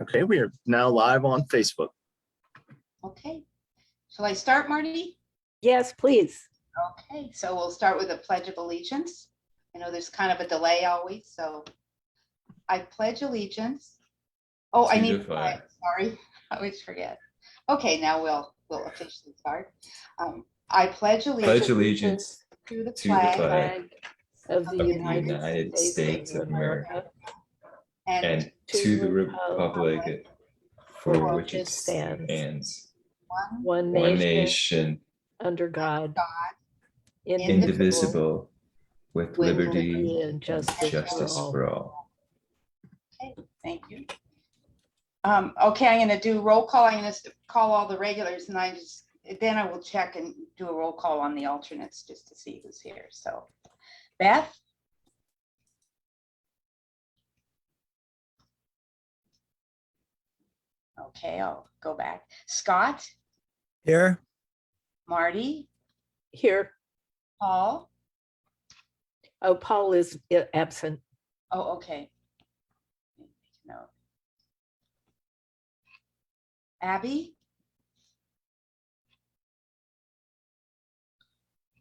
Okay, we are now live on Facebook. Okay, shall I start, Marty? Yes, please. Okay, so we'll start with a Pledge of Allegiance. I know there's kind of a delay always, so I pledge allegiance. Oh, I need, sorry, I always forget. Okay, now we'll officially start. I pledge allegiance to the flag Of the United States of America and to the republic for which it stands, one one nation, nation, under God, indivisible, with liberty and justice for all. Okay, thank you. Okay, I'm going to do roll call. I'm going to call all the regulars, and then I will check and do a roll call on the alternates just to see who's here. So, Beth. Okay, I'll go back. Scott. Here. Marty. Here. Paul. Oh, Paul is absent. Oh, okay. No. Abby.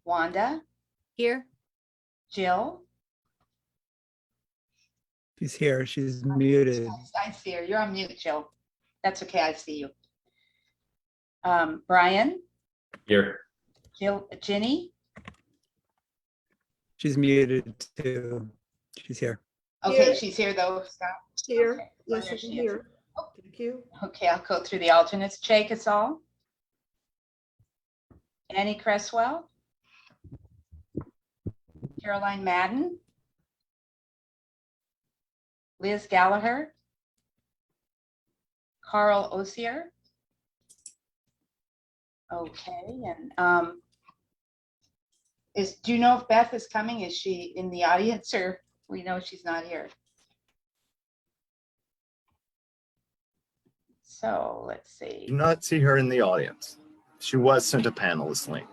Wanda. Here. Jill. She's here. She's muted. I see her. You're on mute, Jill. That's okay. I see you. Bryan. Here. Jill. Ginny. She's muted too. She's here. Okay, Here. she's here though, Scott. Here. Okay, Yes, there I'm she is. here. Thank you. Okay, I'll go through the alternates. Chyi Kasal. Annie Cresswell. Caroline Madden. Liz Gallagher. Carl Osier. Okay, and do you know if Beth is coming? Is she in the audience, or we know she's not here? So let's see. Do not see her in the audience. She was sent a panelist link.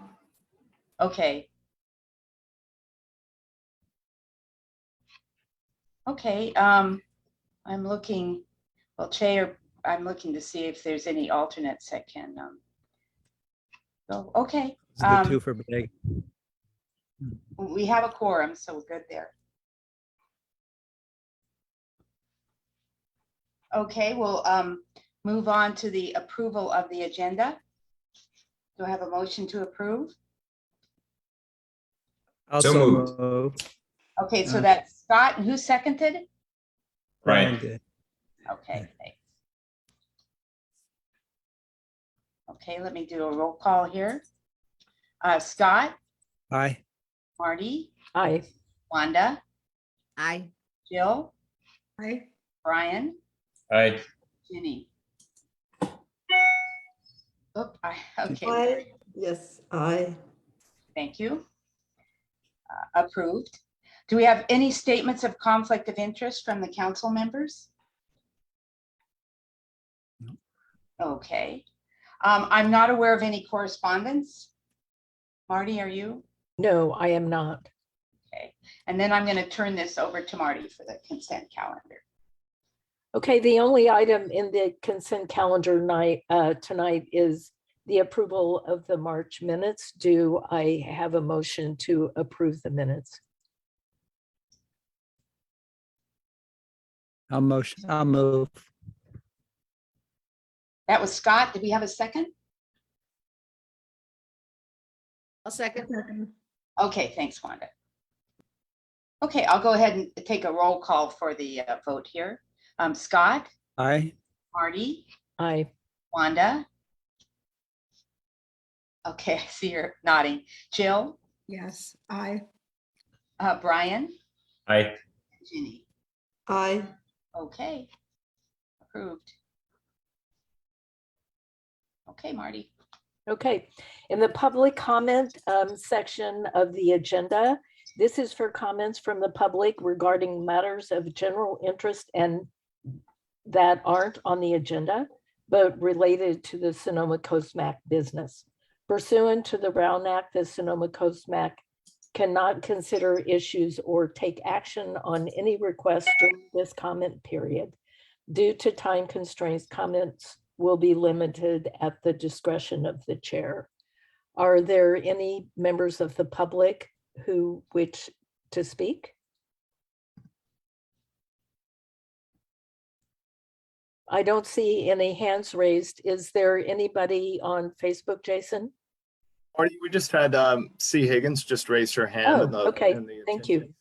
Okay. Okay, I'm looking, well, Chyi, I'm looking to see if there's any alternates that can go. Okay. It's the two for big. We have a quorum, so we're good there. Okay, we'll move on to the approval of the agenda. Do I have a motion to approve? Also So moved. moved. Okay, so that's Scott, and who seconded? Bryan. did. Okay, thanks. Okay, let me do a roll call here. Scott, Aye. Marty, Aye. Wanda, Aye. Jill, Aye. Bryan, Aye. Ginny. Oh, okay, Aye. Yes, aye. thank you. Approved. Do we have any statements of conflict of interest from the council members? No. Okay. I'm not aware of any correspondence. Marty, are you? No, I am not. Okay. And then I'm going to turn this over to Marty for the consent calendar. Okay, the only item in the consent calendar tonight is the approval of the March minutes. Do I have a motion to approve the minutes? I'll move. That was Scott. Did we have a second? I'll second. Okay, thanks, Wanda. Okay, I'll go ahead and take a roll call for the vote here. Scott, Aye. Marty, Aye. Wanda. Okay, I see you're nodding. Jill, Yes, aye. Bryan, Aye. Ginny. Aye. Okay, approved. Okay, Marty. Okay, in the public comment section of the agenda, this is for comments from the public regarding matters of general interest and that aren't on the agenda, but related to the Sonoma Coast MAC business. Pursuant to the Brown Act, the Sonoma Coast MAC cannot consider issues or take action on any request during this comment period. Due to time constraints, comments will be limited at the discretion of the chair. Are there any members of the public who wish to speak? I don't see any hands raised. Is there anybody on Facebook, Jason? Marty, we just had C. Higgins just raise her hand. Oh, okay. Thank you. attention.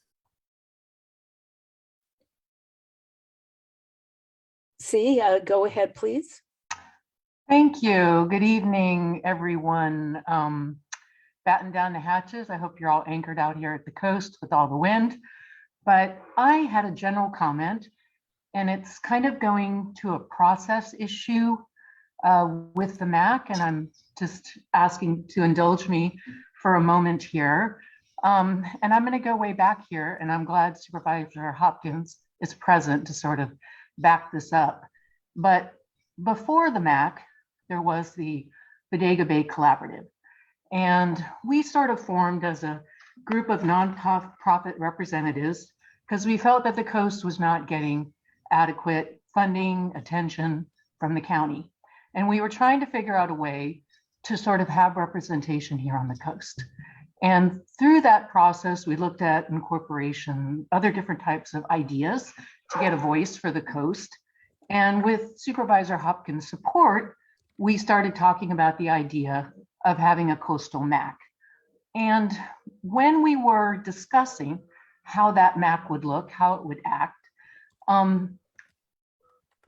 See, go ahead, please. Thank you. Good evening, everyone. Batten down the hatches. I hope you're all anchored out here at the coast with all the wind. But I had a general comment, and it's kind of going to a process issue with the MAC, and I'm just asking to indulge me for a moment here. And I'm going to go way back here, and I'm glad Supervisor Hopkins is present to sort of back this up. But before the MAC, there was the Bodega Bay Collaborative. And we sort of formed as a group of nonprofit representatives because we felt that the coast was not getting adequate funding, attention from the county. And we were trying to figure out a way to sort of have representation here on the coast. And through that process, we looked at incorporation, other different types of ideas to get a voice for the coast. And with Supervisor Hopkins' support, we started talking about the idea of having a coastal MAC. And when we were discussing how that MAC would look, how it would act,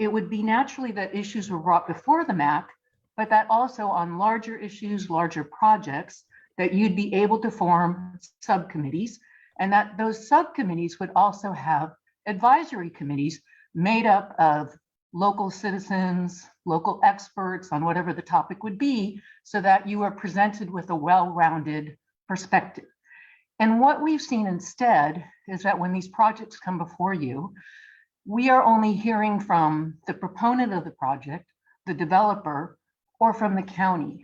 it would be naturally that issues were brought before the MAC, but that also on larger issues, larger projects, that you'd be able to form subcommittees, and that those subcommittees would also have advisory committees made up of local citizens, local experts on whatever the topic would be, so that you are presented with a well-rounded perspective. And what we've seen instead is that when these projects come before you, we are only hearing from the proponent of the project, the developer, or from the county.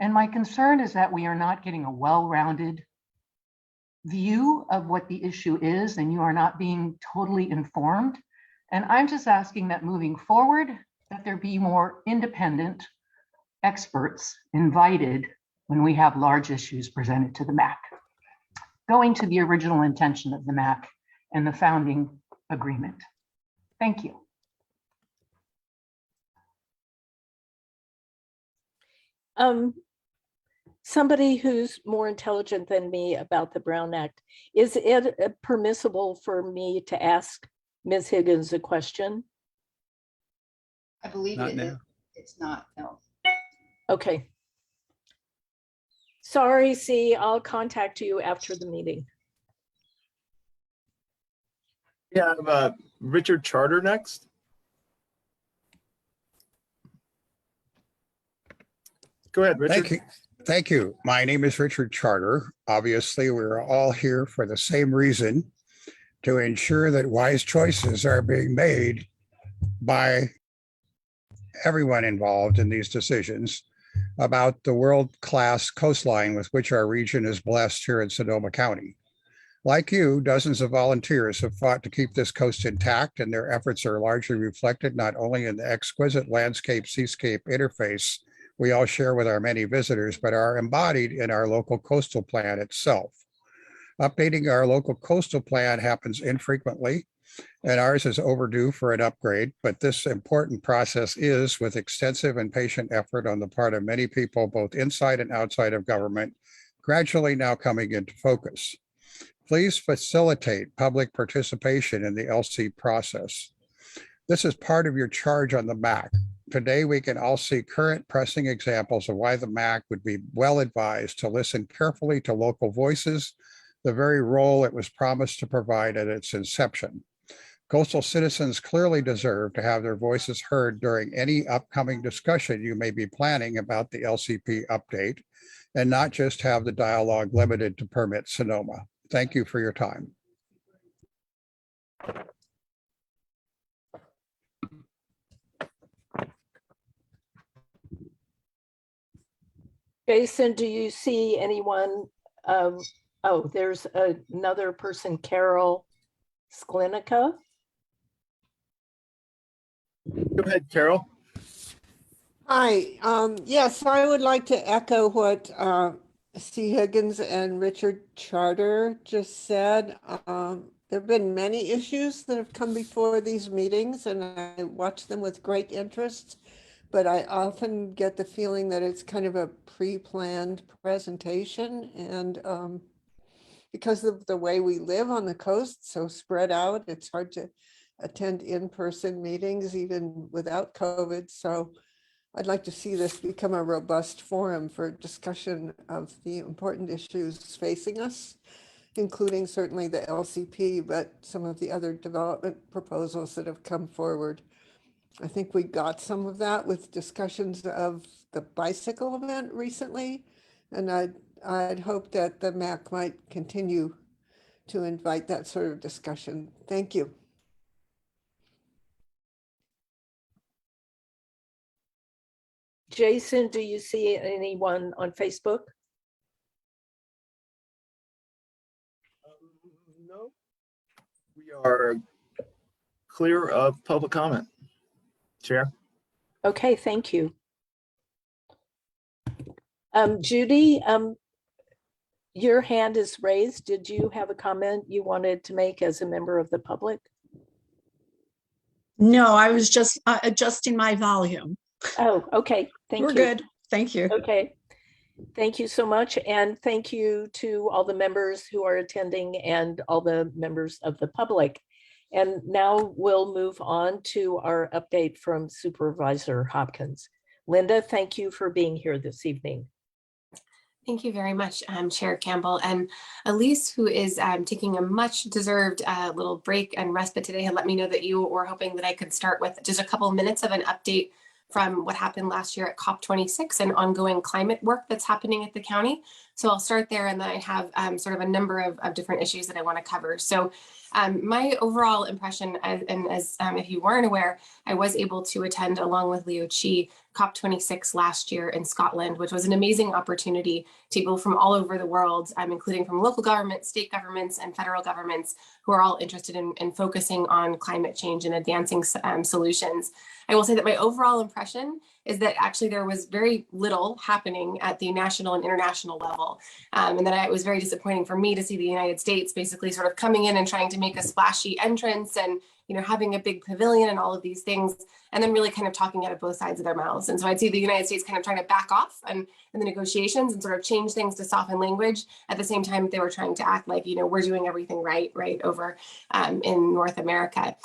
And my concern is that we are not getting a well-rounded view of what the issue is, and you are not being totally informed. And I'm just asking that moving forward, that there be more independent experts invited when we have large issues presented to the MAC, going to the original intention of the MAC and the founding agreement. Thank you. Somebody who's more intelligent than me about the Brown Act, is it permissible for me to ask Ms. Higgins a question? I believe Not it now. is. It's not, no. Okay. Sorry, C, I'll contact you after the meeting. We have Richard Charter next. Go ahead, Richard. Thank you. Thank you. My name is Richard Charter. Obviously, we're all here for the same reason, to ensure that wise choices are being made by everyone involved in these decisions about the world-class coastline with which our region is blessed here in Sonoma County. Like you, dozens of volunteers have fought to keep this coast intact, and their efforts are largely reflected not only in the exquisite landscape-seascape interface we all share with our many visitors, but are embodied in our local coastal plan itself. Updating our local coastal plan happens infrequently, and ours is overdue for an upgrade, but this important process is, with extensive and patient effort on the part of many people, both inside and outside of government, gradually now coming into focus. Please facilitate public participation in the LC process. This is part of your charge on the MAC. Today, we can all see current pressing examples of why the MAC would be well advised to listen carefully to local voices, the very role it was promised to provide at its inception. Coastal citizens clearly deserve to have their voices heard during any upcoming discussion you may be planning about the LCP update, and not just have the dialogue limited to Permit Sonoma. Thank you for your time. Jason, do you see anyone? Oh, there's another person, Carol Sklinica. Go ahead, Carol. Hi, yes, I would like to echo what C. Higgins and Richard Charter just said. There have been many issues that have come before these meetings, and I watch them with great interest, but I often get the feeling that it's kind of a pre-planned presentation, and because of the way we live on the coast, so spread out, it's hard to attend in-person meetings even without COVID. So I'd like to see this become a robust forum for discussion of the important issues facing us, including certainly the LCP, but some of the other development proposals that have come forward. I think we got some of that with discussions of the bicycle event recently, and I'd hope that the MAC might continue to invite that sort of discussion. Thank you. Jason, do you see anyone on Facebook? No, we are clear of public comment. Chair. Okay, thank you. Judy, your hand is raised. Did you have a comment you wanted to make as a member of the public? No, I was just adjusting my volume. Oh, okay. Thank you. We're good. Thank you. Okay. Thank you so much. And thank you to all the members who are attending and all the members of the public. And now we'll move on to our update from Supervisor Hopkins. Lynda, thank you for being here this evening. Thank you very much, Chair Campbell. And Elise, who is taking a much deserved little break and respite today, had let me know that you were hoping that I could start with just a couple minutes of an update from what happened last year at COP26 and ongoing climate work that's happening at the county. So I'll start there, and then I have sort of a number of different issues that I want to cover. So my overall impression, and as if you weren't aware, I was able to attend along with Leo Chyi COP26 last year in Scotland, which was an amazing opportunity to people from all over the world, including from local governments, state governments, and federal governments, who are all interested in focusing on climate change and advancing solutions. I will say that my overall impression is that actually there was very little happening at the national and international level. And that it was very disappointing for me to see the United States basically sort of coming in and trying to make a splashy entrance and, you know, having a big pavilion and all of these things, and then really kind of talking out of both sides of their mouths. And so I'd see the United States kind of trying to back off in the negotiations and sort of change things to soften language. At the same time, they were trying to act like, you know, we're doing everything right over in North America.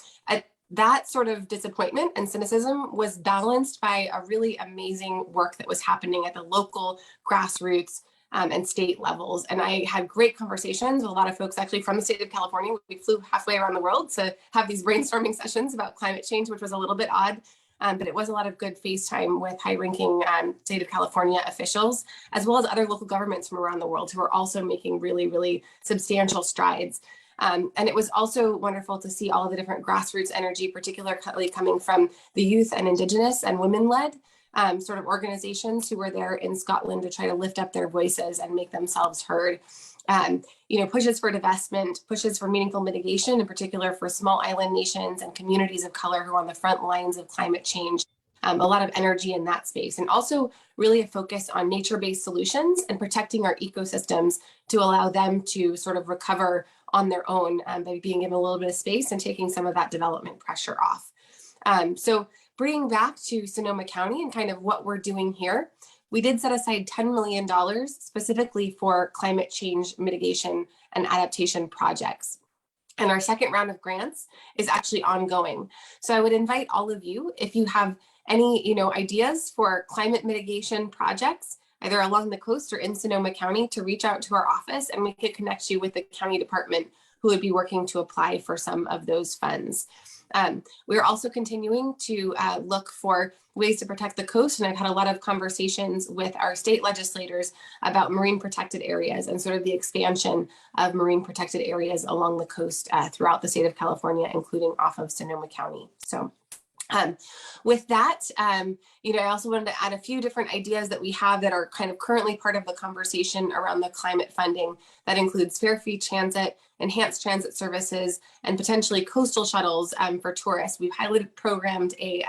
That sort of disappointment and cynicism was balanced by a really amazing work that was happening at the local grassroots and state levels. And I had great conversations with a lot of folks actually from the state of California. We flew halfway around the world to have these brainstorming sessions about climate change, which was a little bit odd. But it was a lot of good FaceTime with high-ranking state of California officials, as well as other local governments from around the world who are also making really, really substantial strides. And it was also wonderful to see all of the different grassroots energy, particularly coming from the youth and Indigenous and women-led sort of organizations who were there in Scotland to try to lift up their voices and make themselves heard. You know, pushes for divestment, pushes for meaningful mitigation, in particular for small island nations and communities of color who are on the front lines of climate change. A lot of energy in that space, and also really a focus on nature-based solutions and protecting our ecosystems to allow them to sort of recover on their own by being given a little bit of space and taking some of that development pressure off. So bringing back to Sonoma County and kind of what we're doing here, we did set aside $10 million specifically for climate change mitigation and adaptation projects. And our second round of grants is actually ongoing. So I would invite all of you, if you have any ideas for climate mitigation projects, either along the coast or in Sonoma County, to reach out to our office and we could connect you with the county department who would be working to apply for some of those funds. We're also continuing to look for ways to protect the coast, and I've had a lot of conversations with our state legislators about marine protected areas and sort of the expansion of marine protected areas along the coast throughout the state of California, including off of Sonoma County. So With that, I also wanted to add a few different ideas that we have that are kind of currently part of the conversation around the climate funding. That includes fare free transit, enhanced transit services, and potentially coastal shuttles for tourists. We've programmed a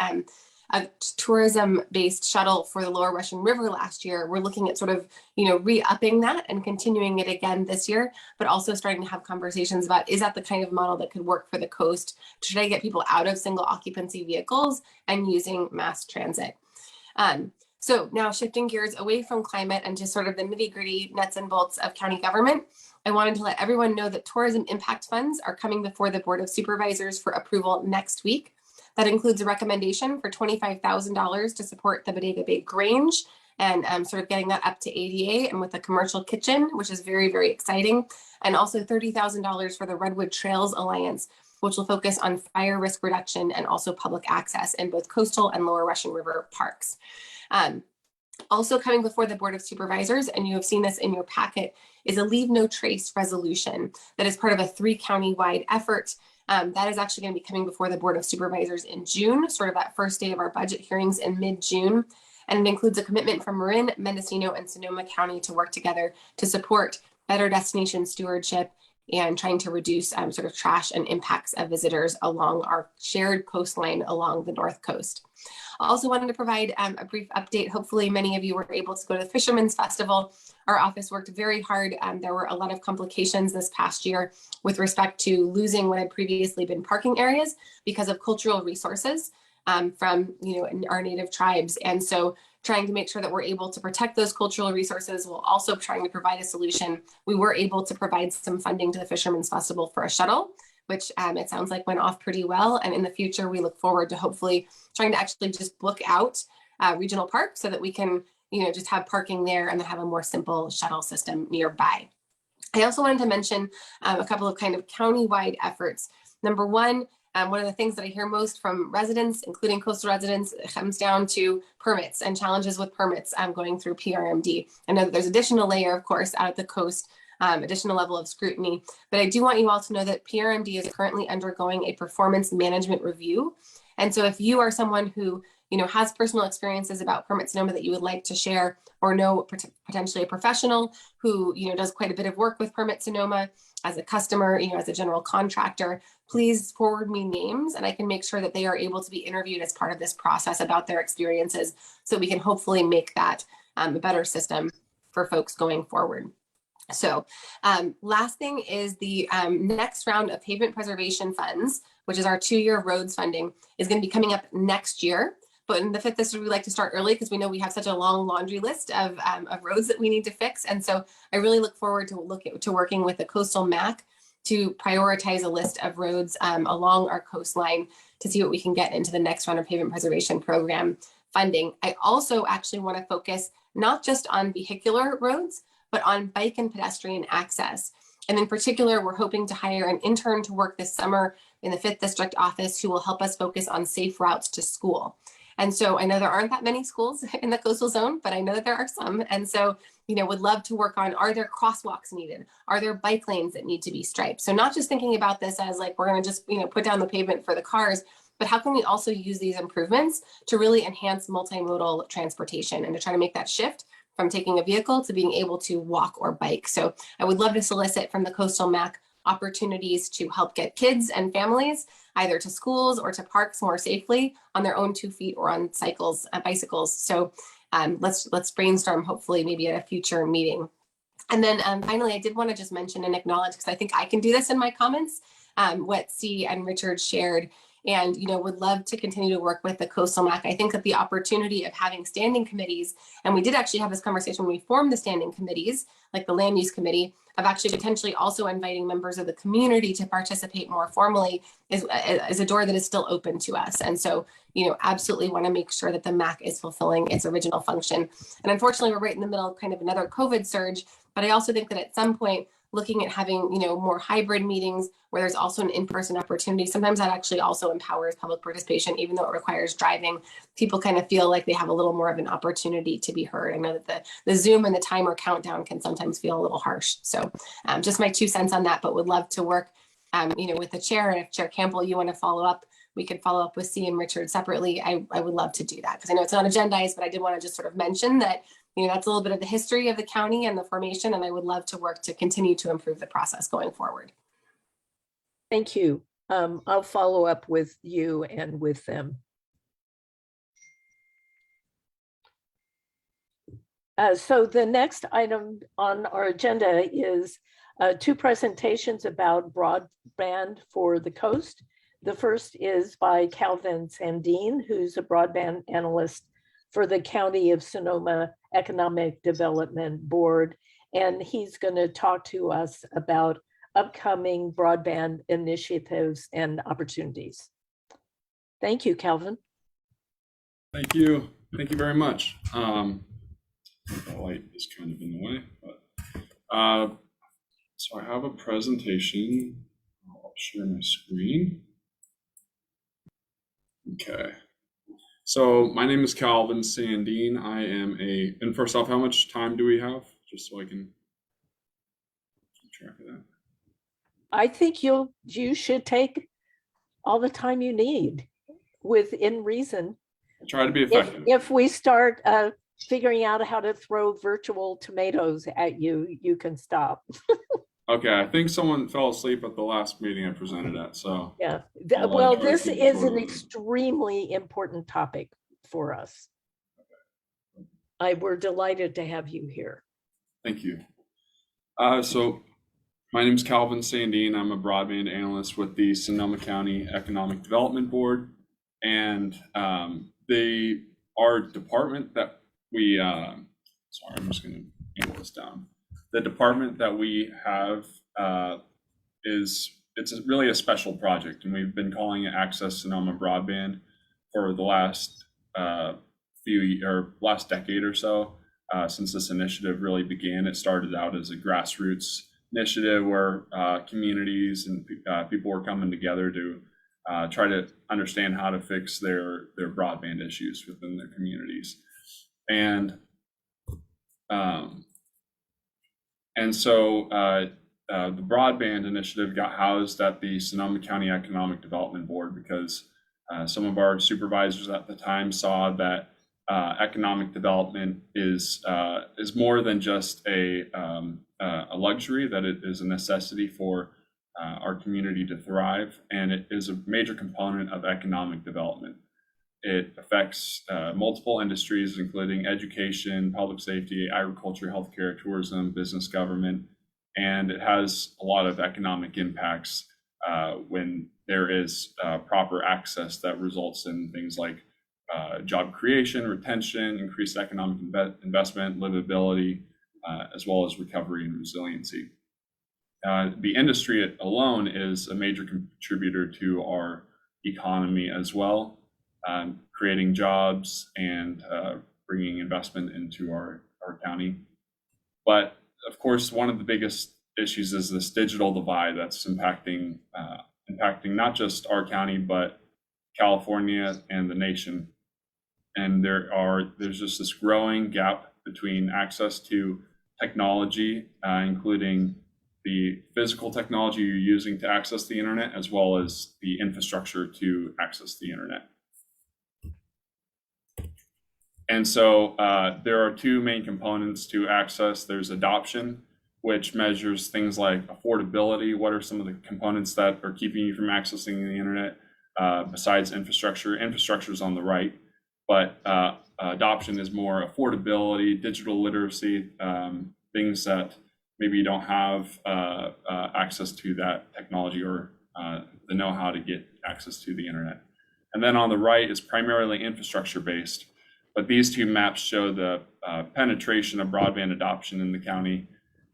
tourism-based shuttle for the Lower Russian River last year. We're looking at sort of, re-upping that and continuing it again this year, but also starting to have conversations about, is that the kind of model that could work for the coast? Should I get people out of single occupancy vehicles and using mass transit? So now shifting gears away from climate and just sort of the nitty gritty nuts and bolts of county government, I wanted to let everyone know that tourism impact funds are coming before the Board of Supervisors for approval next week. That includes a recommendation for $25,000 to support the Bodega Bay Grange and sort of getting that up to ADA and with a commercial kitchen, which is very, very exciting. And also $30,000 for the Redwood Trails Alliance, which will focus on fire risk reduction and also public access in both coastal and Lower Russian River parks. Also coming before the Board of Supervisors, and you have seen this in your packet, is a Leave No Trace resolution that is part of a 3-county-wide effort. That is actually going to be coming before the Board of Supervisors in June, sort of that first day of our budget hearings in mid-June. And it includes a commitment from Marin, Mendocino, and Sonoma County to work together to support better destination stewardship and trying to reduce sort of trash and impacts of visitors along our shared coastline along the North Coast. I also wanted to provide a brief update. Hopefully many of you were able to go to the Fisherman's Festival. Our office worked very hard. There were a lot of complications this past year with respect to losing what had previously been parking areas because of cultural resources from our native tribes. And so trying to make sure that we're able to protect those cultural resources while also trying to provide a solution. We were able to provide some funding to the Fisherman's Festival for a shuttle, which it sounds like went off pretty well. And in the future, we look forward to hopefully trying to actually just book out regional parks so that we can, just have parking there and then have a more simple shuttle system nearby. I also wanted to mention a couple of kind of county-wide efforts. Number one of the things that I hear most from residents, including coastal residents, comes down to permits and challenges with permits going through PRMD. I know that there's additional layer, of course, out at the coast, additional level of scrutiny, but I do want you all to know that PRMD is currently undergoing a performance management review. And so if you are someone who has personal experiences about Permit Sonoma that you would like to share, or know potentially a professional who does quite a bit of work with Permit Sonoma as a customer, as a general contractor, please forward me names and I can make sure that they are able to be interviewed as part of this process about their experiences so we can hopefully make that a better system for folks going forward. So last thing is the next round of pavement preservation funds, which is our 2-year roads funding, is going to be coming up next year. But in the fifth district, we like to start early because we know we have such a long laundry list of roads that we need to fix. And so I really look forward to working with the Coastal MAC to prioritize a list of roads along our coastline to see what we can get into the next round of pavement preservation program funding. I also actually want to focus not just on vehicular roads, but on bike and pedestrian access. And in particular, we're hoping to hire an intern to work this summer in the 5th District office who will help us focus on safe routes to school. And so I know there aren't that many schools in the coastal zone, but I know that there are some. And so, would love to work on, are there crosswalks needed? Are there bike lanes that need to be striped? So not just thinking about this as like, we're going to just, put down the pavement for the cars, but how can we also use these improvements to really enhance multimodal transportation and to try to make that shift from taking a vehicle to being able to walk or bike. So I would love to solicit from the Coastal MAC opportunities to help get kids and families either to schools or to parks more safely on their own 2 feet or on bicycles. So let's brainstorm hopefully maybe at a future meeting. And then finally, I did want to just mention and acknowledge, because I think I can do this in my comments, what Chyi and Richard shared. And, would love to continue to work with the Coastal MAC. I think that the opportunity of having standing committees, and we did actually have this conversation when we formed the standing committees, like the land use committee, of actually potentially also inviting members of the community to participate more formally is a door that is still open to us. And so, absolutely want to make sure that the MAC is fulfilling its original function. And unfortunately, we're right in the middle of kind of another COVID surge, but I also think that at some point, looking at having, more hybrid meetings where there's also an in-person opportunity. Sometimes that actually also empowers public participation, even though it requires driving. People kind of feel like they have a little more of an opportunity to be heard. I know that the Zoom and the timer countdown can sometimes feel a little harsh. So just my 2 cents on that, but would love to work, with the chair. And if Chair Campbell, you want to follow up we could follow up with C and Richard separately, I would love to do that, because I know it's not agendized, but I did want to just sort of mention that, that's a little bit of the history of the county and the formation, and I would love to work to continue to improve the process going forward. Thank you. I'll follow up with you and with them. So the next item on our agenda is 2 presentations about broadband for the coast. The first is by Calvin Sandeen, who's a broadband analyst for the County of Sonoma Economic Development Board. And he's going to talk to us about upcoming broadband initiatives and opportunities. Thank you, Calvin. Thank you. Thank you very much. The light is kind of in the way, but so I have a presentation. I'll share my screen. Okay. So my name is Calvin Sandeen. I am and first off, how much time do we have? Just so I can keep track of that. I think you should take all the time you need within reason. I'll try to be effective. If we start figuring out how to throw virtual tomatoes at you, you can stop. Okay, I think someone fell asleep at the last meeting I presented at, so. Yeah, I'll well, try to this keep it is short an with it. extremely important topic for us. We're delighted to have you here. Thank you. So my name is Calvin Sandeen. I'm a broadband analyst with the Sonoma County Economic Development Board. And our department that we, sorry, I'm just going to angle this down. The department that we have it's really a special project, and we've been calling it Access Sonoma Broadband for the last last decade or so. Since this initiative really began, it started out as a grassroots initiative where communities and people were coming together to try to understand how to fix their broadband issues within their communities. And so the broadband initiative got housed at the Sonoma County Economic Development Board because some of our supervisors at the time saw that economic development is more than just a luxury, that it is a necessity for our community to thrive, and it is a major component of economic development. It affects multiple industries, including education, public safety, agriculture, healthcare, tourism, business, government, and it has a lot of economic impacts when there is proper access that results in things like job creation, retention, increased economic investment, livability, as well as recovery and resiliency. The industry alone is a major contributor to our economy as well, creating jobs and bringing investment into our county. But of course, one of the biggest issues is this digital divide that's impacting not just our county, but California and the nation. And there's just this growing gap between access to technology, including the physical technology you're using to access the internet, as well as the infrastructure to access the internet. And so there are 2 main components to access. There's adoption, which measures things like affordability. What are some of the components that are keeping you from accessing the internet besides infrastructure? Infrastructure is on the right, but adoption is more affordability, digital literacy, things that maybe you don't have access to that technology or the know-how to get access to the internet. And then on the right is primarily infrastructure based, but these 2 maps show the penetration of broadband adoption in the county,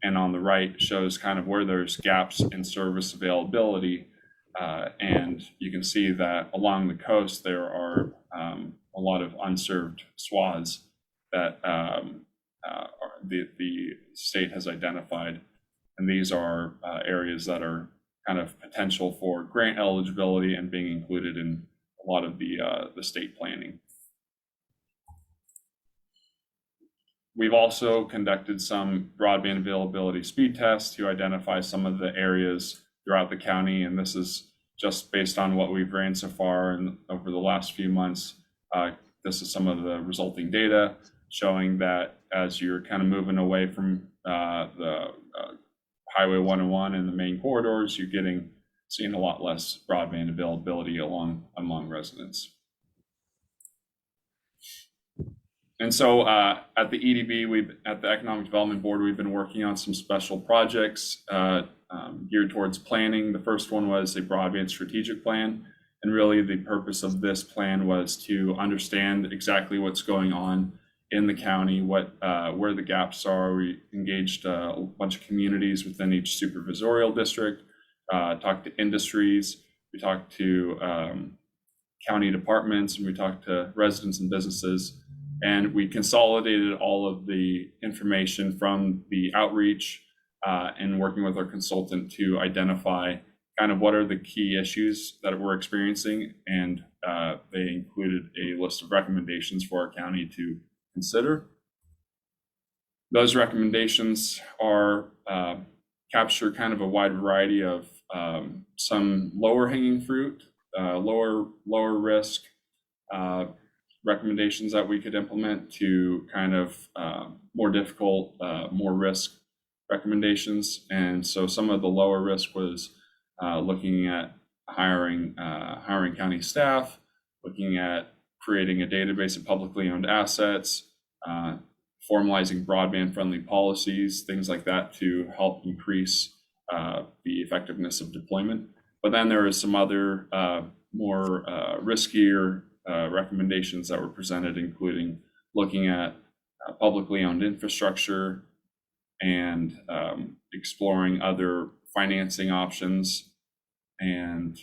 and on the right shows kind of where there's gaps in service availability. And you can see that along the coast, there are a lot of unserved swaths that the state has identified. And these are areas that are kind of potential for grant eligibility and being included in a lot of the state planning. We've also conducted some broadband availability speed tests to identify some of the areas throughout the county, and this is just based on what we've ran so far and over the last few months, this is some of the resulting data showing that as you're kind of moving away from the Highway 101 and the main corridors, you're seeing a lot less broadband availability among residents. And so at the EDB, at the Economic Development Board, we've been working on some special projects geared towards planning. The first one was a broadband strategic plan. And really the purpose of this plan was to understand exactly what's going on in the county, where the gaps are. We engaged a bunch of communities within each supervisorial district, talked to industries, we talked to county departments, and we talked to residents and businesses. And we consolidated all of the information from the outreach and working with our consultant to identify kind of what are the key issues that we're experiencing. And they included a list of recommendations for our county to consider. Those recommendations are capture kind of a wide variety of some lower hanging fruit, lower risk recommendations that we could implement to kind of more difficult, more risk recommendations. And so some of the lower risk was looking at hiring county staff, looking at creating a database of publicly owned assets, formalizing broadband friendly policies, things like that to help increase the effectiveness of deployment. But then there are some other more riskier recommendations that were presented, including looking at publicly owned infrastructure and exploring other financing options and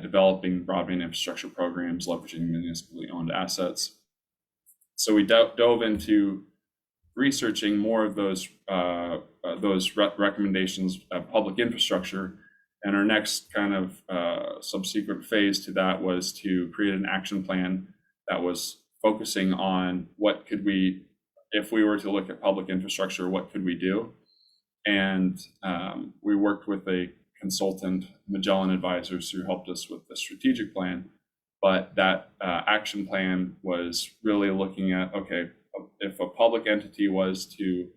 developing broadband infrastructure programs, leveraging municipally owned assets. So we dove into researching more of those recommendations of public infrastructure. And our next kind of subsequent phase to that was to create an action plan that was focusing on what could we, if we were to look at public infrastructure, what could we do? And we worked with a consultant, Magellan Advisors, who helped us with the strategic plan. But that action plan was really looking at, okay, if a public entity was to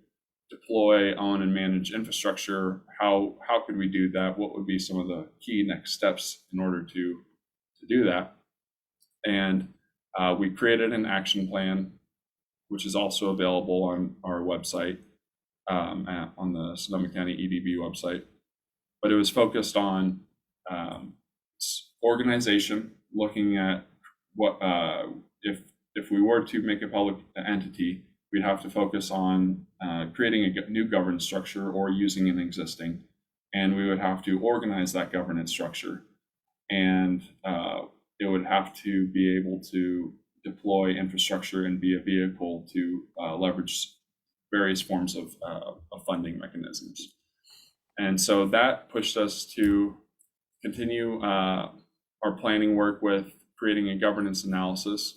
deploy, own, and manage infrastructure, how could we do that? What would be some of the key next steps in order to do that? And we created an action plan, which is also available on our website, on the Sonoma County EDB website. But it was focused on organization, looking at what if we were to make a public entity, we'd have to focus on creating a new governance structure or using an existing, and we would have to organize that governance structure, and it would have to be able to deploy infrastructure and be a vehicle to leverage various forms of funding mechanisms. And so that pushed us to continue our planning work with creating a governance analysis.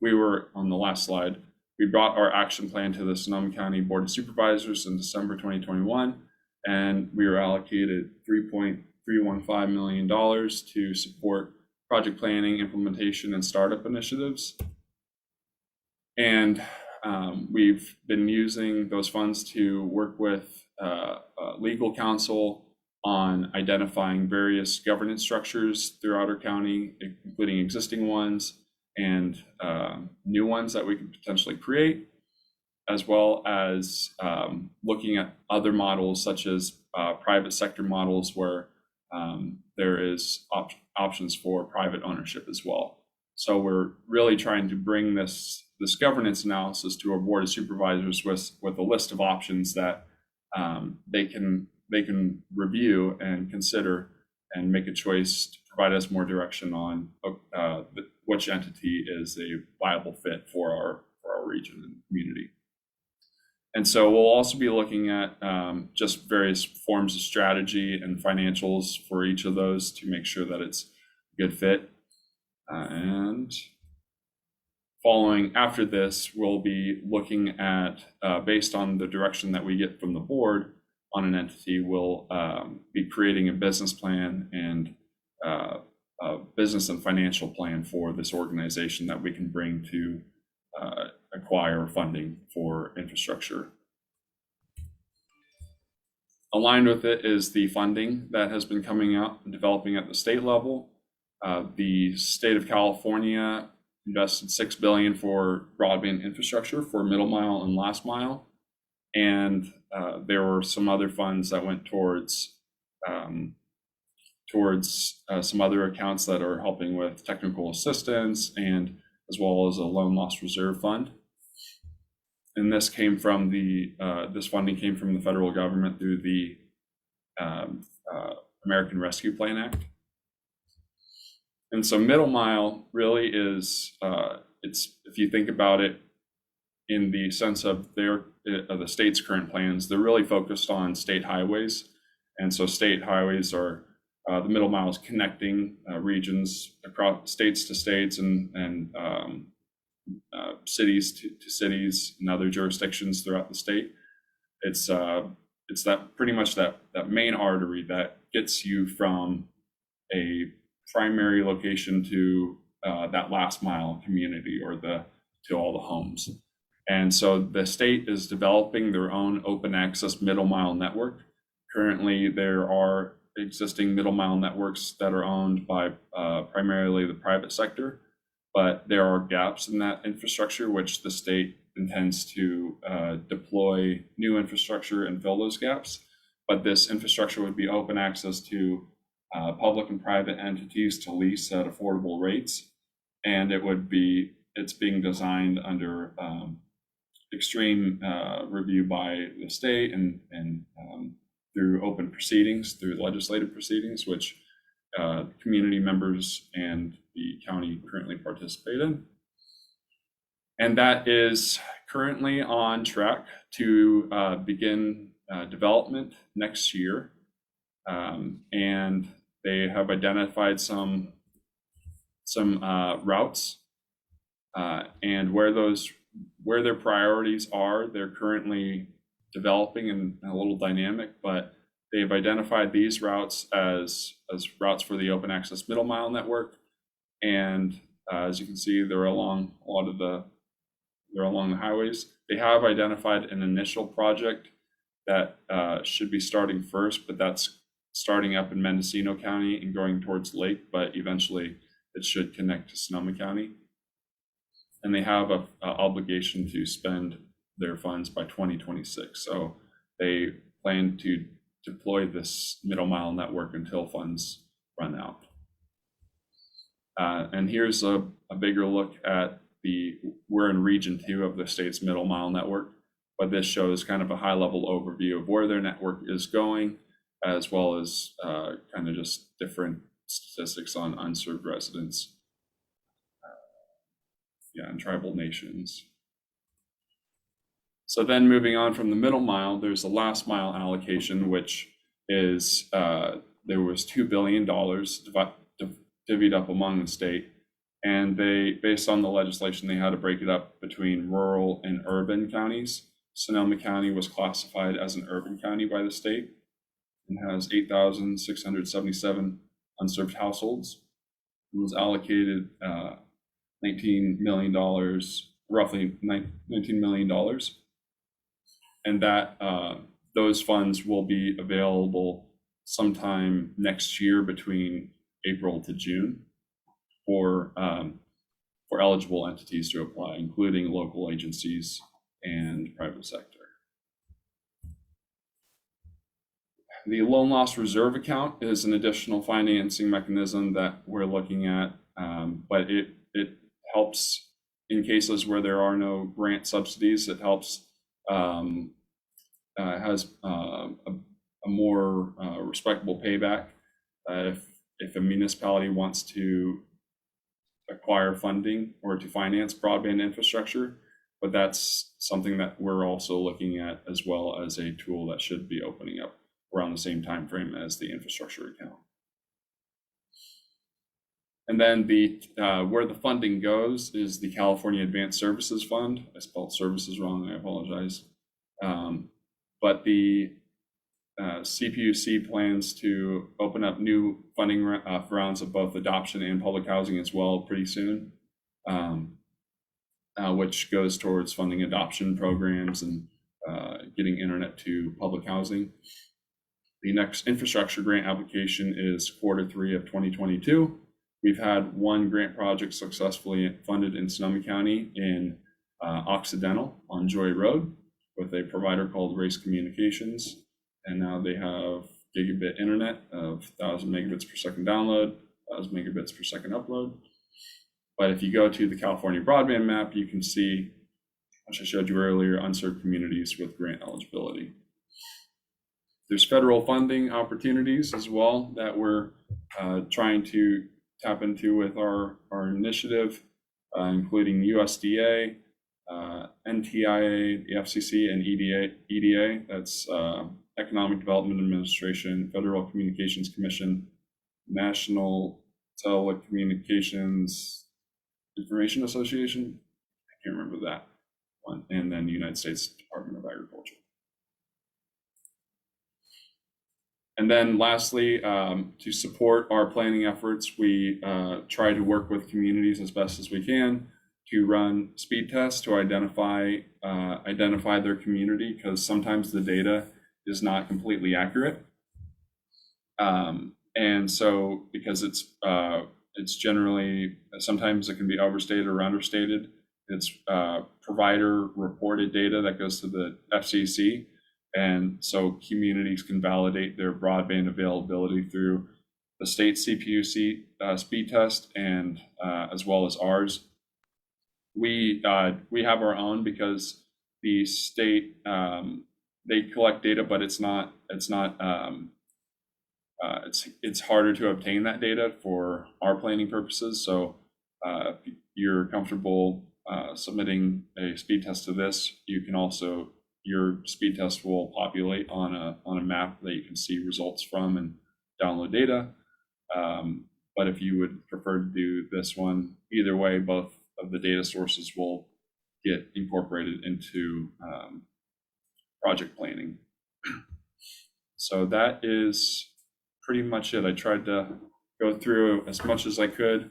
We were on the last slide. We brought our action plan to the Sonoma County Board of Supervisors in December 2021, and we were allocated $3.315 million to support project planning, implementation, and startup initiatives. And we've been using those funds to work with legal counsel on identifying various governance structures throughout our county, including existing ones and new ones that we could potentially create, as well as looking at other models such as private sector models where there is options for private ownership as well. So we're really trying to bring this governance analysis to our Board of Supervisors with a list of options that they can review and consider and make a choice to provide us more direction on which entity is a viable fit for our region and community. And so we'll also be looking at just various forms of strategy and financials for each of those to make sure that it's a good fit. And following after this, we'll be looking at, based on the direction that we get from the board, on an entity will be creating a business plan and a business and financial plan for this organization that we can bring to acquire funding for infrastructure. Aligned with it is the funding that has been coming out and developing at the state level. The state of California invested $6 billion for broadband infrastructure for middle mile and last mile. And there were some other funds that went towards some other accounts that are helping with technical assistance, and as well as a loan loss reserve fund. And this came from this funding came from the federal government through the American Rescue Plan Act. And so middle mile really is, it's, if you think about it in the sense of the state's current plans, they're really focused on state highways. And so state highways are the middle mile is connecting regions across states to states and cities to cities and other jurisdictions throughout the state. It's that pretty much that main artery that gets you from a primary location to that last mile community or to all the homes. And so the state is developing their own open access middle mile network. Currently, there are existing middle mile networks that are owned by primarily the private sector, but there are gaps in that infrastructure, which the state intends to deploy new infrastructure and fill those gaps. But this infrastructure would be open access to public and private entities to lease at affordable rates. And it's being designed under extreme review by the state and through open proceedings, through legislative proceedings, which community members and the county currently participate in. And that is currently on track to begin development next year. And they have identified some routes and where their priorities are. They're currently developing and a little dynamic, but they've identified these routes as routes for the open access middle mile network. And as you can see, they're along they're along the highways. They have identified an initial project that should be starting first, but that's starting up in Mendocino County and going towards Lake, but eventually it should connect to Sonoma County. And they have an obligation to spend their funds by 2026. So they plan to deploy this middle mile network until funds run out. And here's a bigger look at we're in region 2 of the state's middle mile network, but this shows kind of a high level overview of where their network is going, as well as kind of just different statistics on unserved residents, and tribal nations. So then moving on from the middle mile, there's the last mile allocation, which is, there was $2 billion divvied up among the state. And they, based on the legislation, they had to break it up between rural and urban counties. Sonoma County was classified as an urban county by the state and has 8,677 unserved households. It was allocated $19 million, roughly $19 million. And that those funds will be available sometime next year between April to June for eligible entities to apply, including local agencies and private sector. The loan loss reserve account is an additional financing mechanism that we're looking at, but it helps in cases where there are no grant subsidies. It helps, has a more respectable payback if a municipality wants to acquire funding or to finance broadband infrastructure. But that's something that we're also looking at, as well as a tool that should be opening up around the same time frame as the infrastructure account. And then where the funding goes is the California Advanced Services Fund. I spelled services wrong, I apologize. But the CPUC plans to open up new funding rounds of both adoption and public housing as well pretty soon, which goes towards funding adoption programs and getting internet to public housing. The next infrastructure grant application is Q3 of 2022. We've had one grant project successfully funded in Sonoma County in Occidental on Joy Road with a provider called Race Communications. And now they have gigabit internet of 1,000 megabits per second download, 1,000 megabits per second upload. But if you go to the California broadband map, you can see, which I showed you earlier, unserved communities with grant eligibility. There's federal funding opportunities as well that we're trying to tap into with our initiative, including USDA, NTIA, the FCC, and EDA. That's Economic Development Administration, Federal Communications Commission, National Telecommunications Information Association. I can't remember that one. And then the United States Department of Agriculture. And then lastly, to support our planning efforts, we try to work with communities as best as we can to run speed tests to identify their community, because sometimes the data is not completely accurate. And so because it's generally, sometimes it can be overstated or understated. It's provider reported data that goes to the FCC. And so communities can validate their broadband availability through the state CPUC speed test and as well as ours. We have our own because the state, they collect data, but it's harder to obtain that data for our planning purposes. So if you're comfortable submitting a speed test to this, you can also, your speed test will populate on a map that you can see results from and download data. But if you would prefer to do this one, either way, both of the data sources will get incorporated into project planning. So that is pretty much it. I tried to go through as much as I could.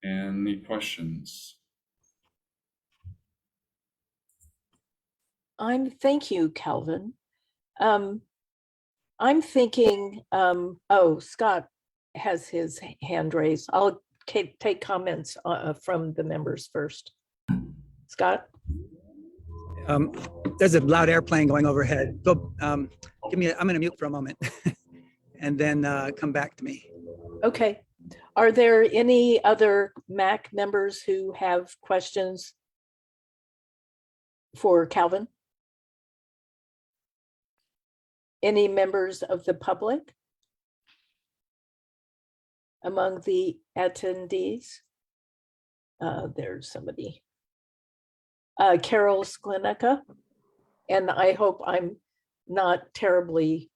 Any questions? Thank you, Calvin. I'm thinking, oh, Scott has his hand raised. I'll take comments from the members first. Scott? There's a loud airplane going overhead. Go, I'm gonna mute for a moment and then come back to me. Okay. Are there any other MAC members who have questions for Calvin? Any members of the public among the attendees? There's somebody. Carol Sklenica, and I hope I'm not terribly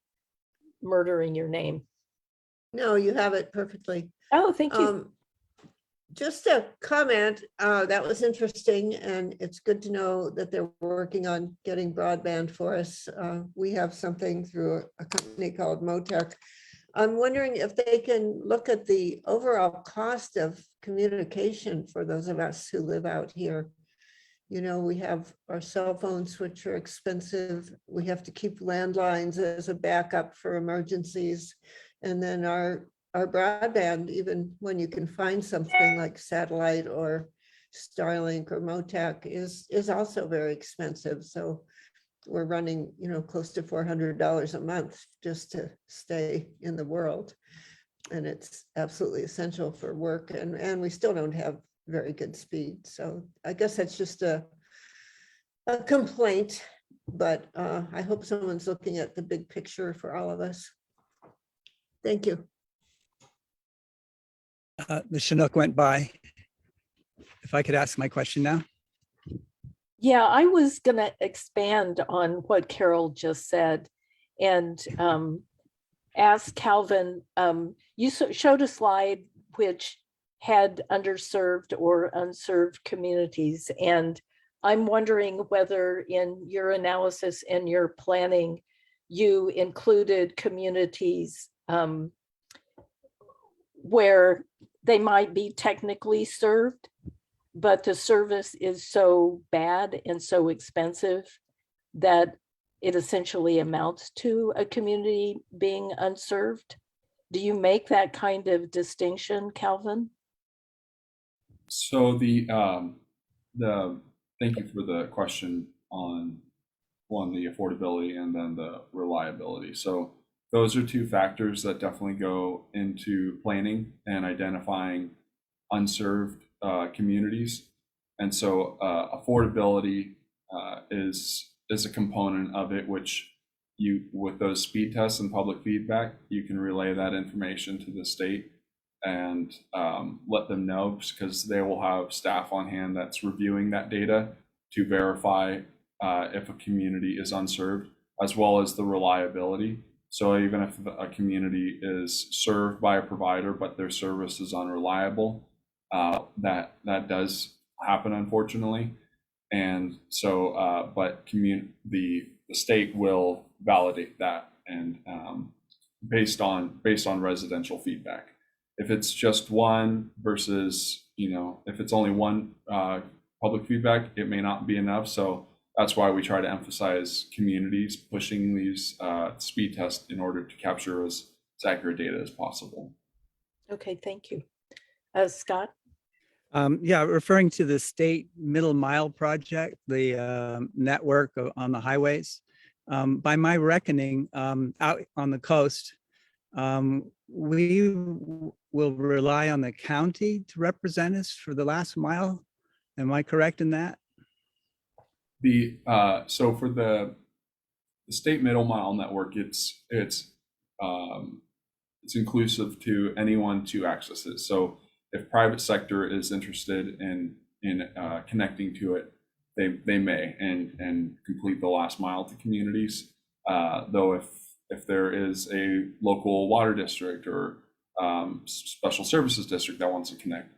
murdering your name. No, you have it perfectly. Oh, thank you. Just a comment, that was interesting, and it's good to know that they're working on getting broadband for us. We have something through a company called Motec. I'm wondering if they can look at the overall cost of communication for those of us who live out here. You know, we have our cell phones, which are expensive. We have to keep landlines as a backup for emergencies. And then our broadband, even when you can find something like satellite or Starlink or Motec, is also very expensive. So we're running, you know, close to $400 a month just to stay in the world. And it's absolutely essential for work. And we still don't have very good speed. So I guess that's just a complaint, but I hope someone's looking at the big picture for all of us. Thank you. The Chinook went by. If I could ask my question now. Yeah, I was going to expand on what Carol just said and ask Calvin, you showed a slide which had underserved or unserved communities. And I'm wondering whether in your analysis and your planning, you included communities where they might be technically served, but the service is so bad and so expensive that it essentially amounts to a community being unserved. Do you make that kind of distinction, Calvin? So thank you for the question on one, the affordability and then the reliability. So those are two factors that definitely go into planning and identifying unserved communities. And so affordability is a component of it, which you, with those speed tests and public feedback, you can relay that information to the state and let them know, because they will have staff on hand that's reviewing that data to verify if a community is unserved, as well as the reliability. So even if a community is served by a provider, but their service is unreliable, that does happen, unfortunately. And so, but the state will validate that, and based on residential feedback. If it's just one versus, if it's only one public feedback, it may not be enough. So that's why we try to emphasize communities pushing these speed tests in order to capture as accurate data as possible. Okay, thank you. Scott? Yeah, referring to the state middle mile project, the network on the highways. By my reckoning, out on the coast, we will rely on the county to represent us for the last mile. Am I correct in that? So for the state middle mile network, it's inclusive to anyone to access it. So if private sector is interested in connecting to it, they may and complete the last mile to communities. Though if there is a local water district or special services district that wants to connect,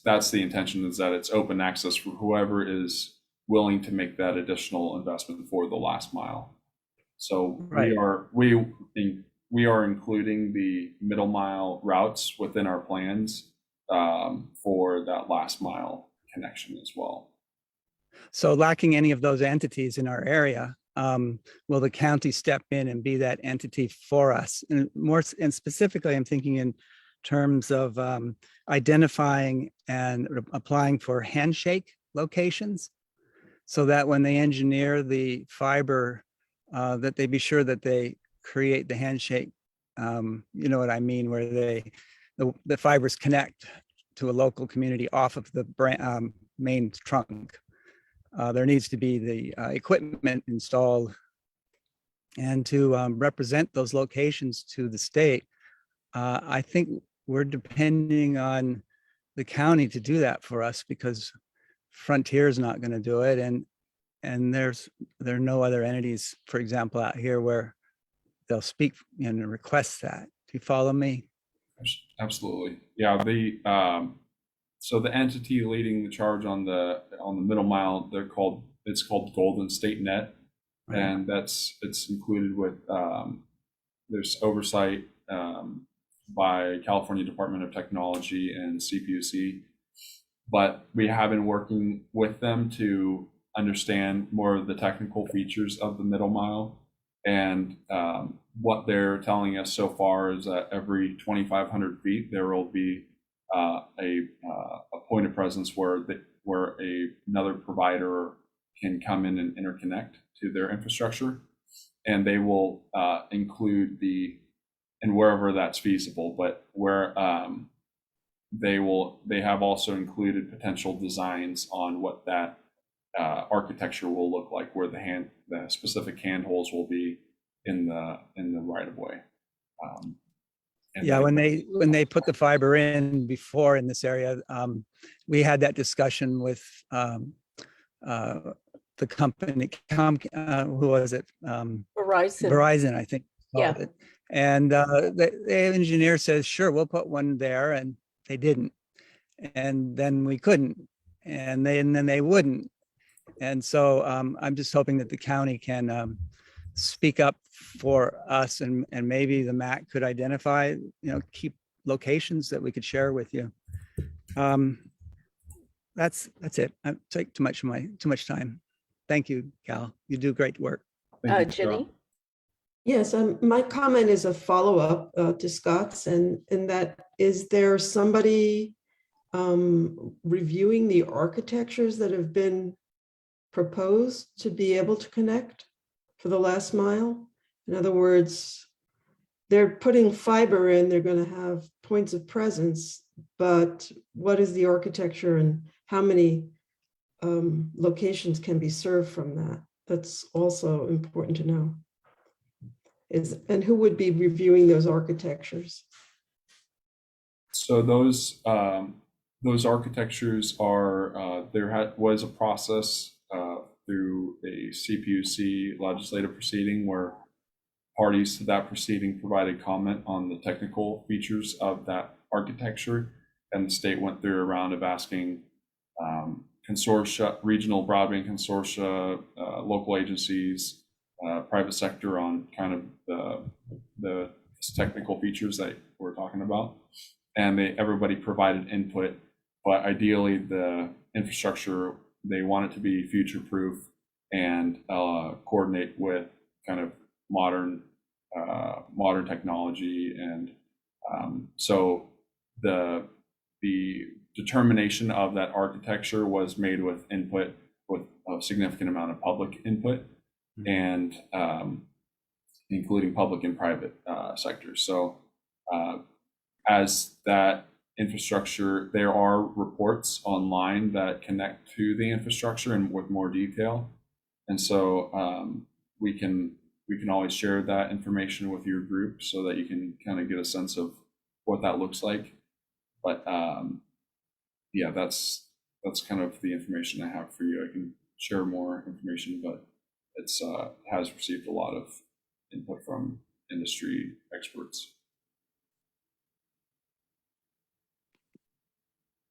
that's the intention, is that it's open access for whoever is willing to make that additional investment for the last mile. So right. we are including the middle mile routes within our plans for that last mile connection as well. So lacking any of those entities in our area, will the county step in and be that entity for us? And specifically, I'm thinking in terms of identifying and applying for handshake locations, so that when they engineer the fiber, that they be sure that they create the handshake, you know what I mean, where the fibers connect to a local community off of the main trunk. There needs to be the equipment installed, and to represent those locations to the state. I think we're depending on the county to do that for us, because Frontier is not going to do it, and there are no other entities, for example, out here where they'll speak and request that. Do you follow me? Absolutely, yeah. So the entity leading the charge on the middle mile, it's called Golden State Net, right. And it's included with there's oversight by California Department of Technology and CPUC, but we have been working with them to understand more of the technical features of the middle mile, and what they're telling us so far is that every 2,500 feet there will be a point of presence where another provider can come in and interconnect to their infrastructure, and they will include and wherever that's feasible, but where they have also included potential designs on what that architecture will look like, where the specific handholds will be in the right of way. Yeah, when they put the fiber in before in this area, we had that discussion with the company, who was it? Verizon, I think. Yeah. It. And the engineer says, sure, we'll put one there, and they didn't. And then we couldn't, and then they wouldn't. And so I'm just hoping that the county can speak up for us, and maybe the MAC could identify, keep locations that we could share with you. That's it. I take too much time. Thank you, Cal. You do great work. Thank you, Jenny? Carol. Yes, my comment is a follow-up to Scott's, and that is there somebody reviewing the architectures that have been proposed to be able to connect for the last mile? In other words, they're putting fiber in, they're going to have points of presence, but what is the architecture and how many locations can be served from that? That's also important to know. And who would be reviewing those architectures? So those architectures are, was a process through a CPUC legislative proceeding where parties to that proceeding provided comment on the technical features of that architecture, and the state went through a round of asking consortia, regional broadband consortia, local agencies, private sector on kind of the technical features that we're talking about, and everybody provided input. But ideally, the infrastructure, they want it to be future-proof and coordinate with kind of modern technology, and so the determination of that architecture was made with input, with a significant amount of public input, and including public and private sectors. So as that infrastructure, there are reports online that connect to the infrastructure and with more detail, and so we can always share that information with your group so that you can kind of get a sense of what that looks like. But yeah, that's kind of the information I have for you. I can share more information, but it's has received a lot of input from industry experts.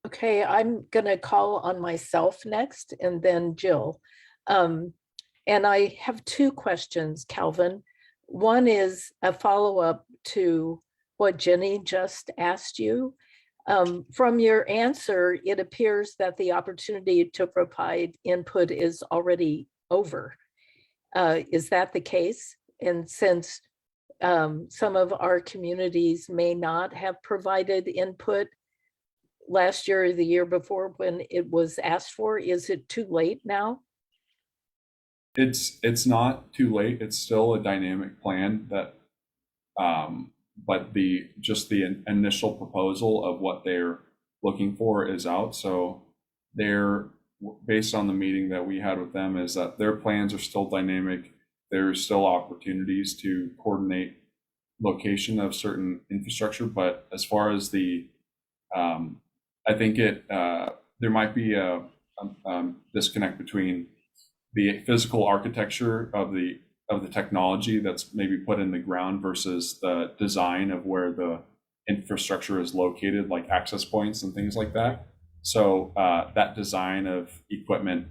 Okay, I'm gonna call on myself next and then Jill. And I have two questions, Calvin. One is a follow-up to what Jenny just asked you. From your answer, it appears that the opportunity to provide input is already over. Is that the case? And since some of our communities may not have provided input last year or the year before when it was asked for, is it too late now? It's not too late. It's still a dynamic plan that, but the initial proposal of what they're looking for is out. So they're, based on the meeting that we had with them, is that their plans are still dynamic. There's still opportunities to coordinate location of certain infrastructure, but as far as the, I think there might be a disconnect between the physical architecture of the technology that's maybe put in the ground versus the design of where the infrastructure is located, like access points and things like that. So that design of equipment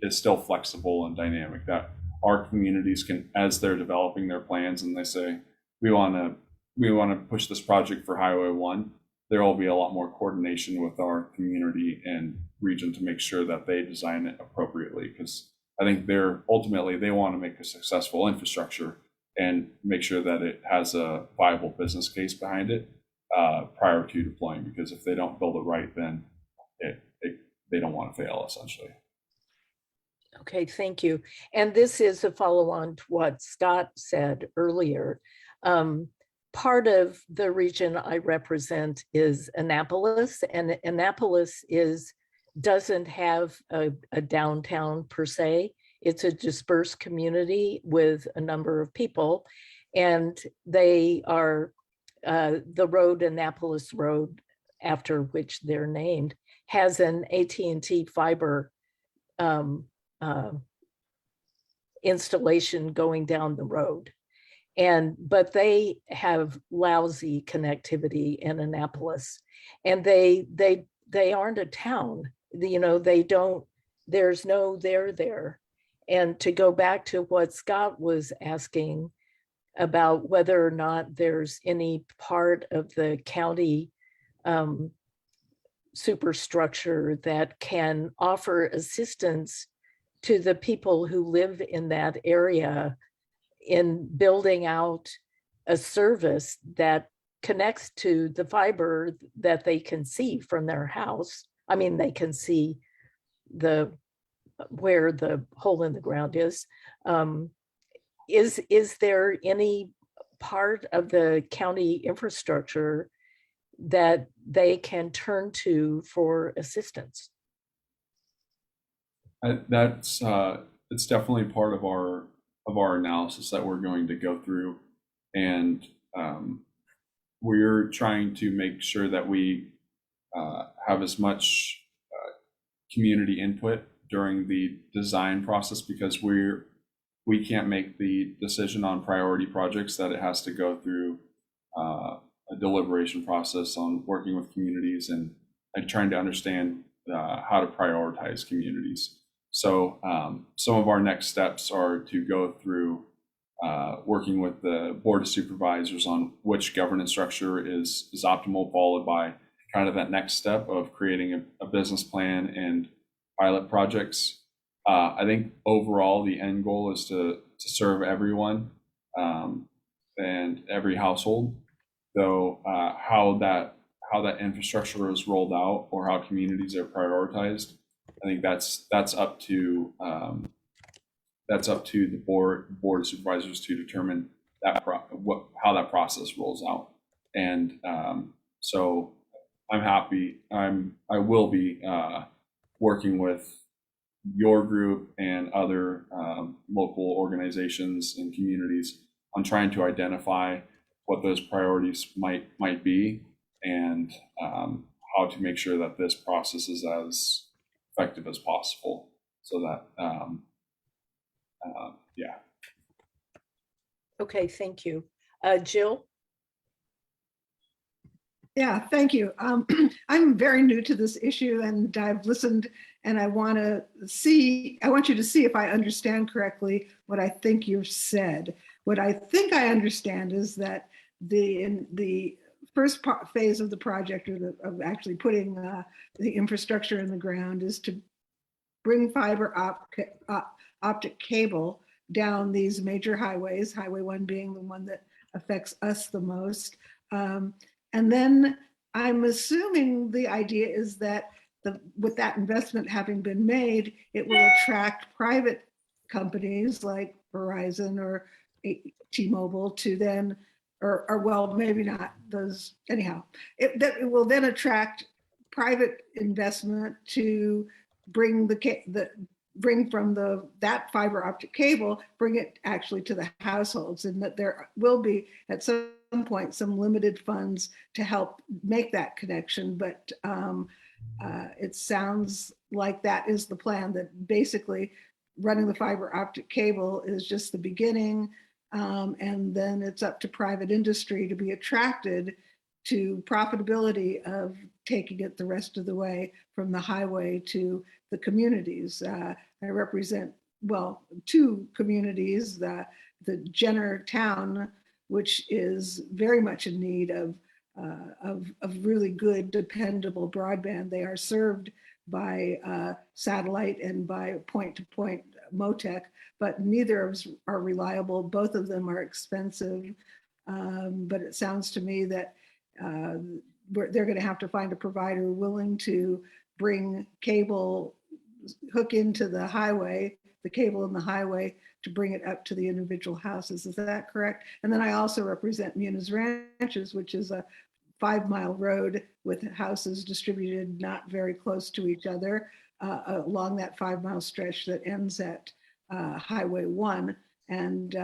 is still flexible and dynamic, that our communities can, as they're developing their plans and they say, we want to push this project for Highway 1, there will be a lot more coordination with our community and region to make sure that they design it appropriately, because I think ultimately they want to make a successful infrastructure and make sure that it has a viable business case behind it prior to deploying, because if they don't build it right, then they don't want to fail, essentially. Okay, thank you. And this is a follow-on to what Scott said earlier. Part of the region I represent is Annapolis, and Annapolis doesn't have a downtown per se. It's a dispersed community with a number of people, and they are the road, Annapolis Road, after which they're named, has an AT&T fiber installation going down the road. But they have lousy connectivity in Annapolis, and they aren't a town. They don't there's no there. And to go back to what Scott was asking about whether or not there's any part of the county superstructure that can offer assistance to the people who live in that area in building out a service that connects to the fiber that they can see from their house. I mean, they can see where the hole in the ground is. Is there any part of the county infrastructure that they can turn to for assistance? It's definitely part of our analysis that we're going to go through, and we're trying to make sure that we have as much community input during the design process, because we can't make the decision on priority projects, that it has to go through a deliberation process on working with communities and trying to understand how to prioritize communities. So some of our next steps are to go through working with the Board of Supervisors on which governance structure is optimal, followed by kind of that next step of creating a business plan and pilot projects. I think overall the end goal is to serve everyone and every household. Though how that infrastructure is rolled out or how communities are prioritized, I think that's up to the board of supervisors to determine that how that process rolls out. And so I'm happy. I will be working with your group and other local organizations and communities on trying to identify what those priorities might be, and how to make sure that this process is as effective as possible. So that, yeah. Okay, thank you. Jill? Yeah, thank you. I'm very new to this issue, and I've listened, and I want you to see if I understand correctly what I think you've said. What I think I understand is that in the first phase of the project, or of actually putting the infrastructure in the ground, is to bring fiber optic cable down these major highways, Highway 1 being the one that affects us the most. And then I'm assuming the idea is that with that investment having been made, it will attract private companies like Verizon or T-Mobile to then, or well, maybe not those, anyhow. It will then attract private investment to bring from that fiber optic cable, bring it actually to the households, and that there will be at some point some limited funds to help make that connection. But it sounds like that is the plan, that basically running the fiber optic cable is just the beginning, and then it's up to private industry to be attracted to profitability of taking it the rest of the way from the highway to the communities. I represent, well, two communities, the Jenner town, which is very much in need of really good, dependable broadband. They are served by satellite and by point-to-point MOTEC, but neither of them are reliable. Both of them are expensive, but it sounds to me that they're going to have to find a provider willing to bring cable, hook into the highway, the cable in the highway, to bring it up to the individual houses. Is that correct? And then I also represent Muniz Ranches, which is a 5-mile road with houses distributed not very close to each other along that 5-mile stretch that ends at Highway 1. And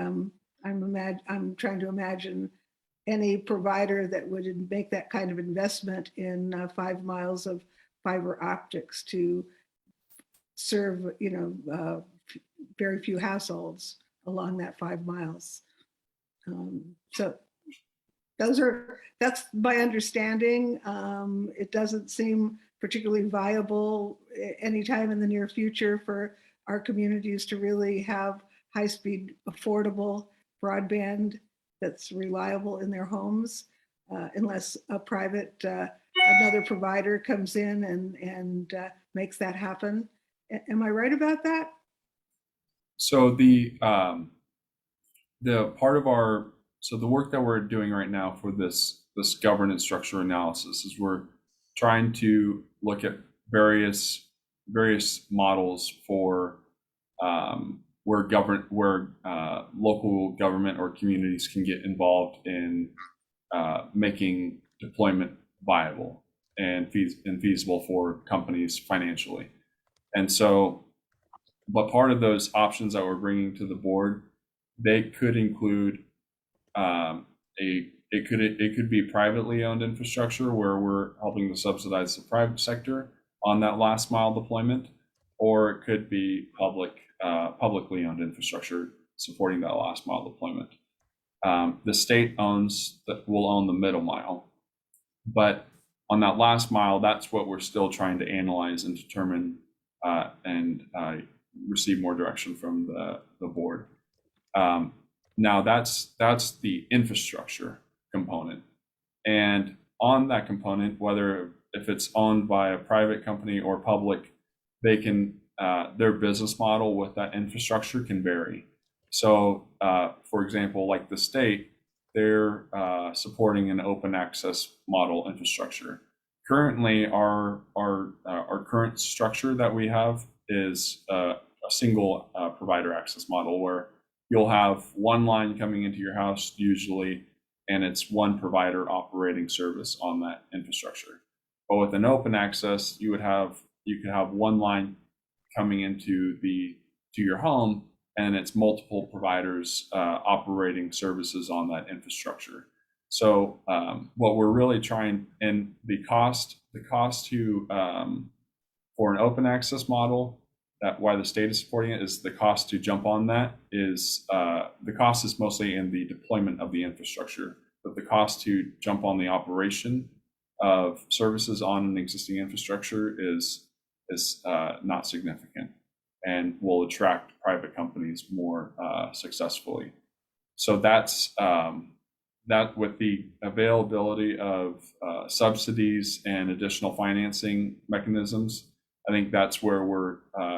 I'm trying to imagine any provider that would make that kind of investment in 5 miles of fiber optics to serve, very few households along that 5 miles. So that's my understanding. It doesn't seem particularly viable anytime in the near future for our communities to really have high-speed, affordable broadband that's reliable in their homes, unless a private, another provider comes in and makes that happen. Am I right about that? So the part of our, so the work that we're doing right now for this governance structure analysis is we're trying to look at various models for where local government or communities can get involved in making deployment viable and feasible for companies financially. And so, but part of those options that we're bringing to the board, they could include it could be privately owned infrastructure where we're helping to subsidize the private sector on that last mile deployment, or it could be publicly owned infrastructure supporting that last mile deployment. The state will own the middle mile, but on that last mile, that's what we're still trying to analyze and determine and receive more direction from the board. Now that's the infrastructure component, and on that component, whether if it's owned by a private company or public, they can their business model with that infrastructure can vary. So, for example, like the state, they're supporting an open access model infrastructure. Currently, our current structure that we have is a single provider access model where you'll have one line coming into your house usually, and it's one provider operating service on that infrastructure. But with an open access, you could have one line coming into your home, and it's multiple providers operating services on that infrastructure. So what we're really trying, and the cost to for an open access model, that why the state is supporting it, is the cost to jump on that is the cost is mostly in the deployment of the infrastructure, but the cost to jump on the operation of services on an existing infrastructure is not significant and will attract private companies more successfully. So that's that with the availability of subsidies and additional financing mechanisms, I think that's where we're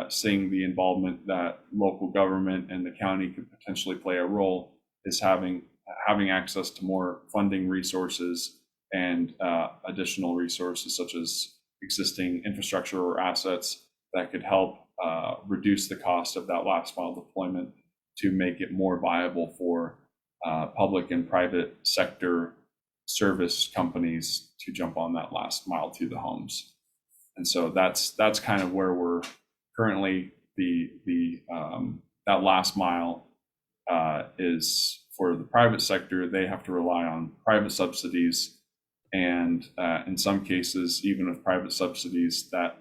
seeing the involvement that local government and the county could potentially play a role, is having access to more funding resources and additional resources such as existing infrastructure or assets that could help reduce the cost of that last mile deployment to make it more viable for public and private sector service companies to jump on that last mile to the homes. And so that's kind of where we're currently. That last mile is for the private sector. They have to rely on private subsidies, and in some cases, even with private subsidies, that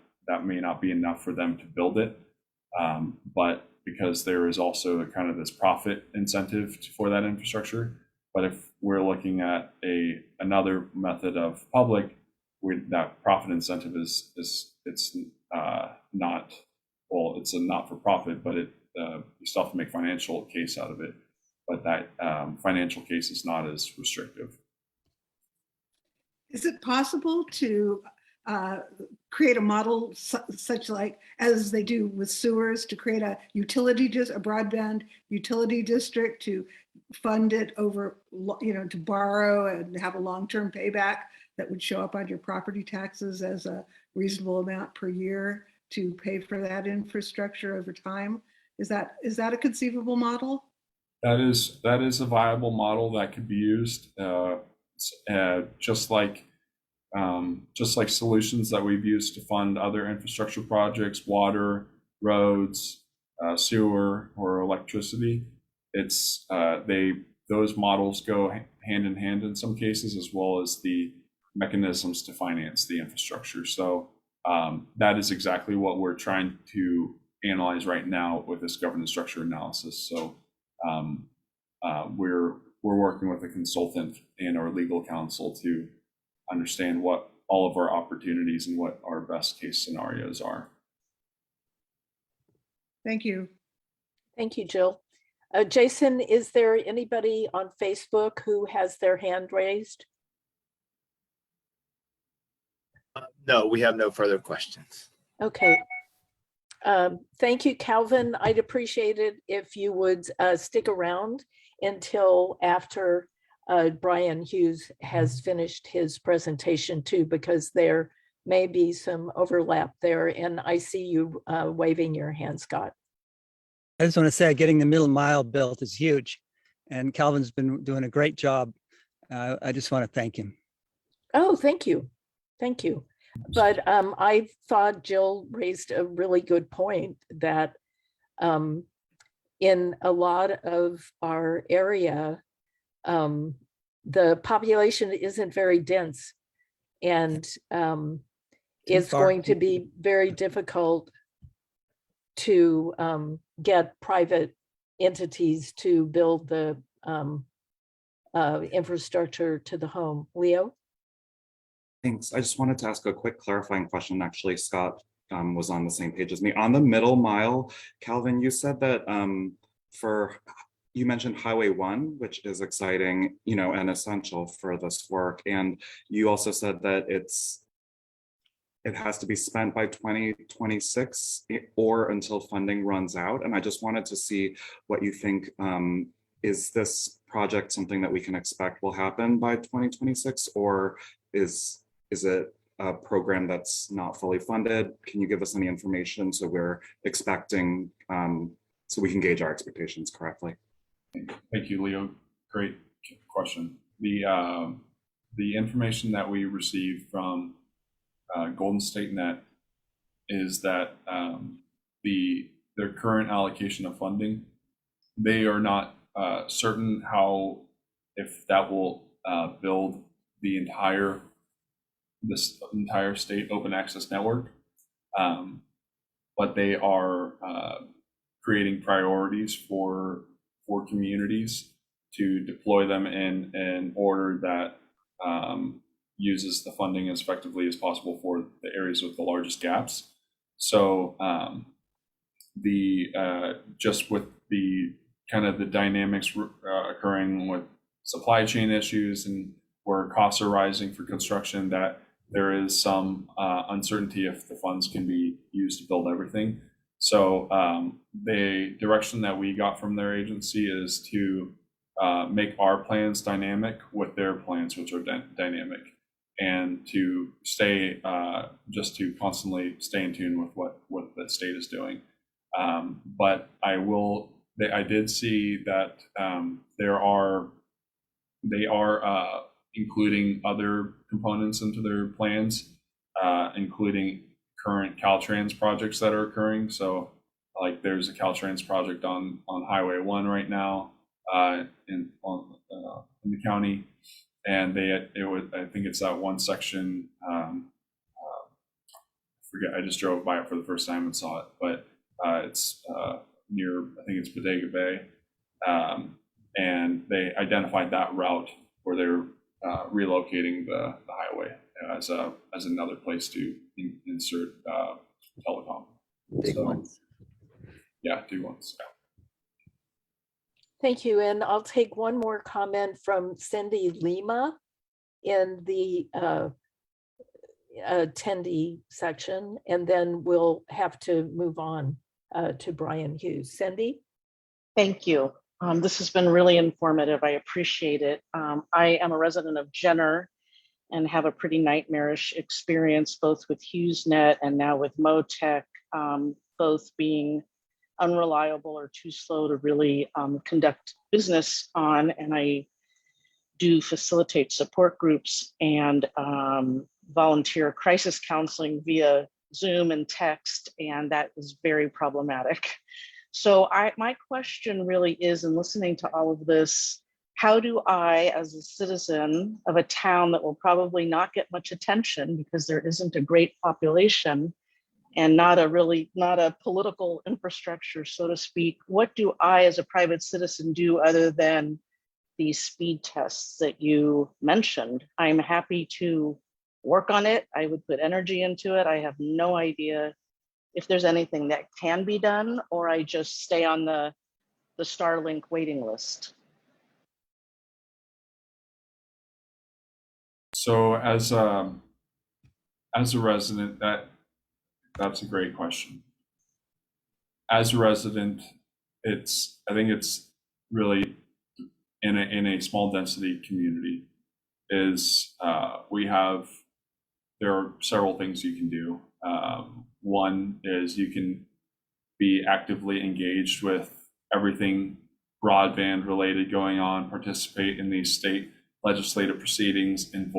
may not be enough for them to build it. But because there is also kind of this profit incentive for that infrastructure. But if we're looking at another method of public, that profit incentive it's not, well, it's a not-for-profit, but you still have to make financial case out of it. But that financial case is not as restrictive. Is it possible to create a model such like as they do with sewers, to create a broadband utility district, to fund it over, to borrow and have a long-term payback that would show up on your property taxes as a reasonable amount per year to pay for that infrastructure over time? Is that a conceivable model? That is a viable model that could be used, just like solutions that we've used to fund other infrastructure projects, water, roads, sewer, or electricity. It's those models go hand in hand in some cases, as well as the mechanisms to finance the infrastructure. So that is exactly what we're trying to analyze right now with this governance structure analysis. So we're working with a consultant and our legal counsel to understand what all of our opportunities and what our best case scenarios are. Thank you. Thank you, Jill. Jason, is there anybody on Facebook who has their hand raised? No, we have no further questions. Okay. Thank you, Calvin. I'd appreciate it if you would stick around until after Bryan Hughes has finished his presentation too, because there may be some overlap there. And I see you waving your hand, Scott. I just want to say getting the middle mile built is huge. And Calvin's been doing a great job. I just want to thank him. Oh, thank you. Thank you. But I thought Jill raised a really good point that in a lot of our area, the population isn't very dense, and it's going to be very difficult to get private entities to build the infrastructure to the home. Leo? Thanks. I just wanted to ask a quick clarifying question. Actually, Scott was on the same page as me. On the middle mile, Calvin, you said that you mentioned Highway 1, which is exciting, and essential for this work. And you also said that it has to be spent by 2026 or until funding runs out. And I just wanted to see what you think. Is this project something that we can expect will happen by 2026, or is it a program that's not fully funded? Can you give us any information so we're expecting, so we can gauge our expectations correctly? Thank you, Leo. Great question. The information that we received from Golden State Net is that their current allocation of funding, they are not certain if that will build this entire state open access network, but they are creating priorities for communities to deploy them in an order that uses the funding as effectively as possible for the areas with the largest gaps. So just with the kind of the dynamics occurring with supply chain issues and where costs are rising for construction, that there is some uncertainty if the funds can be used to build everything. So the direction that we got from their agency is to make our plans dynamic with their plans, which are dynamic, and to stay just to constantly stay in tune with what the state is doing. But I did see that they are including other components into their plans, including current Caltrans projects that are occurring. So like there's a Caltrans project on Highway 1 right now in the county, and I think it's that one section, I just drove by it for the first time and saw it, but it's near, I think it's Bodega Bay, and they identified that route where they're relocating the highway as another place to insert telecom. Big ones. Yeah, big ones. Yeah. Thank you. And I'll take one more comment from Cindy Lima in the attendee section, and then we'll have to move on to Bryan Hughes. Cindy? Thank you. This has been really informative. I appreciate it. I am a resident of Jenner and have a pretty nightmarish experience both with HughesNet and now with Motec, both being unreliable or too slow to really conduct business on. And I do facilitate support groups and volunteer crisis counseling via Zoom and text, and that is very problematic. So my question really is, in listening to all of this, how do I, as a citizen of a town that will probably not get much attention because there isn't a great population and not a political infrastructure, so to speak, what do I as a private citizen do other than these speed tests that you mentioned? I'm happy to work on it. I would put energy into it. I have no idea if there's anything that can be done, or I just stay on the Starlink waiting list. So as a resident, that's a great question. As a resident, I think it's really in a small density community is there are several things you can do. One is you can be actively engaged with everything broadband related going on, participate in these state legislative proceedings, and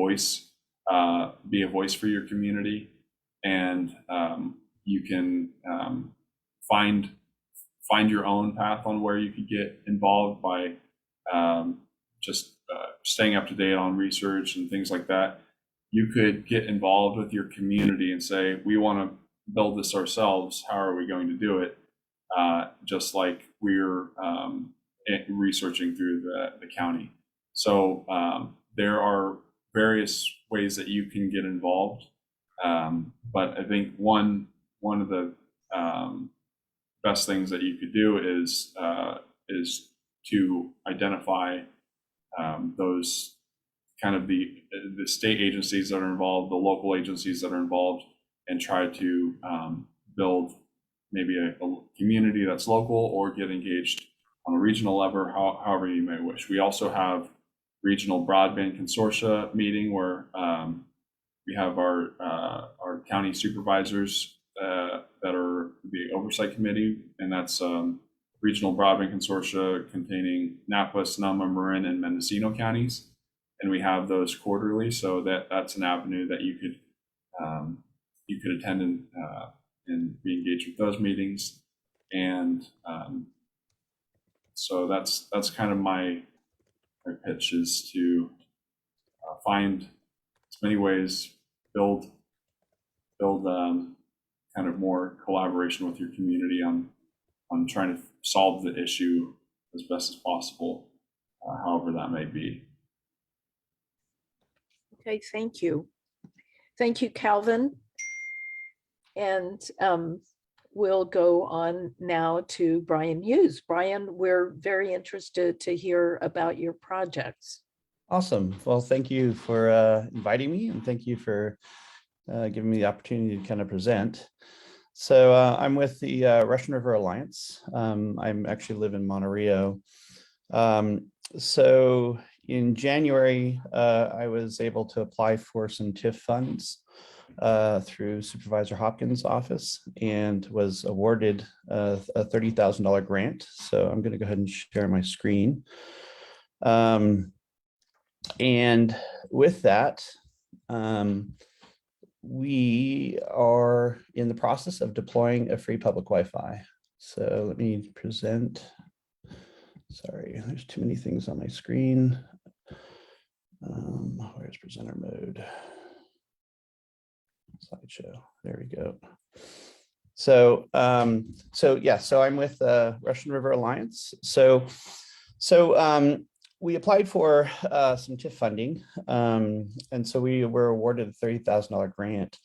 be a voice for your community. And you can find your own path on where you could get involved by just staying up to date on research and things like that. You could get involved with your community and say, we want to build this ourselves. How are we going to do it? Just like we're researching through the county. So there are various ways that you can get involved. But I think one of the best things that you could do is to identify those kind of the state agencies that are involved, the local agencies that are involved, and try to build maybe a community that's local, or get engaged on a regional level, however you may wish. We also have regional broadband consortia meeting where we have our county supervisors that are the oversight committee, and that's regional broadband consortia containing Napa, Sonoma, Marin, and Mendocino counties. And we have those quarterly, so that's an avenue that you could attend and be engaged with those meetings. And so that's kind of my pitch, is to find as many ways, build kind of more collaboration with your community on trying to solve the issue as best as possible, however that may be. Okay, thank you. Thank you, Calvin. And we'll go on now to Bryan Hughes. Bryan, we're very interested to hear about your projects. Awesome. Well, thank you for inviting me, and thank you for giving me the opportunity to kind of present. So I'm with the Russian River Alliance. I actually live in Monterey. So in January, I was able to apply for some TIF funds through Supervisor Hopkins' office, and was awarded a $30,000 grant. So I'm going to go ahead and share my screen. And with that, we are in the process of deploying a free public Wi-Fi. So let me present. Sorry, there's too many things on my screen. Where's presenter mode? Slideshow. There we go. So so I'm with Russian River Alliance. So we applied for some TIF funding, and so we were awarded a $30,000 grant,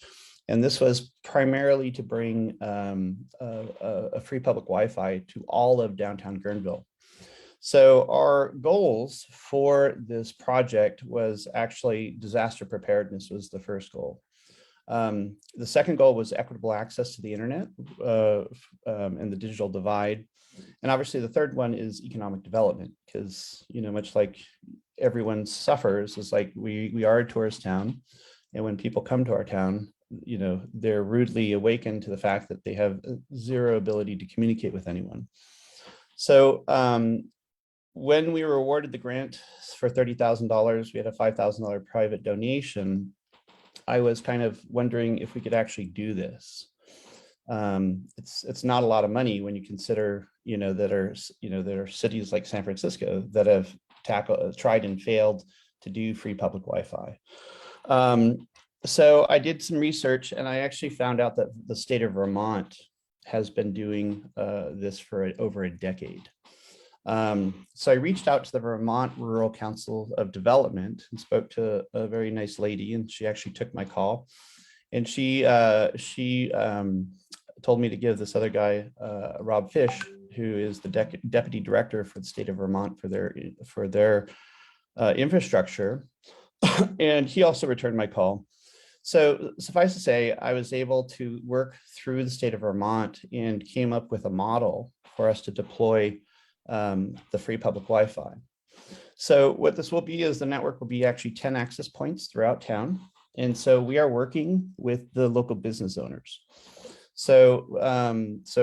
and this was primarily to bring a free public Wi-Fi to all of downtown Guerneville. So our goals for this project was actually disaster preparedness was the first goal. The second goal was equitable access to the internet and the digital divide. And obviously the third one is economic development, because, you know, much like everyone suffers, it's like we are a tourist town. And when people come to our town, you know, they're rudely awakened to the fact that they have zero ability to communicate with anyone. So when we were awarded the grant for $30,000, we had a $5,000 private donation. I was kind of wondering if we could actually do this. It's not a lot of money when you consider, there are cities like San Francisco that have tried and failed to do free public Wi-Fi. So I did some research, and I actually found out that the state of Vermont has been doing this for over a decade. So I reached out to the Vermont Rural Council of Development and spoke to a very nice lady, and she actually took my call. And she told me to give this other guy, Rob Fish, who is the deputy director for the state of Vermont for their infrastructure. And he also returned my call. So suffice to say, I was able to work through the state of Vermont and came up with a model for us to deploy the free public Wi-Fi. So what this will be is the network will be actually 10 access points throughout town. And so we are working with the local business owners. So,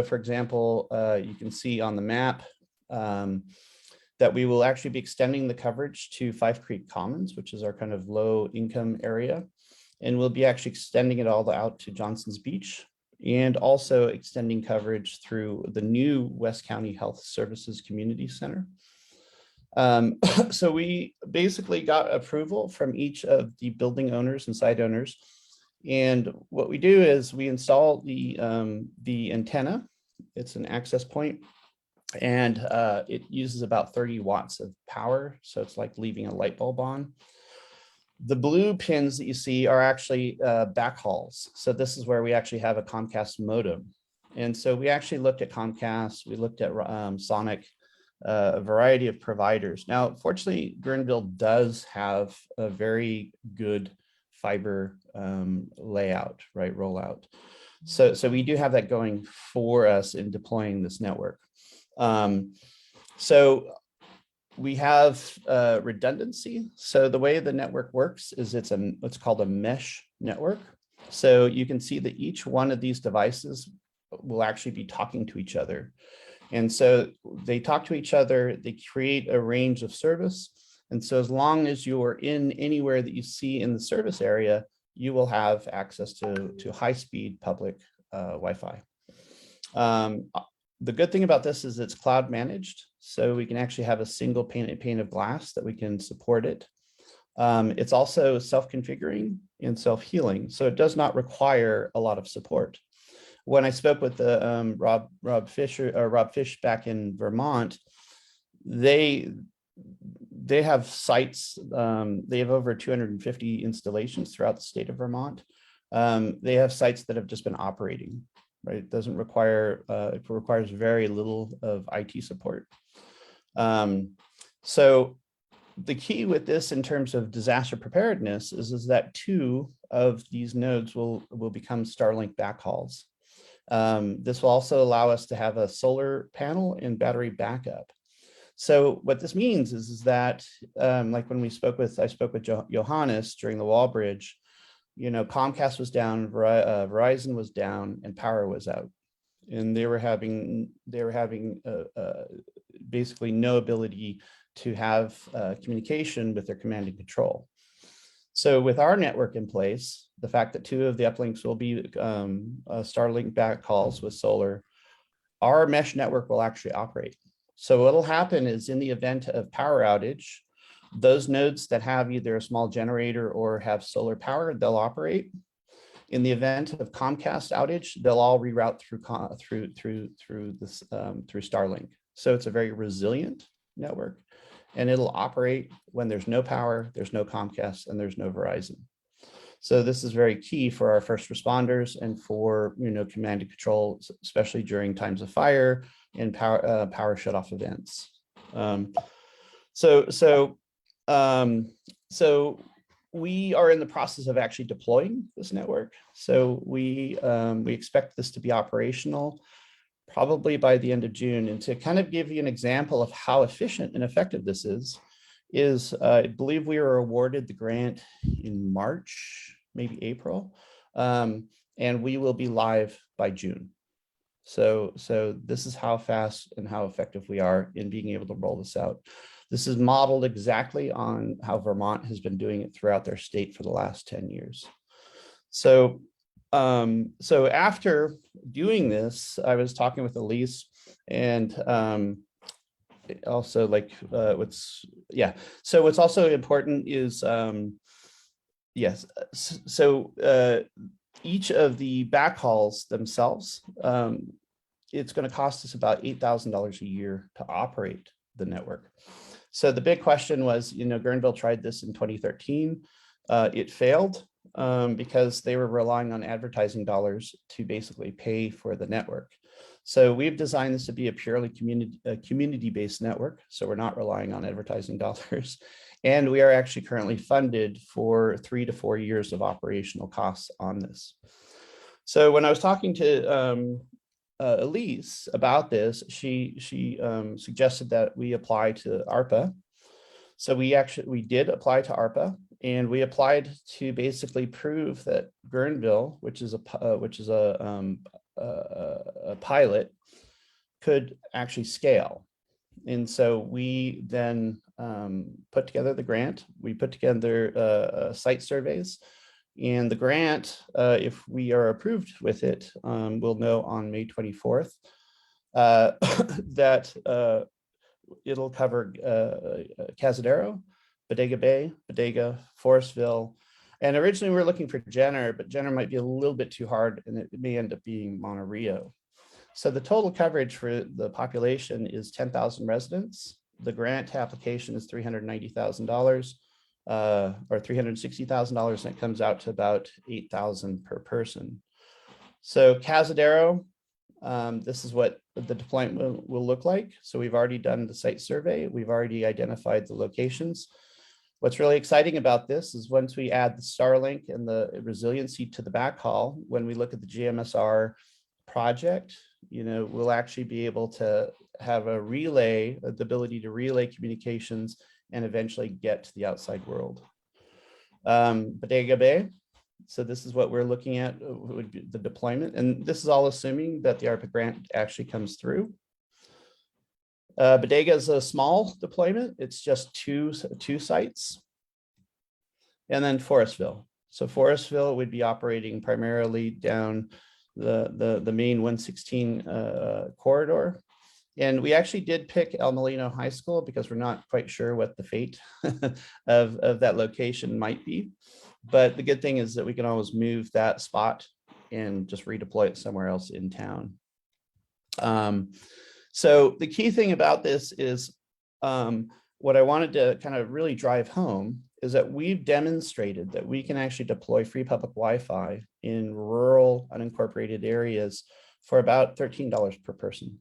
for example, you can see on the map that we will actually be extending the coverage to Five Creek Commons, which is our kind of low income area. And we'll be actually extending it all out to Johnson's Beach, and also extending coverage through the new West County Health Services Community Center. So we basically got approval from each of the building owners and site owners. And what we do is we install the antenna. It's an access point, and it uses about 30 watts of power. So it's like leaving a light bulb on. The blue pins that you see are actually backhauls. So this is where we actually have a Comcast modem. And so we actually looked at Comcast, we looked at Sonic, a variety of providers. Now, fortunately, Guerneville does have a very good fiber layout, right, rollout. So we do have that going for us in deploying this network. So we have redundancy. So the way the network works is it's what's called a mesh network. So you can see that each one of these devices will actually be talking to each other. And so they talk to each other, they create a range of service. And so as long as you are in anywhere that you see in the service area, you will have access to high-speed public Wi-Fi. The good thing about this is it's cloud managed. So we can actually have a single pane of glass that we can support it. It's also self-configuring and self-healing. So it does not require a lot of support. When I spoke with the Rob Fish back in Vermont, they have sites, they have over 250 installations throughout the state of Vermont. They have sites that have just been operating, right? It doesn't require, it requires very little of IT support. So the key with this in terms of disaster preparedness is that 2 of these nodes will become Starlink backhauls. This will also allow us to have a solar panel and battery backup. So what this means is that, like when I spoke with Johannes during the wall bridge, you know, Comcast was down, Verizon was down, and power was out, and they were having basically no ability to have communication with their command and control. So with our network in place, the fact that 2 of the uplinks will be Starlink backhauls with solar, our mesh network will actually operate. So what'll happen is in the event of power outage, those nodes that have either a small generator or have solar power, they'll operate. In the event of Comcast outage, they'll all reroute through Starlink. So it's a very resilient network, and it'll operate when there's no power, there's no Comcast, and there's no Verizon. So this is very key for our first responders and for, you know, command and control, especially during times of fire and power shutoff events. So we are in the process of actually deploying this network. So we expect this to be operational probably by the end of June. And to kind of give you an example of how efficient and effective this is I believe we were awarded the grant in March, maybe April, and we will be live by June. So this is how fast and how effective we are in being able to roll this out. This is modeled exactly on how Vermont has been doing it throughout their state for the last 10 years. So after doing this, I was talking with Elise, and also like what's also important is each of the backhauls themselves, it's going to cost us about $8,000 a year to operate the network. So the big question was, Guerneville tried this in 2013. It failed because they were relying on advertising dollars to basically pay for the network. So we've designed this to be a purely community-based network. So we're not relying on advertising dollars. And we are actually currently funded for 3 to 4 years of operational costs on this. So when I was talking to Elise about this, she suggested that we apply to ARPA. So we did apply to ARPA, and we applied to basically prove that Guerneville, which is a pilot, could actually scale. And so we then put together the grant. We put together site surveys, and the grant, if we are approved with it, we'll know on May 24th that it'll cover Cazadero, Bodega Bay, Bodega, Forestville. And originally we were looking for Jenner, but Jenner might be a little bit too hard, and it may end up being Monterey. So the total coverage for the population is 10,000 residents. The grant application is $390,000 or $360,000, and it comes out to about $8,000 per person. So Cazadero, this is what the deployment will look like. So we've already done the site survey. We've already identified the locations. What's really exciting about this is once we add the Starlink and the resiliency to the backhaul, when we look at the GMSR project, we'll actually be able to have a relay, the ability to relay communications and eventually get to the outside world. Bodega Bay. So this is what we're looking at, would be the deployment. And this is all assuming that the ARPA grant actually comes through. Bodega is a small deployment. It's just two sites. And then Forestville. So Forestville would be operating primarily down the main 116 corridor. And we actually did pick El Molino High School because we're not quite sure what the fate of that location might be. But the good thing is that we can always move that spot and just redeploy it somewhere else in town. So the key thing about this is what I wanted to kind of really drive home is that we've demonstrated that we can actually deploy free public Wi-Fi in rural unincorporated areas for about $13 per person.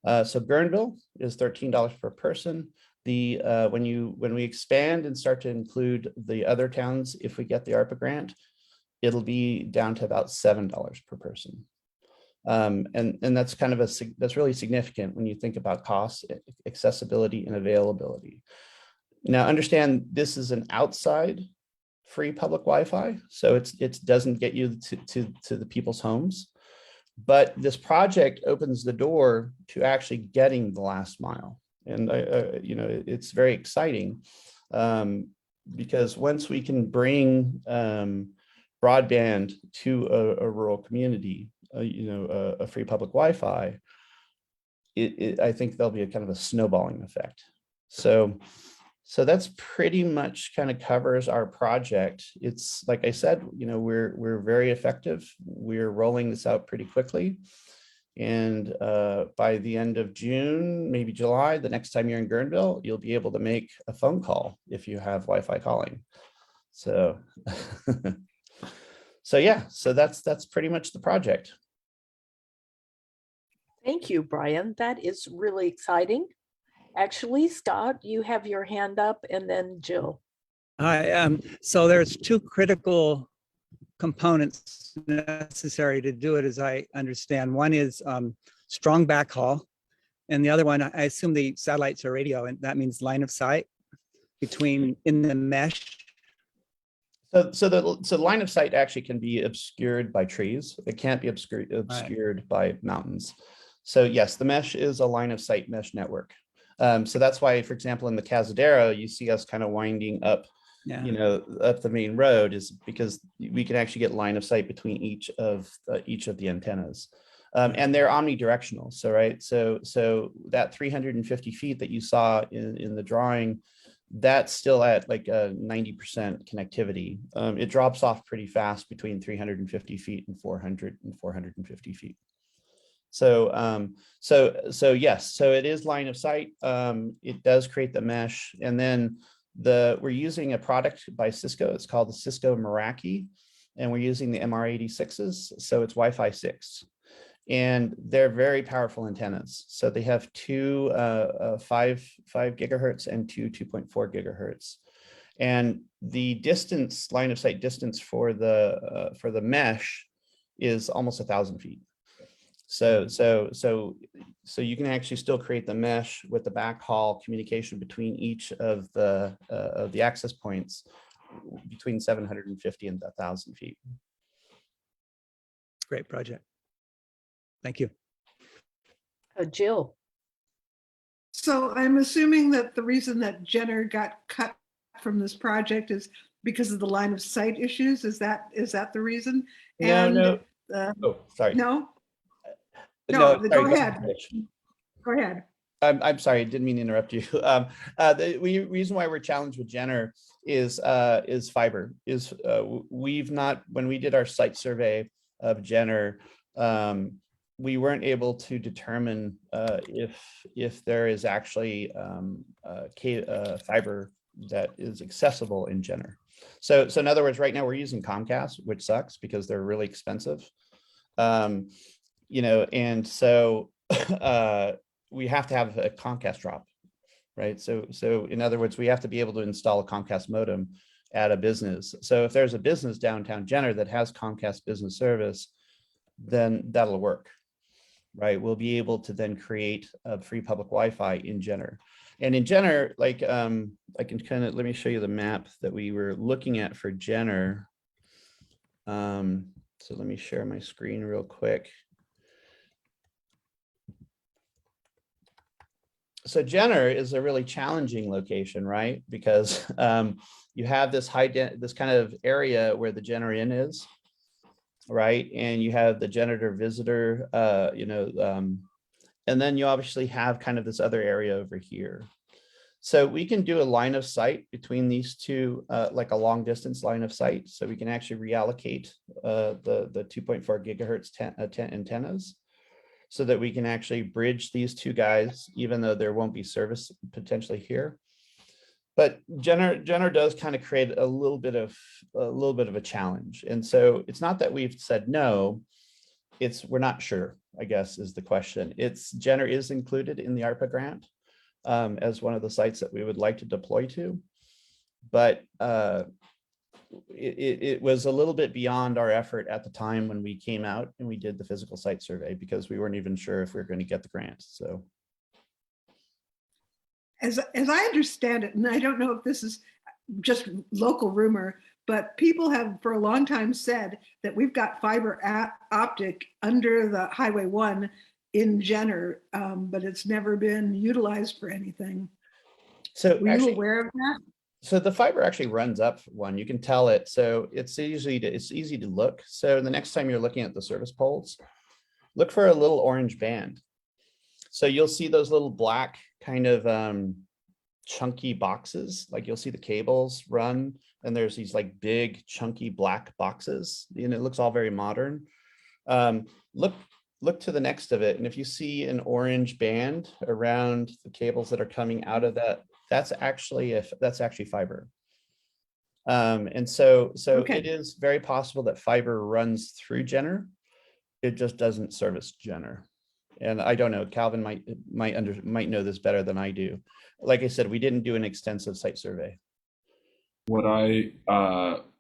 So Guerneville is $13 per person. When we expand and start to include the other towns, if we get the ARPA grant, it'll be down to about $7 per person. And that's kind of that's really significant when you think about cost, accessibility, and availability. Now, understand this is an outside free public Wi-Fi, so it doesn't get you to the people's homes, but this project opens the door to actually getting the last mile, and it's very exciting because once we can bring broadband to a rural community, a free public Wi-Fi, I think there'll be a kind of a snowballing effect. So that's pretty much kind of covers our project. It's like I said, we're very effective. We're rolling this out pretty quickly. And by the end of June, maybe July, the next time you're in Guerneville, you'll be able to make a phone call if you have Wi-Fi calling. So, so that's pretty much the project. Thank you, Bryan. That is really exciting. Actually, Scott, you have your hand up, and then Jill. Hi. So there's two critical components necessary to do it, as I understand. One is strong backhaul, and the other one, I assume the satellites are radio, and that means line of sight in the mesh. So the line of sight actually can be obscured by trees. It can't be obscured by mountains. So yes, the mesh is a line of sight mesh network. So that's why, for example, in the Cazadero, you see us kind of winding up, up the main road, is because we can actually get line of sight between each of the antennas, and they're omnidirectional. So so that 350 feet that you saw in the drawing, that's still at like a 90% connectivity. It drops off pretty fast between 350 feet and 450 feet. So yes, so it is line of sight. It does create the mesh, and then we're using a product by Cisco. It's called the Cisco Meraki, and we're using the MR86s. So it's Wi-Fi 6, and they're very powerful antennas. So they have two 5 gigahertz and two 2.4 gigahertz. And the distance, line of sight distance for the mesh is almost 1,000 feet. So you can actually still create the mesh with the backhaul communication between each of the access points between 750 and 1,000 feet. Great project. Thank you. Jill. So I'm assuming that the reason that Jenner got cut from this project is because of the line of sight issues. Is that the reason? No. Oh, sorry. No. No, Go sorry, ahead. Go ahead. I'm sorry, I didn't mean to interrupt you. The reason why we're challenged with Jenner is fiber. We've not, when we did our site survey of Jenner, we weren't able to determine if there is actually fiber that is accessible in Jenner. So in other words, right now we're using Comcast, which sucks because they're really expensive. And so we have to have a Comcast drop, right? So in other words, we have to be able to install a Comcast modem at a business. So if there's a business downtown Jenner that has Comcast business service, then that'll work, right? We'll be able to then create a free public Wi-Fi in Jenner. And in Jenner, like I can kind of, let me show you the map that we were looking at for Jenner. So let me share my screen real quick. So Jenner is a really challenging location, right? Because you have this this kind of area where the Jenner Inn is, right? And you have the janitor visitor, and then you obviously have kind of this other area over here. So we can do a line of sight between these two, like a long distance line of sight. So we can actually reallocate the 2.4 gigahertz antennas, so that we can actually bridge these two guys, even though there won't be service potentially here. But Jenner does kind of create a little bit of a challenge. And so it's not that we've said no, we're not sure, I guess is the question. Jenner is included in the ARPA grant as one of the sites that we would like to deploy to. But it was a little bit beyond our effort at the time when we came out and we did the physical site survey, because we weren't even sure if we were going to get the grant. So as I understand it, and I don't know if this is just local rumor, but people have for a long time said that we've got fiber optic under the Highway 1 in Jenner, but it's never been utilized for anything. So were you aware of that? So the fiber actually runs up one, you can tell it. So it's easy to look. So the next time you're looking at the service poles, look for a little orange band. So you'll see those little black kind of chunky boxes, like you'll see the cables run, and there's these like big chunky black boxes, and it looks all very modern. Look to the next of it, and if you see an orange band around the cables that are coming out of that, that's actually fiber. And so okay. It is very possible that fiber runs through Jenner. It just doesn't service Jenner. And I don't know, Calvin might know this better than I do. Like I said, we didn't do an extensive site survey. What I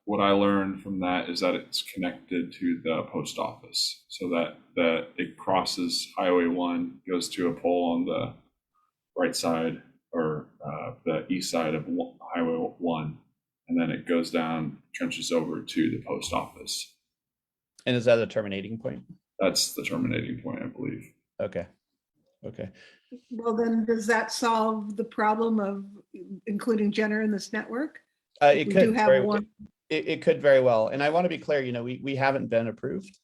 learned from that is that it's connected to the post office, so that it crosses Highway 1, goes to a pole on the right side, or the east side of Highway 1, and then it goes down, trenches over to the post office. And is that a terminating point? That's the terminating point, I believe. Okay. Well, then does that solve the problem of including Jenner in this network? It could very well. And I want to be clear, we haven't been approved.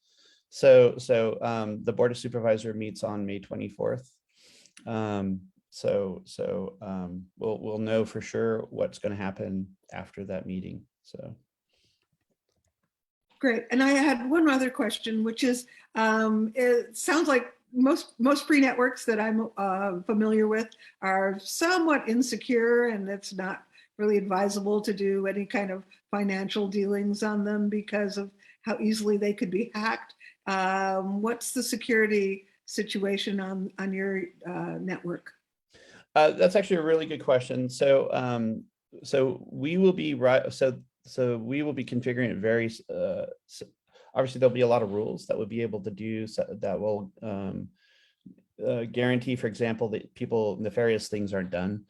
So the Board of Supervisor meets on May 24th. We'll know for sure what's going to happen after that meeting. So great. And I had one other question, which is, it sounds like most free networks that I'm familiar with are somewhat insecure, and it's not really advisable to do any kind of financial dealings on them because of how easily they could be hacked. What's the security situation on your network? That's actually a really good question. So we will be so we will be configuring it very obviously there'll be a lot of rules that we'll be able to do that will guarantee, for example, that nefarious things aren't done.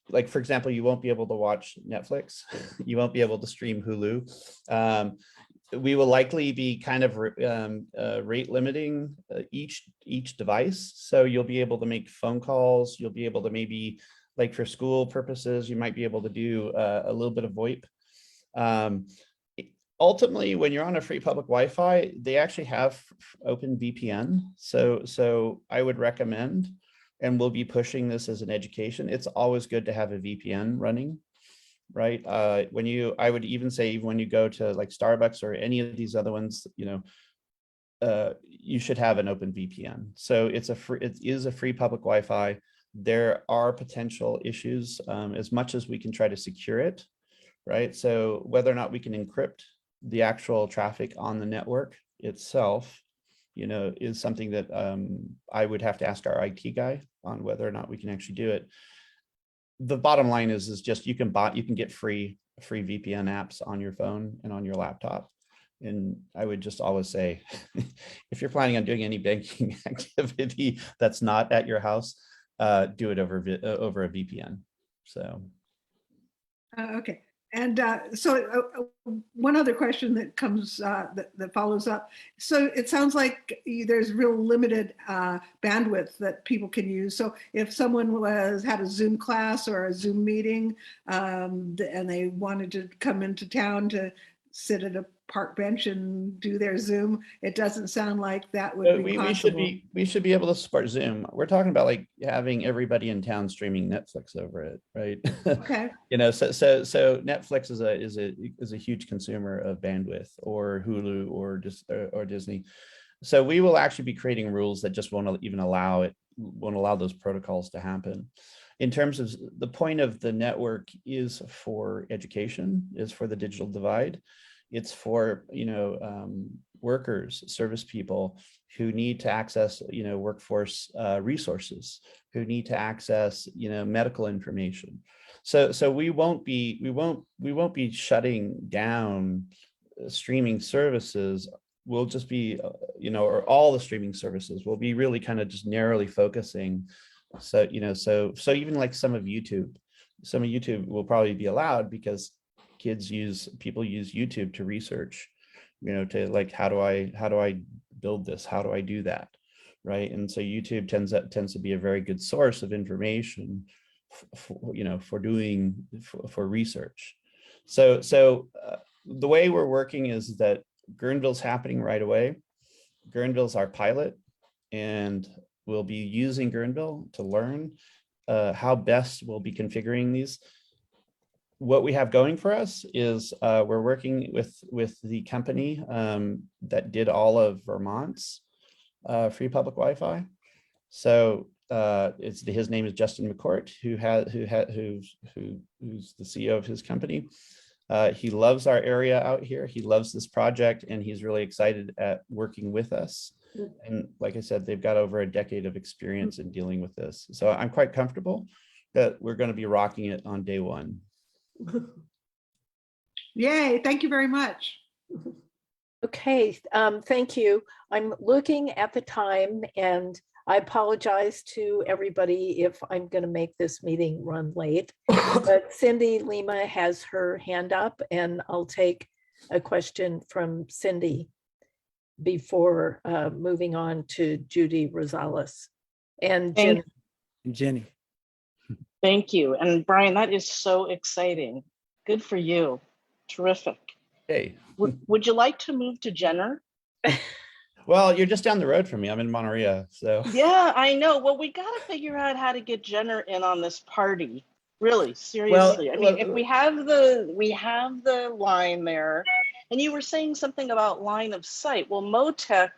Like, for example, you won't be able to watch Netflix. You won't be able to stream Hulu. We will likely be kind of rate limiting each device. So you'll be able to make phone calls. You'll be able to maybe, like for school purposes, you might be able to do a little bit of VoIP. Ultimately, when you're on a free public Wi-Fi, they actually have open VPN. So I would recommend, and we'll be pushing this as an education, it's always good to have a VPN running, right? I would even say, even when you go to like Starbucks or any of these other ones, you should have an open VPN. So it is a free public Wi-Fi. There are potential issues as much as we can try to secure it, right? So whether or not we can encrypt the actual traffic on the network itself, is something that I would have to ask our IT guy on whether or not we can actually do it. The bottom line is just you can get free VPN apps on your phone and on your laptop. And I would just always say, if you're planning on doing any banking activity that's not at your house, do it over a VPN. So. Okay. And so one other question that comes that follows up. So it sounds like there's real limited bandwidth that people can use. So if someone had a Zoom class or a Zoom meeting and they wanted to come into town to sit at a park bench and do their Zoom, it doesn't sound like that would be possible. We should be able to support Zoom. We're talking about like having everybody in town streaming Netflix over it, right? Okay. So Netflix is a huge consumer of bandwidth, or Hulu, or Disney. So we will actually be creating rules that just won't allow those protocols to happen. In terms of the point of the network is for education, is for the digital divide. It's for, workers, service people who need to access, workforce resources, who need to access, medical information. So we won't be shutting down streaming services. We'll just be, or all the streaming services. We'll be really kind of just narrowly focusing. So even like some of YouTube will probably be allowed because people use YouTube to research, to like, how do I build this? How do I do that? Right. And so YouTube tends to be a very good source of information for research. So the way we're working is that Guerneville's happening right away. Guerneville's our pilot, and we'll be using Guerneville to learn how best we'll be configuring these. What we have going for us is we're working with the company that did all of Vermont's free public Wi-Fi. So his name is Justin McCourt, who's the CEO of his company. He loves our area out here. He loves this project, and he's really excited at working with us. And like I said, they've got over a decade of experience in dealing with this. So I'm quite comfortable that we're going to be rocking it on day one. Yay, thank you very much. Okay, thank you. I'm looking at the time, and I apologize to everybody if I'm going to make this meeting run late. But Cindy Lima has her hand up, and I'll take a question from Cindy before moving on to Judy Rosales and Jenny. Thank you. And Bryan, that is so exciting. Good for you. Terrific. Hey. Would you like to move to Jenner? Well, you're just down the road from me. I'm in Monterey, so. Yeah, I know. Well, we got to figure out how to get Jenner in on this party. Really, seriously. If we have the line there, and you were saying something about line of sight. Well, MoTech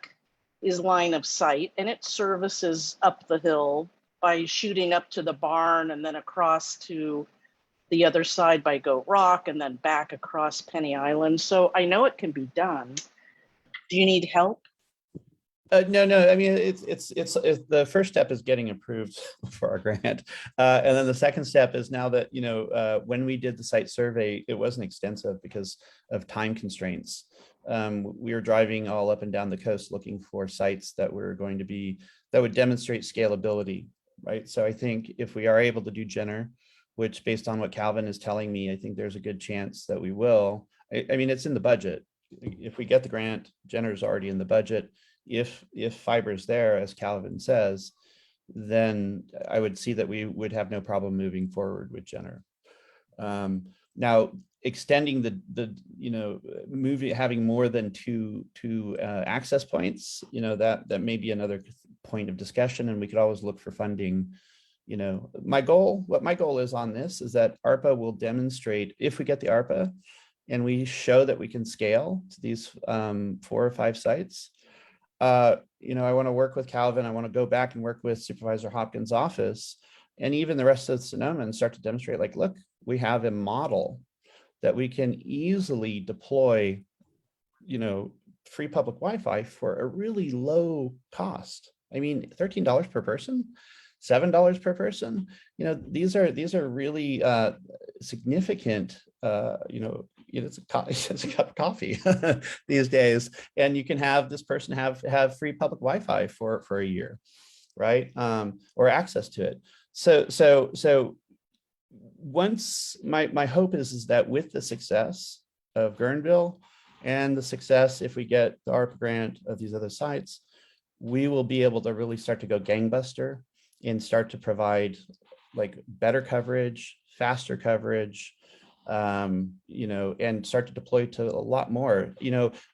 is line of sight, and it services up the hill by shooting up to the barn and then across to the other side by Goat Rock and then back across Penny Island. So I know it can be done. Do you need help? No. I mean, it's the first step is getting approved for our grant, and then the second step is now that when we did the site survey, it wasn't extensive because of time constraints. We were driving all up and down the coast looking for sites that were going to be that would demonstrate scalability, right? So I think if we are able to do Jenner, which based on what Calvin is telling me, I think there's a good chance that we will. I mean, it's in the budget. If we get the grant, Jenner is already in the budget. If fiber is there, as Calvin says, then I would see that we would have no problem moving forward with Jenner. Now, extending having more than two access points, that may be another point of discussion, and we could always look for funding. What my goal is on this is that ARPA will demonstrate, if we get the ARPA and we show that we can scale to these 4 or 5 sites, I want to work with Calvin. I want to go back and work with Supervisor Hopkins' office and even the rest of Sonoma and start to demonstrate, like, look, we have a model that we can easily deploy, free public Wi-Fi for a really low cost. I mean, $13 per person, $7 per person. These are really significant. It's a cup of coffee these days, and you can have this person have free public Wi-Fi for a year, right? Or access to it. So once my hope is that with the success of Guerneville and the success, if we get the ARPA grant of these other sites, we will be able to really start to go gangbuster and start to provide like better coverage, faster coverage, and start to deploy to a lot more.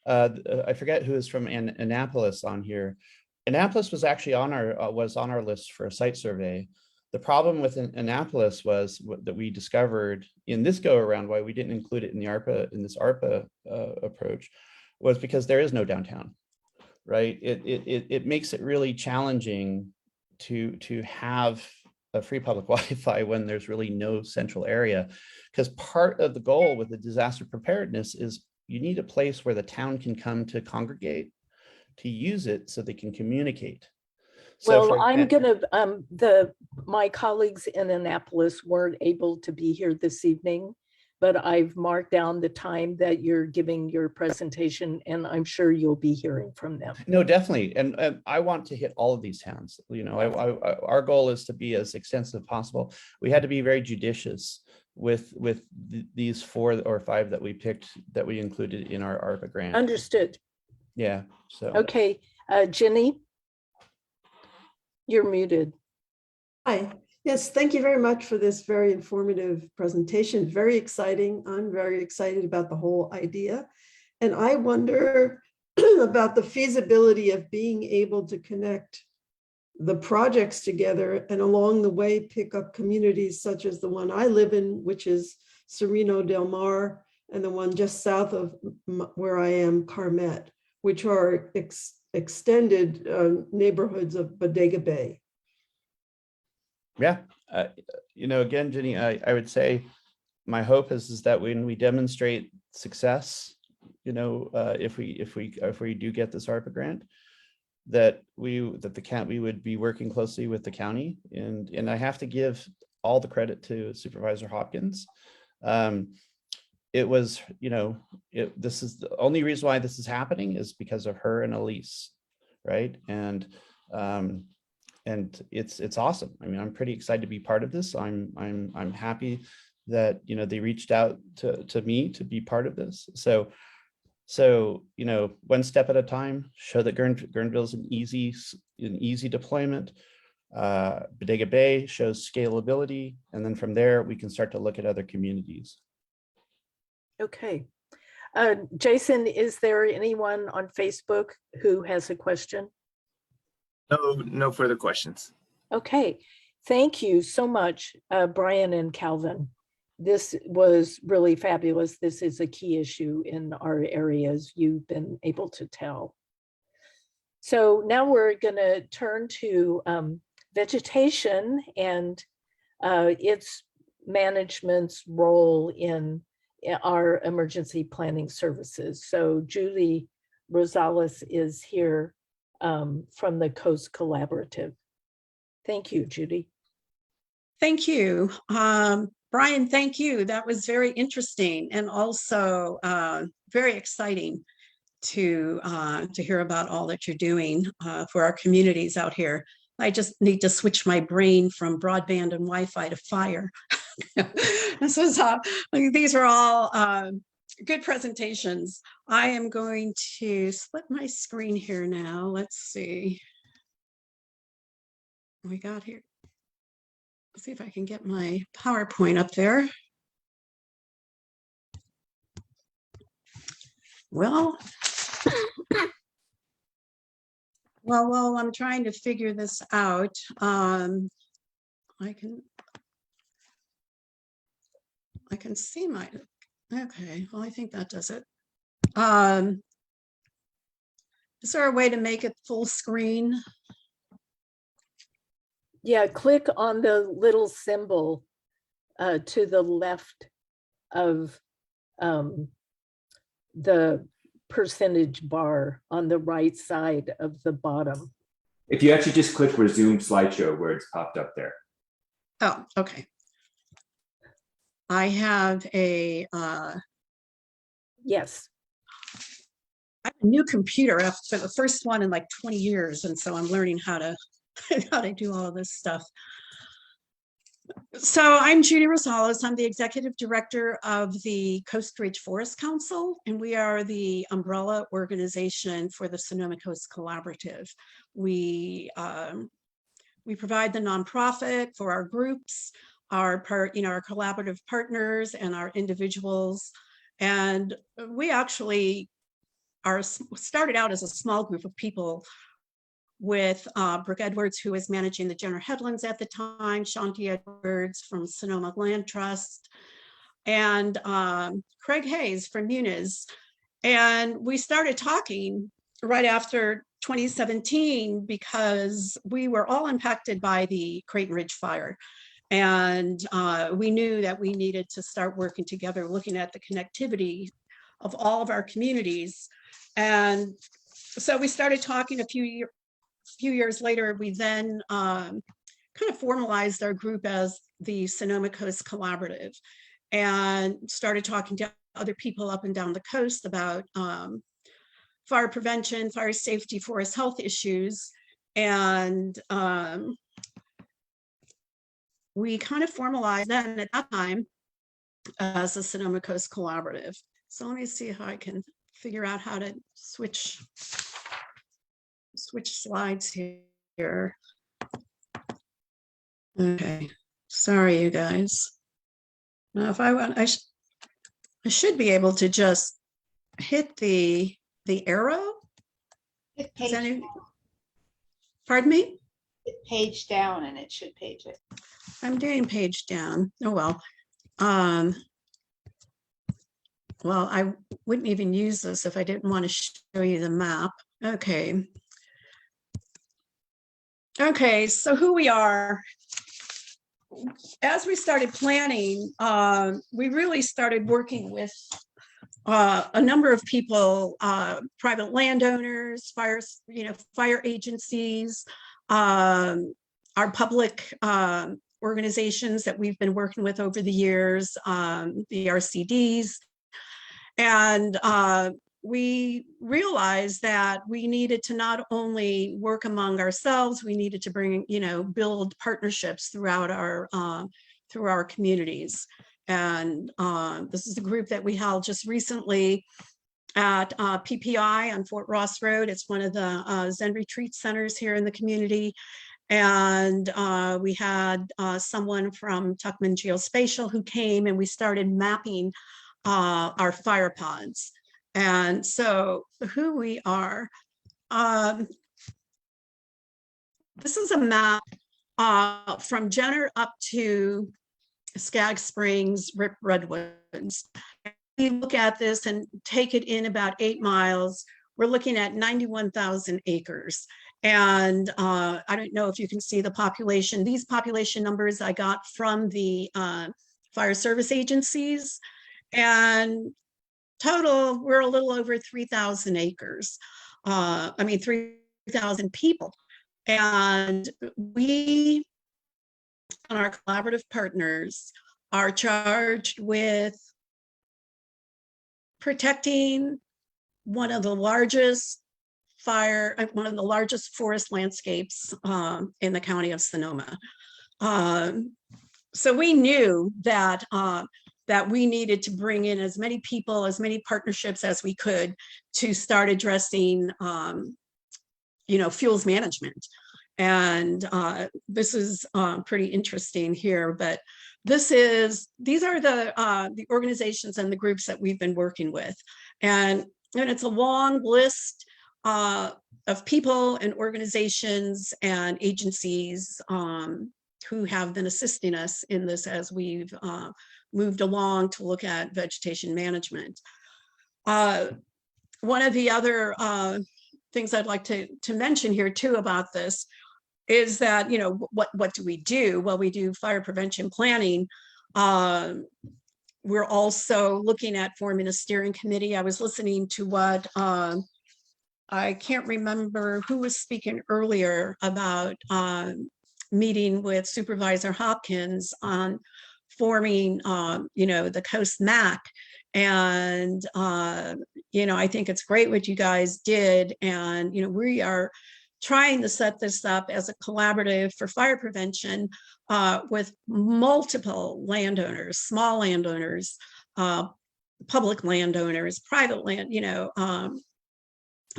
I forget who is from Annapolis on here. Annapolis was actually on our list for a site survey. The problem with Annapolis was that we discovered in this go around, why we didn't include it in this ARPA approach, was because there is no downtown, right? It makes it really challenging to have a free public Wi-Fi when there's really no central area, because part of the goal with the disaster preparedness is you need a place where the town can come to congregate to use it so they can communicate. Well, I'm gonna, my colleagues in Annapolis weren't able to be here this evening, but I've marked down the time that you're giving your presentation, and I'm sure you'll be hearing from them. No, definitely. And I want to hit all of these towns. Our goal is to be as extensive as possible. We had to be very judicious with these 4 or 5 that we picked, that we included in our ARPA grant. Understood. Yeah. So. Okay, Jenny, you're muted. Hi. Yes, thank you very much for this very informative presentation. Very exciting. I'm very excited about the whole idea. And I wonder about the feasibility of being able to connect the projects together and along the way pick up communities such as the one I live in, which is Sereno Del Mar, and the one just south of where I am, Carmet, which are extended neighborhoods of Bodega Bay. Yeah, again, Jenny, I would say my hope is that when we demonstrate success, if we do get this ARPA grant, that we would be working closely with the county, and I have to give all the credit to Supervisor Hopkins. It was, this is the only reason why this is happening is because of her and Elise, right? And it's awesome. I mean, I'm pretty excited to be part of this. I'm happy that they reached out to me to be part of this. So one step at a time. Show that Guerneville is an easy deployment. Bodega Bay shows scalability, and then from there we can start to look at other communities. Okay, Jason, is there anyone on Facebook who has a question? No further questions. Okay, thank you so much, Bryan and Calvin. This was really fabulous. This is a key issue in our areas, you've been able to tell. So now we're going to turn to vegetation and its management's role in our emergency planning services. So Judy Rosales is here from the Coast Collaborative. Thank you, Judy. Thank you. Bryan, thank you. That was very interesting and also very exciting to hear about all that you're doing for our communities out here. I just need to switch my brain from broadband and Wi-Fi to fire. These are all good presentations. I am going to split my screen here now. Let's see. What we got here. Let's see if I can get my PowerPoint up there. Well, while I'm trying to figure this out, I can see my, okay, well, I think that does it. Is there a way to make it full screen? Yeah, click on the little symbol to the left of the percentage bar on the right side of the bottom. If you actually just click resume slideshow where it's popped up there. Oh, okay. I have a yes. I have a new computer for the first one in like 20 years, and so I'm learning how to do all of this stuff. So I'm Judy Rosales. I'm the executive director of the Coast Ridge Forest Council, and we are the umbrella organization for the Sonoma Coast Collaborative. We provide the nonprofit for our groups, our collaborative partners, and our individuals. And we actually started out as a small group of people with Brooke Edwards, who was managing the Jenner Headlands at the time, Shanti Edwards from Sonoma Land Trust, and Craig Hayes from Muniz. And we started talking right after 2017 because we were all impacted by the Creighton Ridge fire. And we knew that we needed to start working together, looking at the connectivity of all of our communities. And so we started talking a few years later. We then kind of formalized our group as the Sonoma Coast Collaborative and started talking to other people up and down the coast about fire prevention, fire safety, forest health issues. And we kind of formalized then at that time as the Sonoma Coast Collaborative. So let me see how I can figure out how to switch slides here. Okay, sorry you guys. Now if I want, I should be able to just hit the arrow. Hit page down. Pardon me? Hit page down and it should page it. I'm doing page down. Oh well. Well, I wouldn't even use this if I didn't want to show you the map. Okay. Okay, so who we are. As we started planning, we really started working with a number of people, private landowners, fire agencies, our public organizations that we've been working with over the years, the RCDs. And we realized that we needed to not only work among ourselves, we needed to bring, build partnerships throughout our communities. And this is a group that we held just recently at PPI on Fort Ross Road. It's one of the Zen retreat centers here in the community. And we had someone from Tuckman Geospatial who came, and we started mapping our fire pods. And so who we are, this is a map from Jenner up to Skag Springs, Rip Redwoods. We look at this and take it in about 8 miles. we're looking at 91,000 acres. And I don't know if you can see the population. These population numbers I got from the fire service agencies. And total, we're a little over 3,000 acres. 3,000 people. And we and our collaborative partners are charged with protecting one of the largest forest landscapes in the county of Sonoma. So we knew that that we needed to bring in as many people, as many partnerships as we could to start addressing, fuels management. And this is pretty interesting here, but these are the organizations and the groups that we've been working with. And it's a long list of people and organizations and agencies who have been assisting us in this as we've moved along to look at vegetation management. One of the other things I'd like to mention here too about this is that, what do we do? Well, we do fire prevention planning. We're also looking at forming a steering committee. I was listening to what, I can't remember who was speaking earlier about meeting with Supervisor Hopkins on forming, the Coast MAC. And, I think it's great what you guys did. And, we are trying to set this up as a collaborative for fire prevention with multiple landowners, small landowners, public landowners, private land,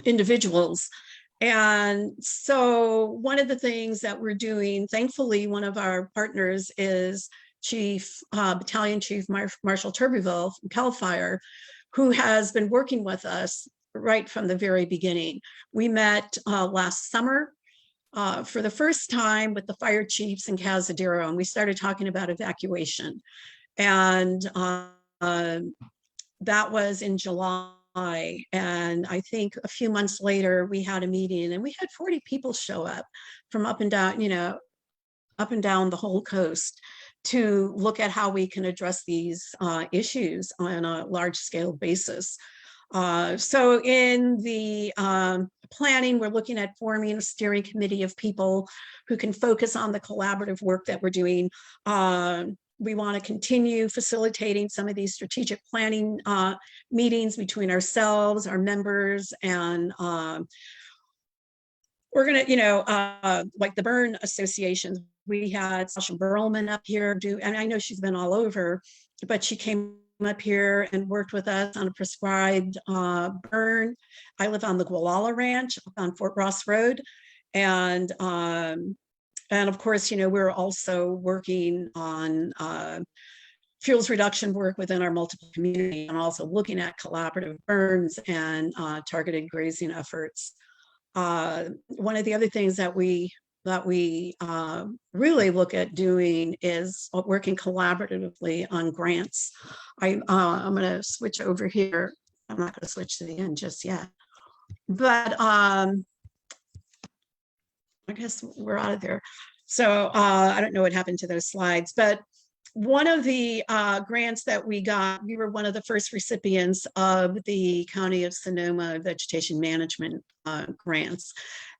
individuals. And so one of the things that we're doing, thankfully, one of our partners is Battalion Chief Marshal Turbeville from CAL FIRE, who has been working with us right from the very beginning. We met last summer for the first time with the fire chiefs in Cazadero, and we started talking about evacuation. And that was in July. And I think a few months later, we had a meeting and we had 40 people show up from up and down the whole coast to look at how we can address these issues on a large scale basis. So in the planning, we're looking at forming a steering committee of people who can focus on the collaborative work that we're doing. We want to continue facilitating some of these strategic planning meetings between ourselves, our members, and we're going to, like the burn associations, we had Sasha Berlman up here and I know she's been all over, but she came up here and worked with us on a prescribed burn. I live on the Gualala Ranch on Fort Ross Road. And of course, we're also working on fuels reduction work within our multiple community and also looking at collaborative burns and targeted grazing efforts. One of the other things that we really look at doing is working collaboratively on grants. I'm going to switch over here. I'm not going to switch to the end just yet, but I guess we're out of there. So I don't know what happened to those slides, but one of the grants that we got, we were one of the first recipients of the County of Sonoma Vegetation Management grants.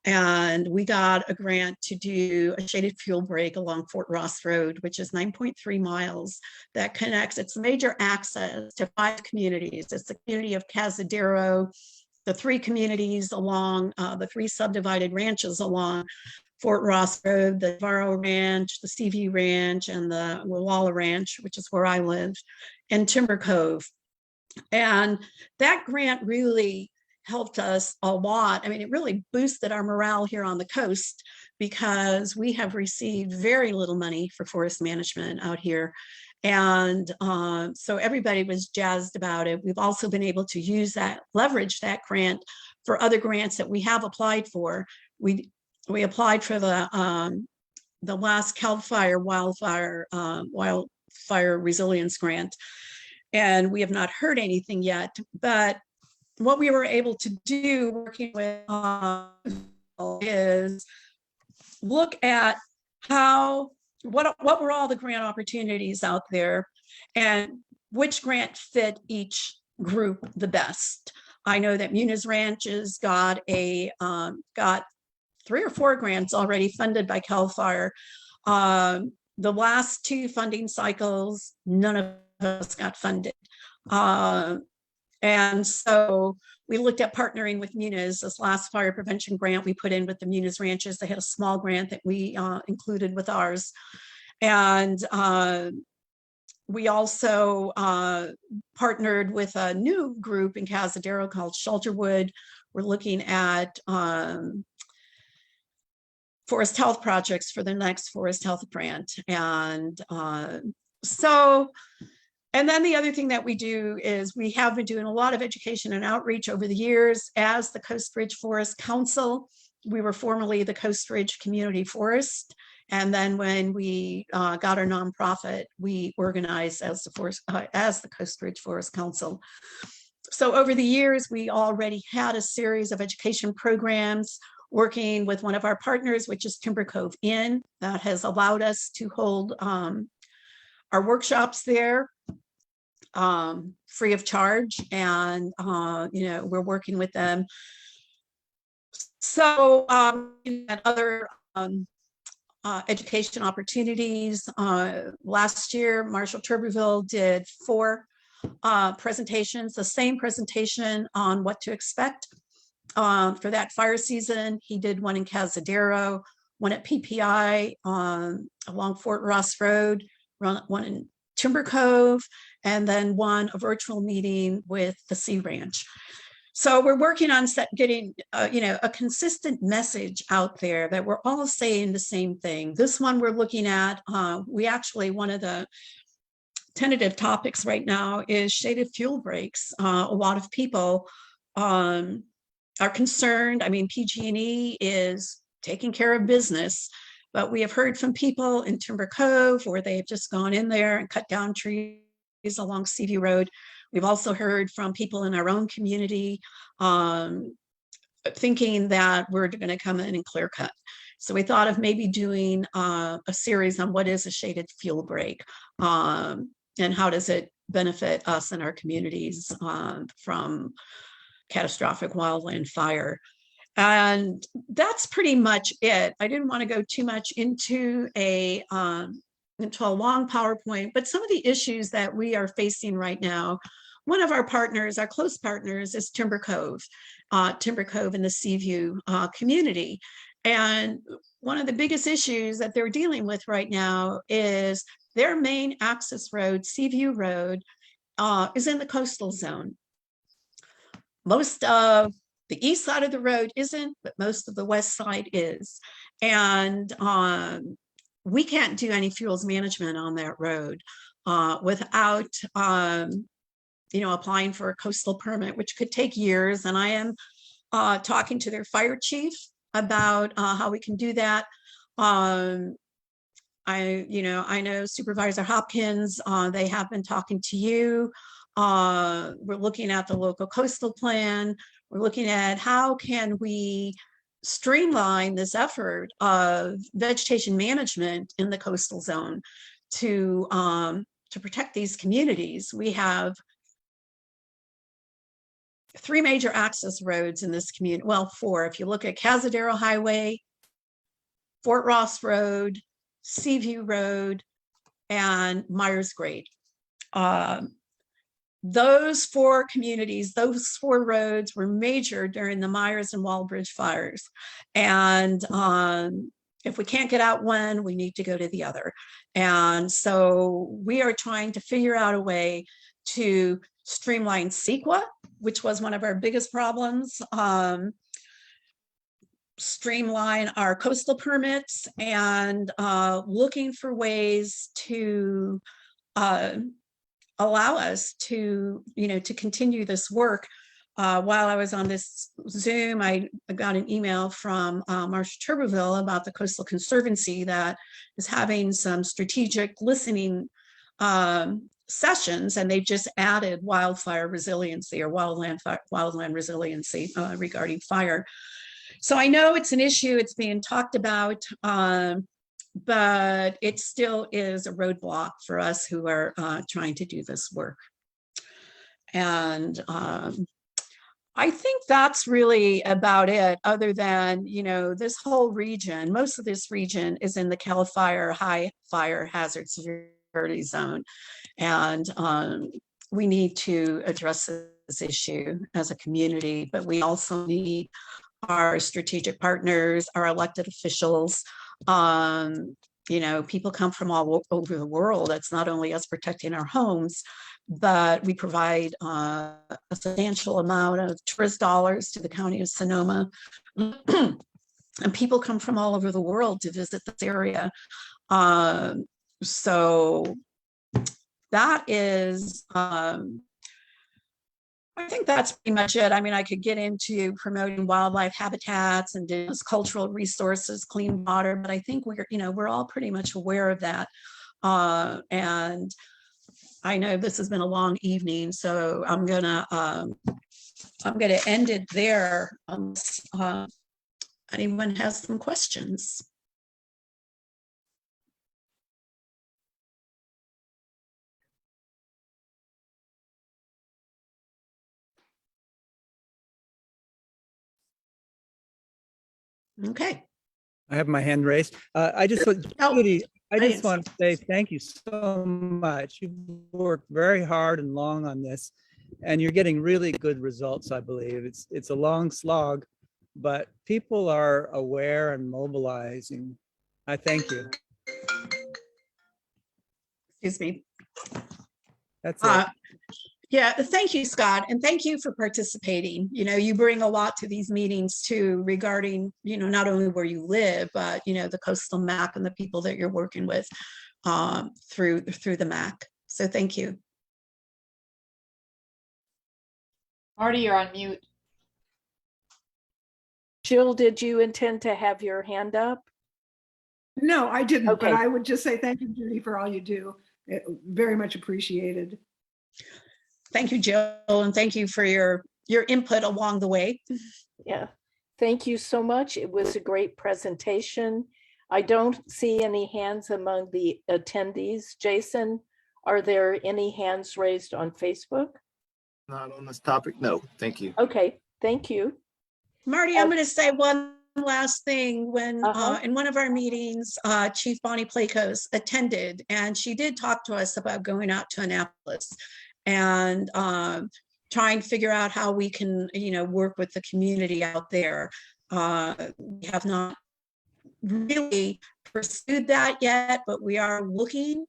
And we got a grant to do a shaded fuel break along Fort Ross Road, which is 9.3 miles that connects, it's major access to 5 communities. It's the community of Cazadero, the 3 communities along the 3 subdivided ranches along Fort Ross Road, the Varro Ranch, the CV Ranch, and the Walla Ranch, which is where I live, and Timber Cove. And that grant really helped us a lot. I mean, it really boosted our morale here on the coast because we have received very little money for forest management out here. And so everybody was jazzed about it. We've also been able to leverage that grant for other grants that we have applied for. We applied for the last CAL FIRE wildfire resilience grant, and we have not heard anything yet, but what we were able to do working with is look at what were all the grant opportunities out there and which grant fit each group the best. I know that Muniz Ranches got 3 or 4 grants already funded by CAL FIRE. The last 2 funding cycles, none of us got funded. And so we looked at partnering with Muniz. This last fire prevention grant we put in with the Muniz Ranches. They had a small grant that we included with ours. And we also partnered with a new group in Cazadero called Shelterwood. We're looking at forest health projects for the next forest health grant. And and then the other thing that we do is we have been doing a lot of education and outreach over the years as the Coast Ridge Forest Council. We were formerly the Coast Ridge Community Forest. And then when we got our nonprofit, we organized as the Coast Ridge Forest Council. So over the years, we already had a series of education programs working with one of our partners, which is Timber Cove Inn, that has allowed us to hold our workshops there free of charge. And, we're working with them. So and other education opportunities. Last year, Marshall Tuberville did 4 presentations, the same presentation on what to expect for that fire season. He did one in Cazadero, one at PPI along Fort Ross Road, one in Timber Cove, and then a virtual meeting with the Sea Ranch. So we're working on getting a consistent message out there that we're all saying the same thing. This one we're looking at, one of the tentative topics right now is shaded fuel breaks. A lot of people are concerned. I mean, PG&E is taking care of business, but we have heard from people in Timber Cove where they have just gone in there and cut down trees along Seaview Road. We've also heard from people in our own community thinking that we're going to come in and clear cut. So we thought of maybe doing a series on what is a shaded fuel break and how does it benefit us and our communities from catastrophic wildland fire. And that's pretty much it. I didn't want to go too much into a long PowerPoint, but some of the issues that we are facing right now, one of our partners, our close partners, is Timber Cove in the Seaview community. And one of the biggest issues that they're dealing with right now is their main access road, Seaview Road, is in the coastal zone. Most of the east side of the road isn't, but most of the west side is. And we can't do any fuels management on that road without applying for a coastal permit, which could take years. And I am talking to their fire chief about how we can do that. I know Supervisor Hopkins, they have been talking to you. We're looking at the local coastal plan. We're looking at how can we streamline this effort of vegetation management in the coastal zone to protect these communities. We have 3 major access roads in this community. Well, 4. If you look at Cazadero Highway, Fort Ross Road, Seaview Road, and Myers Grade. Those 4 communities, those 4 roads were major during the Myers and Walbridge fires. And if we can't get out one, we need to go to the other. And so we are trying to figure out a way to streamline CEQA, which was one of our biggest problems, streamline our coastal permits, and looking for ways to allow us to, to continue this work. While I was on this Zoom, I got an email from Marshall Tuberville about the Coastal Conservancy that is having some strategic listening sessions, and they've just added wildfire resiliency or wildland resiliency regarding fire. So I know it's an issue, it's being talked about, but it still is a roadblock for us who are trying to do this work. And I think that's really about it, other than, you know, this whole region, most of this region is in the Cal Fire high fire hazard severity zone. And we need to address this issue as a community, but we also need our strategic partners, our elected officials. You know, people come from all over the world. It's not only us protecting our homes, but we provide a substantial amount of tourist dollars to the county of Sonoma. And people come from all over the world to visit this area. So that is, I think that's pretty much it. I mean, I could get into promoting wildlife habitats and cultural resources, clean water, but I think we're all pretty much aware of that. And I know this has been a long evening, so I'm gonna end it there unless anyone has some questions. Okay. I have my hand raised. I just want Judy, I just want to say thank you so much. You've worked very hard and long on this, and you're getting really good results, I believe. It's a long slog, but people are aware and mobilizing. I thank you. Excuse me. That's it. Yeah, thank you, Scott, and thank you for participating. You know, you bring a lot to these meetings too, regarding, you know, not only where you live, but, you know, the coastal MAC and the people that you're working with through the MAC. So thank you. Marty, you're on mute. Jill, did you intend to have your hand up? No, I didn't, Okay. but I would just say thank you, Judy, for all you do. Very much appreciated. Thank you, Jill, and thank you for your input along the way. Yeah, thank you so much. It was a great presentation. I don't see any hands among the attendees. Jason, are there any hands raised on Facebook? Not on this topic, no, thank you. Okay, thank you. Marty, I'm going to say one last thing. When in one of our meetings, Chief Bonnie Plakos attended, and she did talk to us about going out to Annapolis and trying to figure out how we can, you know, work with the community out there. We have not really pursued that yet, but we are looking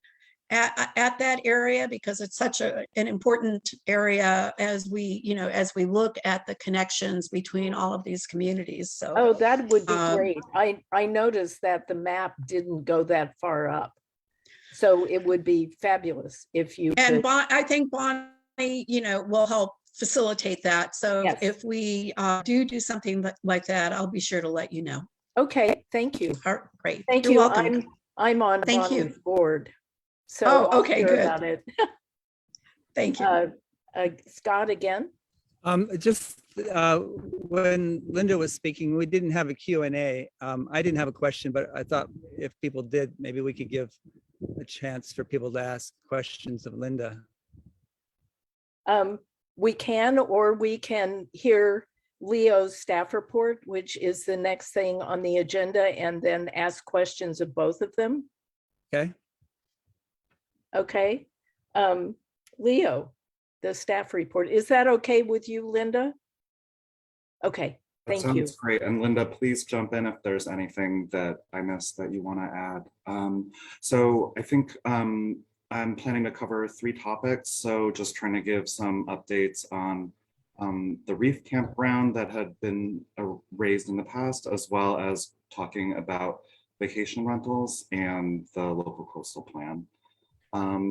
at that area because it's such an important area as we, you know, as we look at the connections between all of these communities. So, oh, that would be great. I noticed that the map didn't go that far up. So it would be fabulous if you and could. I think Bonnie, you know, will help facilitate that. So Yes. if we do something like that, I'll be sure to let you know. Okay, thank you. Great. Thank You're you. welcome. I'm on Thank you. Bonnie's board. So Oh, okay, I'll hear good. about it. Thank you. Scott again. Just when Lynda was speaking, we didn't have a Q&A. I didn't have a question, but I thought if people did, maybe we could give a chance for people to ask questions of Lynda. We can, or we can hear Leo's staff report, which is the next thing on the agenda, and then ask questions of both of them. Okay. Okay. Leo, the staff report. Is that okay with you, Lynda? Okay, thank you. That sounds great. And Lynda, please jump in if there's anything that I missed that you want to add. So I think I'm planning to cover 3 topics. So just trying to give some updates on the reef campground that had been raised in the past, as well as talking about vacation rentals and the local coastal plan.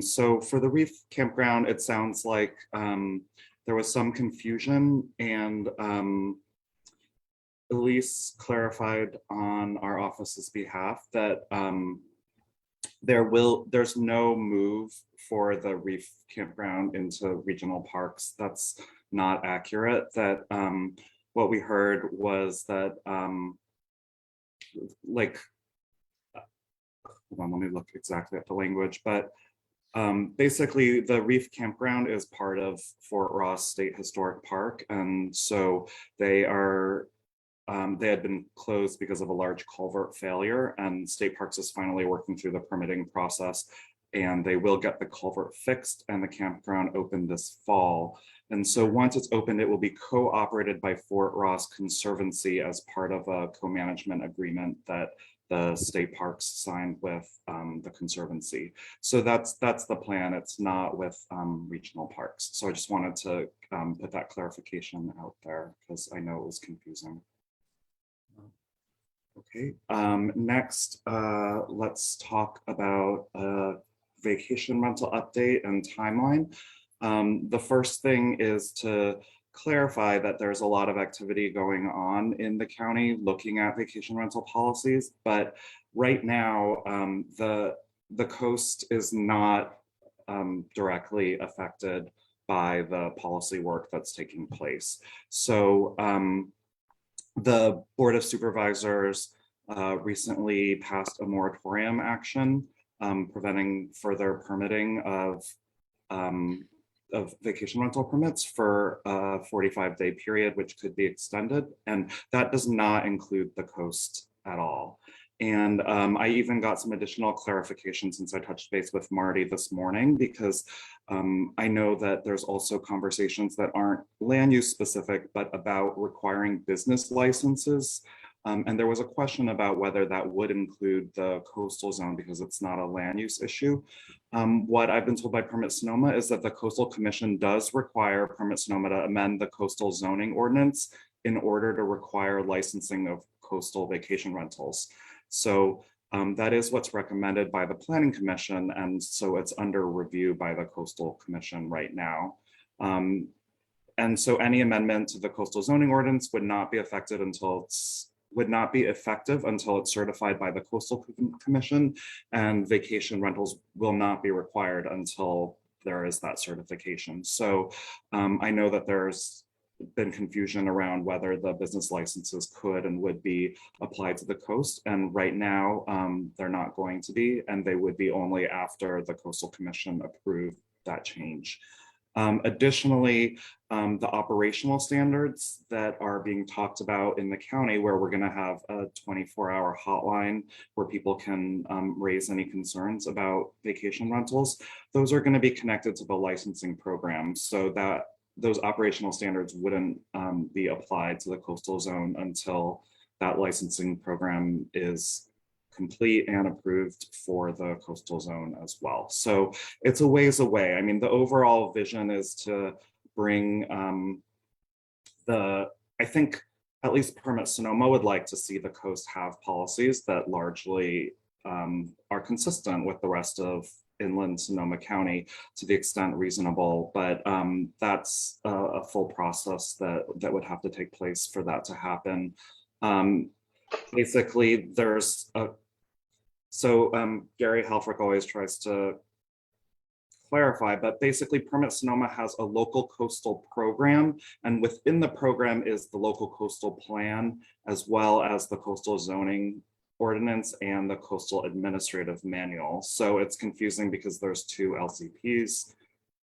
So for the reef campground, it sounds like there was some confusion, and Elise clarified on our office's behalf that there's no move for the Reef Campground into regional parks. That's not accurate. That what we heard was that like, hold on, let me look exactly at the language, but basically the Reef Campground is part of Fort Ross State Historic Park. And so they had been closed because of a large culvert failure, and State Parks is finally working through the permitting process, and they will get the culvert fixed and the campground open this fall. And so once it's opened, it will be co-operated by Fort Ross Conservancy as part of a co-management agreement that the State Parks signed with the Conservancy. So that's the plan. It's not with regional parks. So I just wanted to put that clarification out there because I know it was confusing. Okay, next, let's talk about vacation rental update and timeline. The first thing is to clarify that there's a lot of activity going on in the county looking at vacation rental policies, but right now the coast is not directly affected by the policy work that's taking place. So the Board of Supervisors recently passed a moratorium action preventing further permitting of vacation rental permits for a 45-day period, which could be extended. And that does not include the coast at all. And I even got some additional clarification since I touched base with Marty this morning, because I know that there's also conversations that aren't land use specific, but about requiring business licenses. And there was a question about whether that would include the coastal zone because it's not a land use issue. What I've been told by Permit Sonoma is that the Coastal Commission does require Permit Sonoma to amend the coastal zoning ordinance in order to require licensing of coastal vacation rentals. So that is what's recommended by the Planning Commission, and so it's under review by the Coastal Commission right now. And so any amendment to the coastal zoning ordinance would not be effective until it's certified by the Coastal Commission, and vacation rentals will not be required until there is that certification. So I know that there's been confusion around whether the business licenses could and would be applied to the coast, and right now they're not going to be, and they would be only after the Coastal Commission approved that change. Additionally, the operational standards that are being talked about in the county, where we're going to have a 24-hour hotline where people can raise any concerns about vacation rentals, those are going to be connected to the licensing program, so that those operational standards wouldn't be applied to the coastal zone until that licensing program is complete and approved for the coastal zone as well. So it's a ways away. I mean, the overall vision is to bring I think at least Permit Sonoma would like to see the coast have policies that largely are consistent with the rest of inland Sonoma County to the extent reasonable, but that's a full process that would have to take place for that to happen. Basically, there's Gary Halfrick always tries to clarify, but basically Permit Sonoma has a local coastal program, and within the program is the local coastal plan, as well as the coastal zoning ordinance and the coastal administrative manual. So it's confusing because there's two LCPs,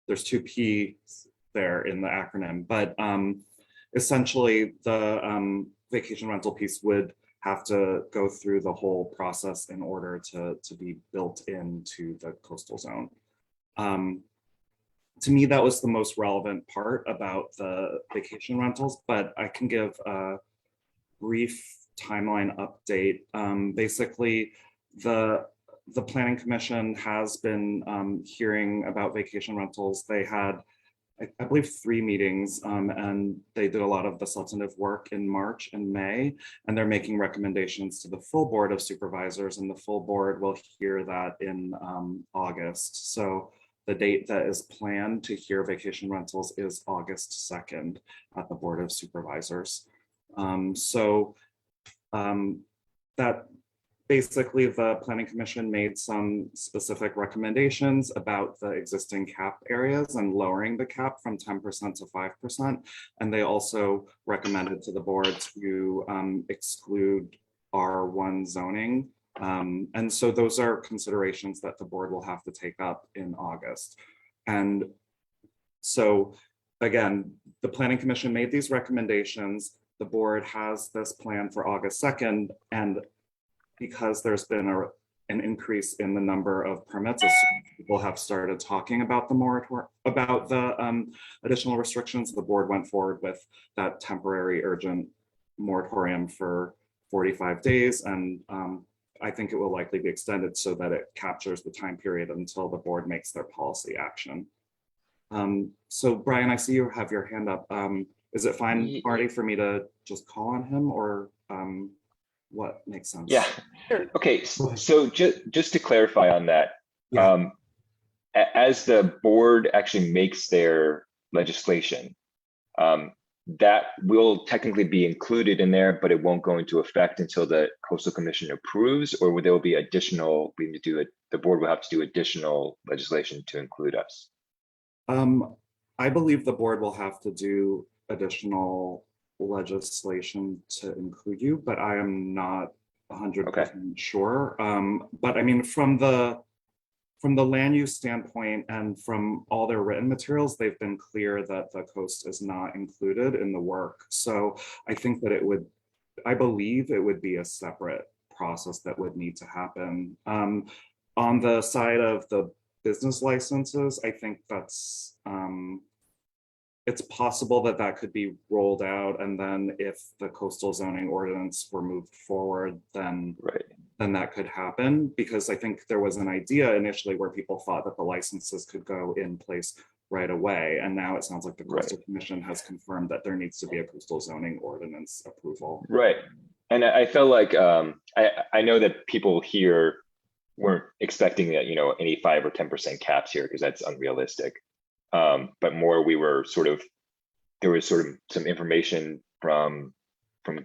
there's two P's there in the acronym, but essentially the vacation rental piece would have to go through the whole process in order to be built into the coastal zone. To me, that was the most relevant part about the vacation rentals, but I can give a brief timeline update. Basically, the Planning Commission has been hearing about vacation rentals. They had, I believe, 3 meetings, and they did a lot of the substantive work in March and May, and they're making recommendations to the full Board of Supervisors, and the full board will hear that in August. So the date that is planned to hear vacation rentals is August 2nd at the Board of Supervisors. That basically the Planning Commission made some specific recommendations about the existing cap areas and lowering the cap from 10% to 5%. And they also recommended to the board to exclude R1 zoning. And so those are considerations that the board will have to take up in August. And so again, the Planning Commission made these recommendations. The board has this plan for August 2nd. And because there's been an increase in the number of permits, as people have started talking about the moratorium, about the additional restrictions, the board went forward with that temporary urgent moratorium for 45 days. And I think it will likely be extended so that it captures the time period until the board makes their policy action. So Brian, I see you have your hand up. Is it fine, Marty, for me to just call on him, or what makes sense? Yeah. Okay. So just to clarify on that, as the board actually makes their legislation, that will technically be included in there, but it won't go into effect until the Coastal Commission approves, or there will be additional, we need to do it, the board will have to do additional legislation to include us? I believe the board will have to do additional legislation to include you, but I am not 100% sure. But I mean, from the land use standpoint and from all their written materials, they've been clear that the coast is not included in the work. So I think that I believe it would be a separate process that would need to happen. On the side of the business licenses, I think that's, it's possible that that could be rolled out, and then if the coastal zoning ordinance were moved forward, then that could happen, because I think there was an idea initially where people thought that the licenses could go in place right away, and now it sounds like the Coastal Commission has confirmed that there needs to be a coastal zoning ordinance approval. Right, and I felt like I know that people here weren't expecting that, you know, any 5 or 10% caps here, because that's unrealistic. But more, we were there was sort of some information from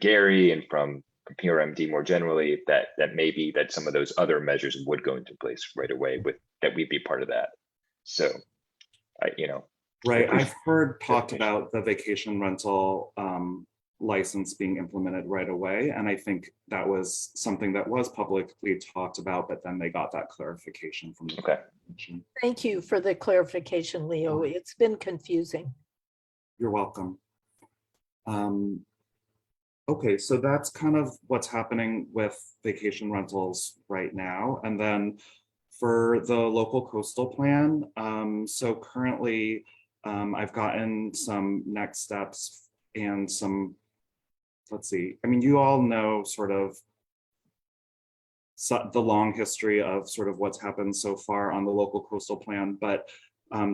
Gary and from PRMD more generally that maybe that some of those other measures would go into place right away, with that we'd be part of that. So, you know. Right, I've heard talked about the vacation rental license being implemented right away. And I think that was something that was publicly talked about, but then they got that clarification from the Commission. Thank you for the clarification, Leo. It's been confusing. You're welcome. Okay, so that's kind of what's happening with vacation rentals right now. And then for the local coastal plan, so currently I've gotten some next steps and some, let's see, I mean, you all know sort of the long history of sort of what's happened so far on the local coastal plan, but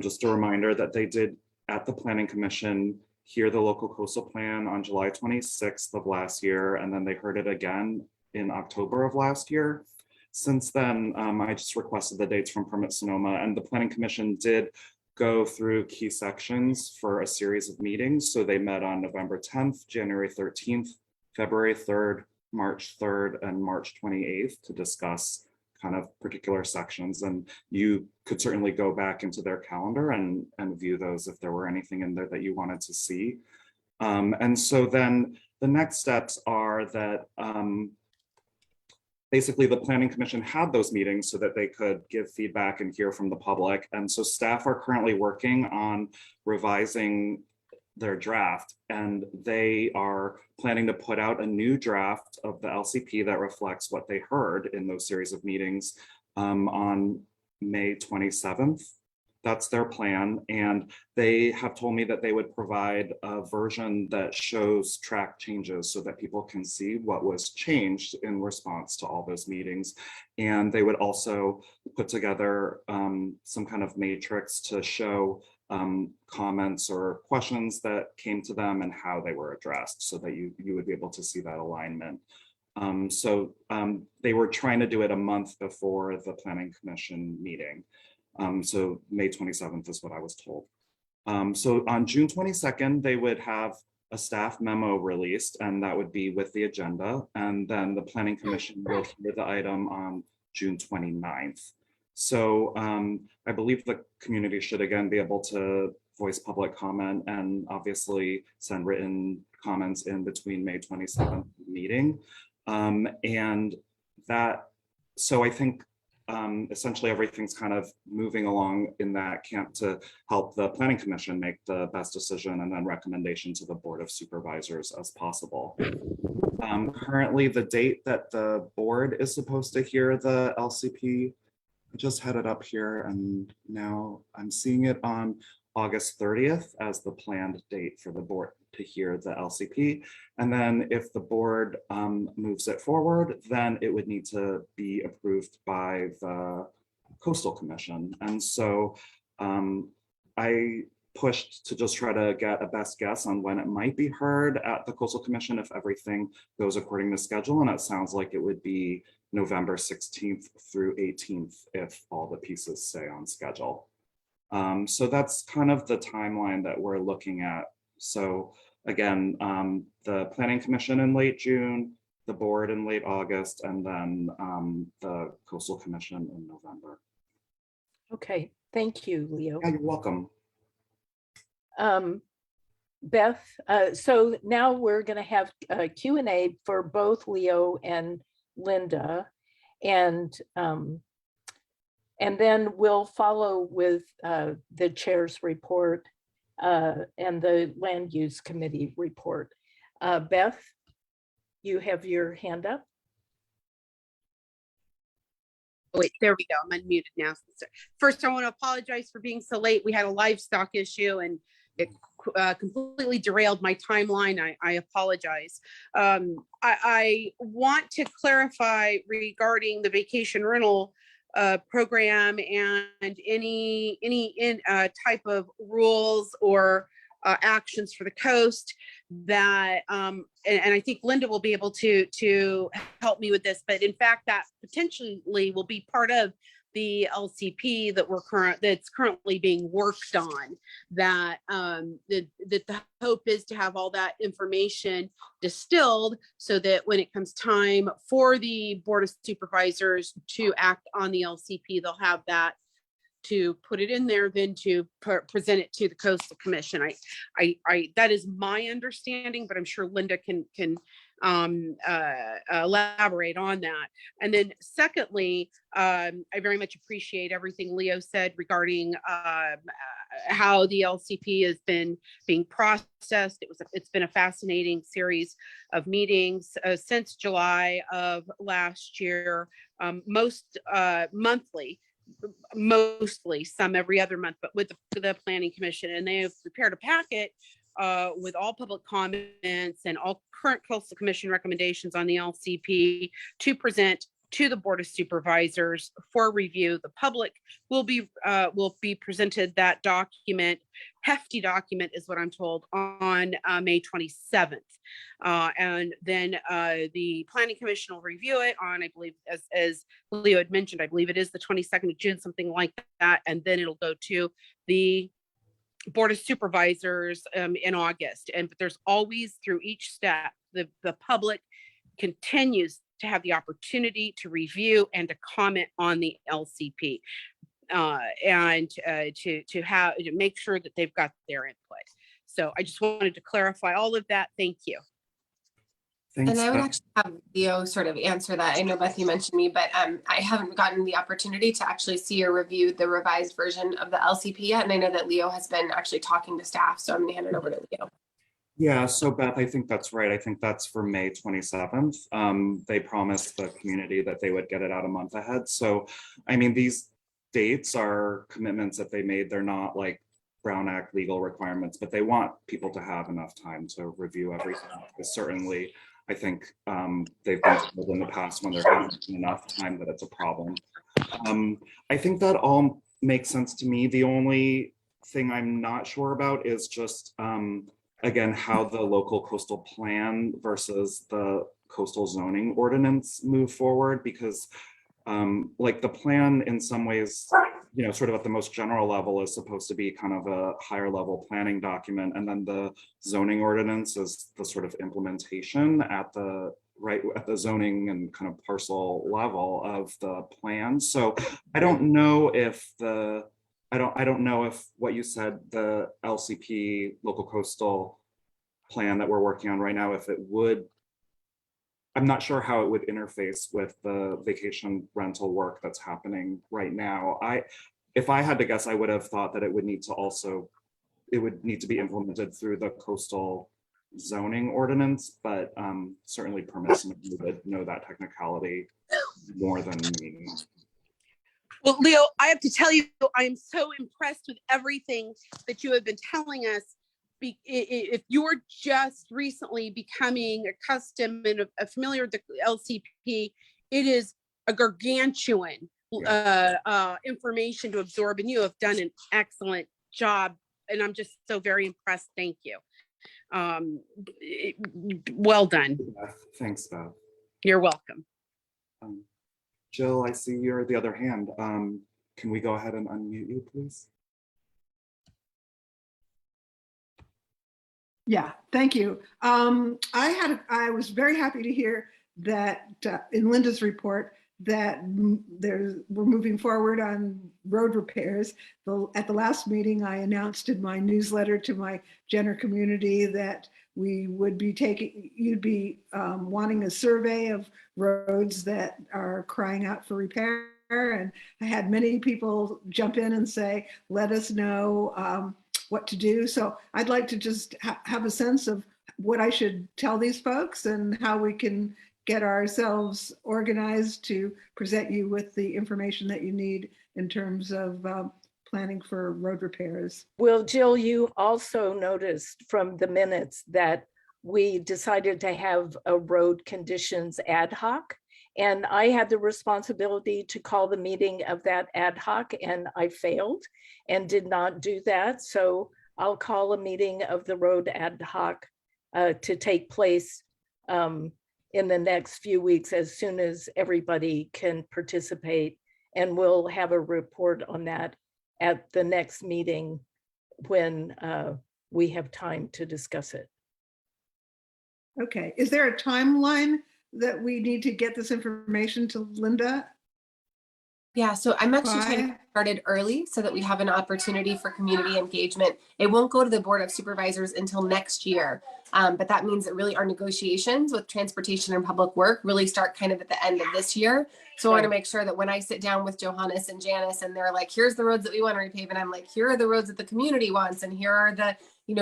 just a reminder that they did at the Planning Commission hear the local coastal plan on July 26th of last year, and then they heard it again in October of last year. Since then, I just requested the dates from Permit Sonoma, and the Planning Commission did go through key sections for a series of meetings. So they met on November 10th, January 13th, February 3rd, March 3rd, and March 28th to discuss kind of particular sections. And you could certainly go back into their calendar and view those if there were anything in there that you wanted to see. And so then the next steps are that basically the Planning Commission had those meetings so that they could give feedback and hear from the public. And so staff are currently working on revising their draft, and they are planning to put out a new draft of the LCP that reflects what they heard in those series of meetings on May 27th. That's their plan. And they have told me that they would provide a version that shows track changes so that people can see what was changed in response to all those meetings. And they would also put together some kind of matrix to show comments or questions that came to them and how they were addressed, so that you would be able to see that alignment. So they were trying to do it a month before the Planning Commission meeting. So May 27th is what I was told. So on June 22nd, they would have a staff memo released, and that would be with the agenda. And then the Planning Commission will hear the item on June 29th. So I believe the community should again be able to voice public comment and obviously send written comments in between May 27th meeting. And that, so I think essentially everything's kind of moving along in that camp to help the Planning Commission make the best decision and then recommendation to the Board of Supervisors as possible. Currently, the date that the board is supposed to hear the LCP, I just had it up here and now I'm seeing it on August 30th as the planned date for the board to hear the LCP. And then if the board moves it forward, then it would need to be approved by the Coastal Commission. And so I pushed to just try to get a best guess on when it might be heard at the Coastal Commission if everything goes according to schedule. And it sounds like it would be November 16th through 18th if all the pieces stay on schedule. So that's kind of the timeline that we're looking at. So again, the Planning Commission in late June, the board in late August, and then the Coastal Commission in November. Okay, thank you, Leo. Yeah, you're welcome. Beth, so now we're going to have a Q&A for both Leo and Lynda, and then we'll follow with the chair's report and the Land Use Committee report. Beth, you have your hand up. Oh, wait, there we go. I'm unmuted now. First, I want to apologize for being so late. We had a livestock issue and it completely derailed my timeline. I apologize. I want to clarify regarding the vacation rental program and any type of rules or actions for the coast that and I think Lynda will be able to help me with this, but in fact that potentially will be part of the LCP that that's currently being worked on, that the hope is to have all that information distilled so that when it comes time for the Board of Supervisors to act on the LCP, they'll have that to put it in there, then to present it to the Coastal Commission. I that is my understanding, but I'm sure Lynda can elaborate on that. And then secondly, I very much appreciate everything Leo said regarding how the LCP has been being processed. It's been a fascinating series of meetings since July of last year, most monthly, mostly, some every other month, but with the Planning Commission, and they have prepared a packet with all public comments and all current Coastal Commission recommendations on the LCP to present to the Board of Supervisors for review. The public will be presented that document, hefty document is what I'm told, on May 27th. And then the Planning Commission will review it on, I believe, as Leo had mentioned, I believe it is the 22nd of June, something like that. And then it'll go to the Board of Supervisors in August. But there's always, through each step, the public continues to have the opportunity to review and to comment on the LCP and to make sure that they've got their input. So I just wanted to clarify all of that. Thank you. Thanks, and I would Beth. actually have Leo sort of answer that. I know, Beth, you mentioned me, but I haven't gotten the opportunity to actually see or review the revised version of the LCP yet. And I know that Leo has been actually talking to staff. So I'm going to hand it over to Leo. Yeah, so Beth, I think that's right. I think that's for May 27th. They promised the community that they would get it out a month ahead. So, I mean, these dates are commitments that they made. They're not like Brown Act legal requirements, but they want people to have enough time to review everything. Because certainly, I think they've been told in the past when there hasn't been enough time that it's a problem. I think that all makes sense to me. The only thing I'm not sure about is just again, how the local coastal plan versus the coastal zoning ordinance move forward, because like the plan in some ways sort of at the most general level is supposed to be kind of a higher level planning document. And then the zoning ordinance is the sort of implementation at the zoning and kind of parcel level of the plan. So I don't know if I don't know if what you said, the LCP local coastal plan that we're working on right now, if it would, I'm not sure how it would interface with the vacation rental work that's happening right now. If I had to guess, I would have thought that it would need to be implemented through the coastal zoning ordinance, but certainly permits would know that technicality more than me. Well, Leo, I have to tell you, I am so impressed with everything that you have been telling us. If you're just recently becoming accustomed and familiar with the LCP, it is a gargantuan information to absorb, and you have done an excellent job. And I'm just so very impressed. Thank you. Well done. Thanks, Beth. You're welcome. Jill, I see you're the other hand. Can we go ahead and unmute you, please? Yeah, thank you. I was very happy to hear that in Lynda's report that we're moving forward on road repairs. At the last meeting, I announced in my newsletter to my Jenner community that we would be you'd be wanting a survey of roads that are crying out for repair. And I had many people jump in and say, let us know what to do. So I'd like to just have a sense of what I should tell these folks and how we can get ourselves organized to present you with the information that you need in terms of planning for road repairs. Well, Jill, you also noticed from the minutes that we decided to have a road conditions ad hoc. And I had the responsibility to call the meeting of that ad hoc, and I failed and did not do that. So I'll call a meeting of the road ad hoc to take place in the next few weeks as soon as everybody can participate. And we'll have a report on that at the next meeting when we have time to discuss it. Okay, is there a timeline that we need to get this information to Lynda? Yeah, so I'm actually trying to get started early so that we have an opportunity for community engagement. It won't go to the Board of Supervisors until next year, but that means that really our negotiations with transportation and public work really start kind of at the end of this year. So I want to make sure that when I sit down with Johannes and Janice and they're like, here's the roads that we want to repave, and I'm like, here are the roads that the community wants, and here are the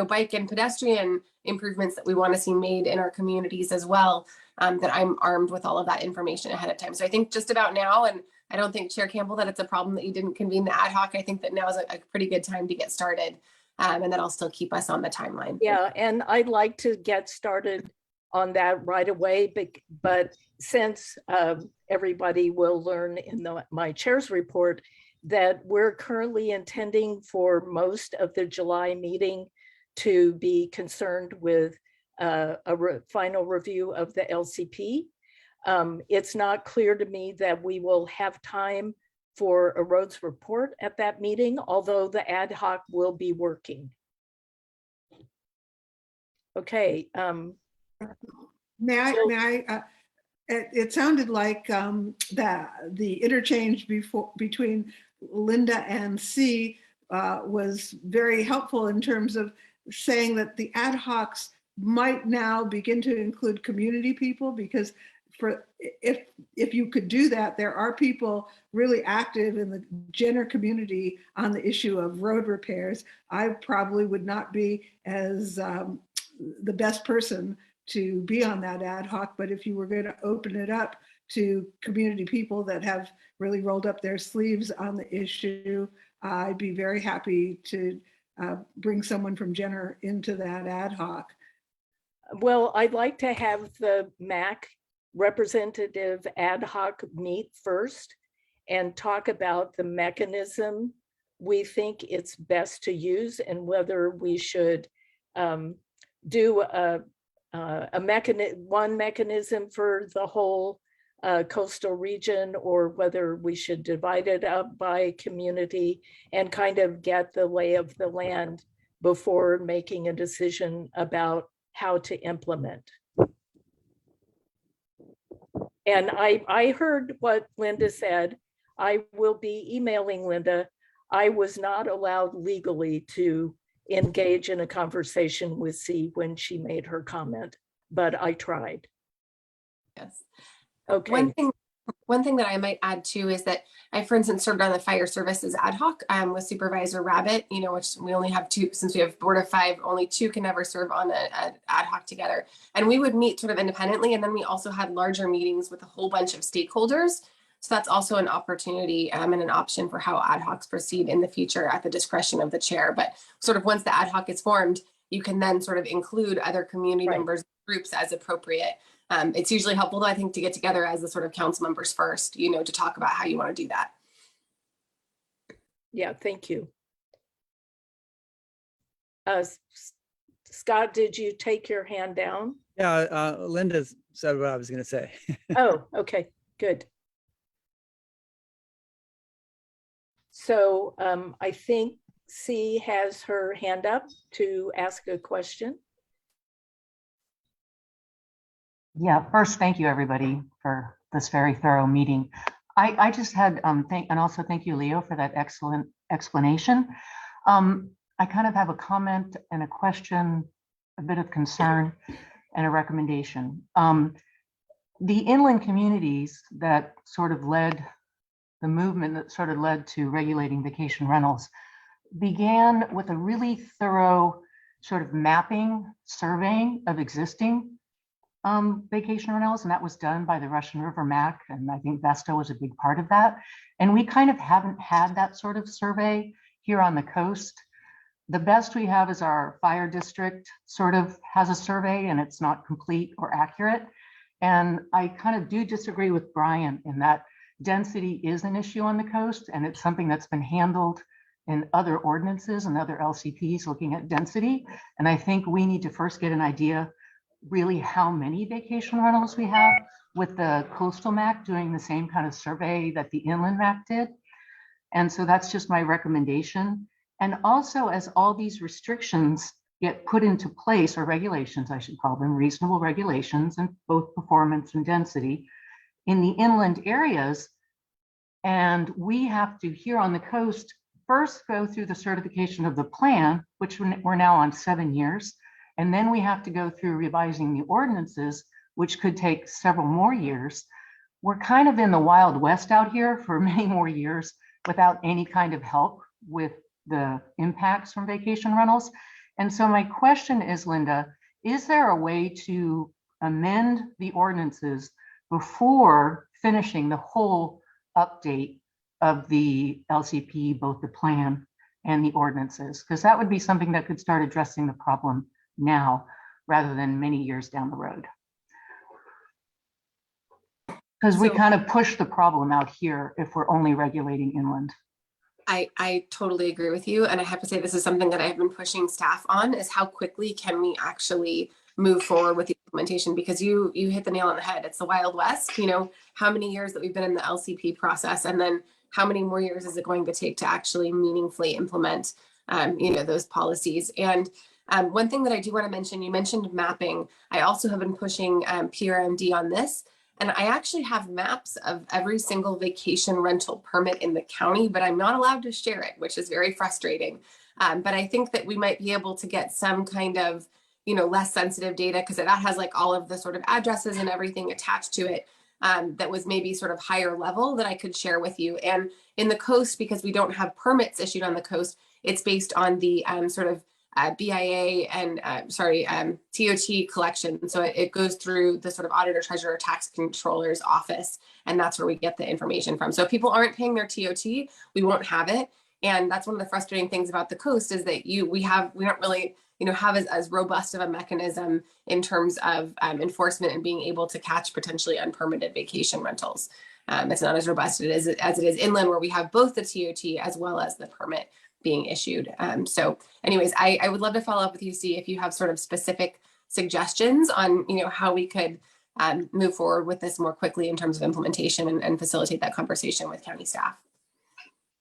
bike and pedestrian improvements that we want to see made in our communities as well, that I'm armed with all of that information ahead of time. So I think just about now, and I don't think, Chair Campbell, that it's a problem that you didn't convene the ad hoc. I think that now is a pretty good time to get started, and that'll still keep us on the timeline. Yeah, and I'd like to get started on that right away, but since everybody will learn in my chair's report that we're currently intending for most of the July meeting to be concerned with a final review of the LCP. It's not clear to me that we will have time for a roads report at that meeting, although the ad hoc will be working. Okay. It sounded like the interchange between Lynda and C was very helpful in terms of saying that the ad hocs might now begin to include community people, because if you could do that, there are people really active in the Jenner community on the issue of road repairs. I probably would not be as the best person to be on that ad hoc, but if you were going to open it up to community people that have really rolled up their sleeves on the issue, I'd be very happy to bring someone from Jenner into that ad hoc. Well, I'd like to have the MAC representative ad hoc meet first and talk about the mechanism we think it's best to use and whether we should do one mechanism for the whole coastal region or whether we should divide it up by community and kind of get the lay of the land before making a decision about how to implement. And I heard what Lynda said. I will be emailing Lynda. I was not allowed legally to engage in a conversation with C when she made her comment, but I tried. Yes. Okay. One thing that I might add too is that I, for instance, served on the fire services ad hoc with Supervisor Rabbit, you know, which we only have 2, since we have board of 5, only 2 can ever serve on an ad hoc together. And we would meet sort of independently. And then we also had larger meetings with a whole bunch of stakeholders. So that's also an opportunity and an option for how ad hocs proceed in the future at the discretion of the chair. But sort of once the ad hoc is formed, you can then sort of include other community members, groups as appropriate. It's usually helpful, though, I think, to get together as the sort of council members first, you know, to talk about how you want to do that. Yeah, thank you. Scott, did you take your hand down? Yeah, Lynda said what I was going to say. Oh, okay, good. So I think C has her hand up to ask a question. Yeah, first, thank you, everybody, for this very thorough meeting. I just had, and also thank you, Leo, for that excellent explanation. I kind of have a comment and a question, a bit of concern and a recommendation. The inland communities that sort of led the movement that sort of led to regulating vacation rentals began with a really thorough sort of mapping, surveying of existing vacation rentals, and that was done by the Russian River MAC, and I think Vesta was a big part of that. And we kind of haven't had that sort of survey here on the coast. The best we have is our fire district sort of has a survey, and it's not complete or accurate. And I kind of do disagree with Bryan in that density is an issue on the coast, and it's something that's been handled in other ordinances and other LCPs looking at density. And I think we need to first get an idea really how many vacation rentals we have, with the coastal MAC doing the same kind of survey that the inland MAC did. And so that's just my recommendation. And also, as all these restrictions get put into place, or regulations, I should call them, reasonable regulations, and both performance and density in the inland areas, and we have to, here on the coast, first go through the certification of the plan, which we're now on 7 years. And then we have to go through revising the ordinances, which could take several more years. We're kind of in the Wild West out here for many more years without any kind of help with the impacts from vacation rentals. And so my question is, Lynda, is there a way to amend the ordinances before finishing the whole update of the LCP, both the plan and the ordinances? Because that would be something that could start addressing the problem now rather than many years down the road. Because we kind of push the problem out here if we're only regulating inland. I totally agree with you. And I have to say, this is something that I've been pushing staff on, is how quickly can we actually move forward with the implementation? Because you hit the nail on the head. It's the Wild West. You know, how many years that we've been in the LCP process, and then how many more years is it going to take to actually meaningfully implement, you know, those policies? And one thing that I do want to mention, you mentioned mapping. I also have been pushing PRMD on this. And I actually have maps of every single vacation rental permit in the county, but I'm not allowed to share it, which is very frustrating. But I think that we might be able to get some kind of, you know, less sensitive data, because that has like all of the sort of addresses and everything attached to it, that was maybe sort of higher level that I could share with you. And in the coast, because we don't have permits issued on the coast, it's based on the sort of BIA and TOT collection. So it goes through the sort of auditor, treasurer, tax controller's office, and that's where we get the information from. So if people aren't paying their TOT, we won't have it. And that's one of the frustrating things about the coast, is that we don't really, you know, have as robust of a mechanism in terms of enforcement and being able to catch potentially unpermitted vacation rentals. It's not as robust as it is inland, where we have both the TOT as well as the permit being issued. So anyways, I would love to follow up with you, see if you have sort of specific suggestions on, you know, how we could move forward with this more quickly in terms of implementation and facilitate that conversation with county staff.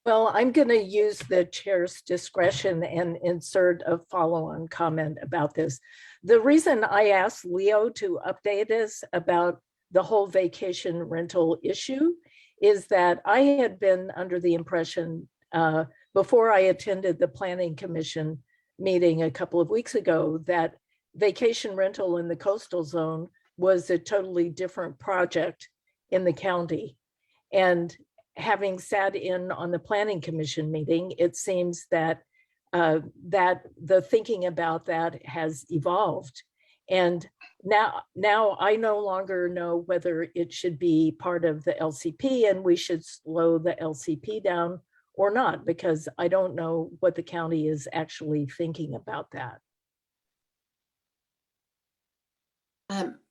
Well, I'm going to use the chair's discretion and insert a follow-on comment about this. The reason I asked Leo to update us about the whole vacation rental issue is that I had been under the impression before I attended the Planning Commission meeting a couple of weeks ago that vacation rental in the coastal zone was a totally different project in the county. And having sat in on the Planning Commission meeting, it seems that that the thinking about that has evolved. And now I no longer know whether it should be part of the LCP and we should slow the LCP down or not, because I don't know what the county is actually thinking about that.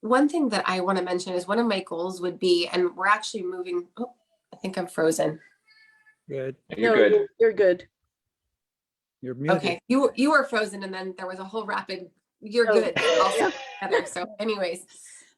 One thing that I want to mention is one of my goals would be, and we're actually moving, oh, I think I'm frozen. Good. You're good. You're good. You're muted. Okay, you were frozen and then there was a whole rapid, you're good. Also together. So anyways,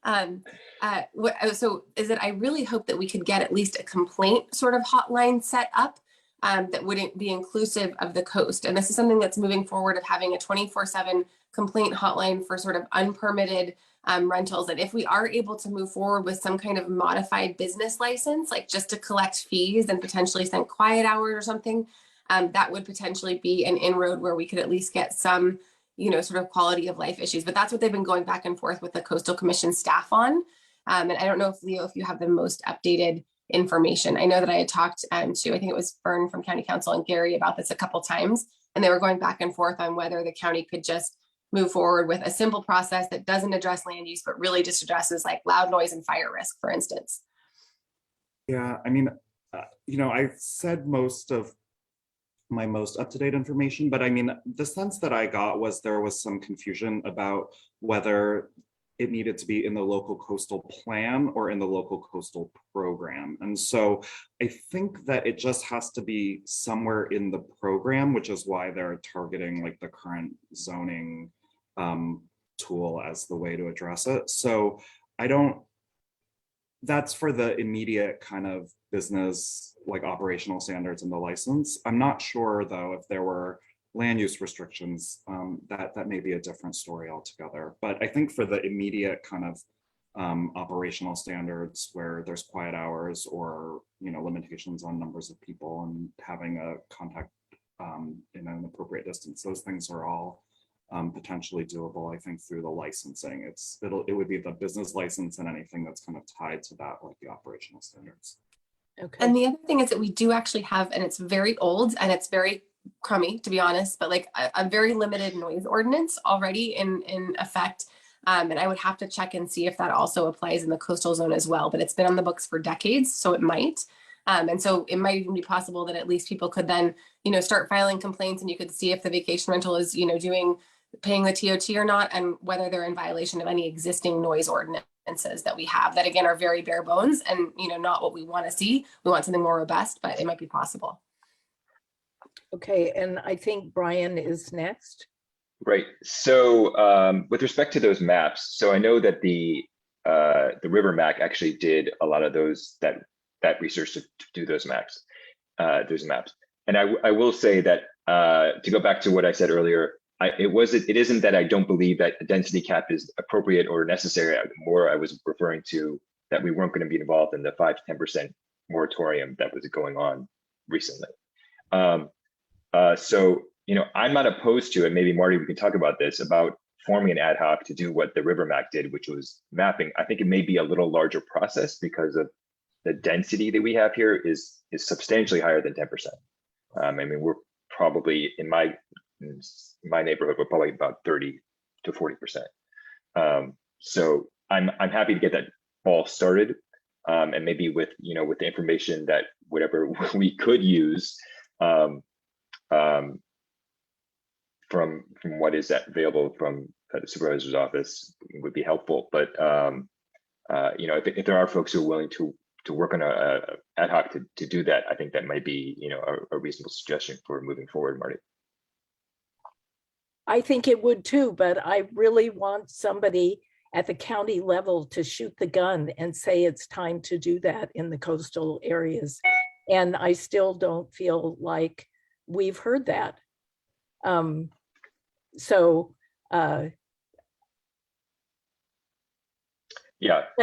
so is that I really hope that we could get at least a complaint sort of hotline set up that wouldn't be inclusive of the coast. And this is something that's moving forward, of having a 24/7 complaint hotline for sort of unpermitted rentals. And if we are able to move forward with some kind of modified business license, like just to collect fees and potentially send quiet hours or something, that would potentially be an inroad where we could at least get some, sort of quality of life issues. But that's what they've been going back and forth with the Coastal Commission staff on. And I don't know if Leo, if you have the most updated information. I know that I had talked to, I think it was Fern from County Council and Gary about this a couple times, and they were going back and forth on whether the county could just move forward with a simple process that doesn't address land use, but really just addresses like loud noise and fire risk, for instance. Yeah, I mean, I said most of my most up-to-date information, but I mean, the sense that I got was there was some confusion about whether it needed to be in the local coastal plan or in the local coastal program. And so I think that it just has to be somewhere in the program, which is why they're targeting like the current zoning tool as the way to address it. So that's for the immediate kind of business, like operational standards and the license. I'm not sure though, if there were land use restrictions, that may be a different story altogether. But I think for the immediate kind of operational standards where there's quiet hours or limitations on numbers of people and having a contact in an appropriate distance, those things are all potentially doable. I think through the licensing, it would be the business license and anything that's kind of tied to that, like the operational standards. Okay. And the other thing is that we do actually have, and it's very old and it's very crummy to be honest, but like a very limited noise ordinance already in effect. And I would have to check and see if that also applies in the coastal zone as well, but it's been on the books for decades, so it might. And so it might even be possible that at least people could then, start filing complaints and you could see if the vacation rental is, paying the TOT or not, and whether they're in violation of any existing noise ordinances that we have that again are very bare bones and, not what we want to see. We want something more robust, but it might be possible. Okay, and I think Bryan is next. Right. So with respect to those maps, so I know that the River MAC actually did a lot of that research to do those maps. And I will say that to go back to what I said earlier, it isn't that I don't believe that a density cap is appropriate or necessary. More, I was referring to that we weren't going to be involved in the 5 to 10% moratorium that was going on recently. So, I'm not opposed to it. Maybe Marty, we can talk about this, about forming an ad hoc to do what the River MAC did, which was mapping. I think it may be a little larger process because of the density that we have here is substantially higher than 10%. I mean, we're probably in my neighborhood, we're probably about 30 to 40%. So I'm happy to get that all started, and maybe with the information that whatever we could use from what is available from the supervisor's office would be helpful. But if there are folks who are willing to work on a ad hoc to do that, I think that might be a reasonable suggestion for moving forward, Marty. I think it would too, but I really want somebody at the county level to shoot the gun and say it's time to do that in the coastal areas. And I still don't feel like we've heard that. Yeah.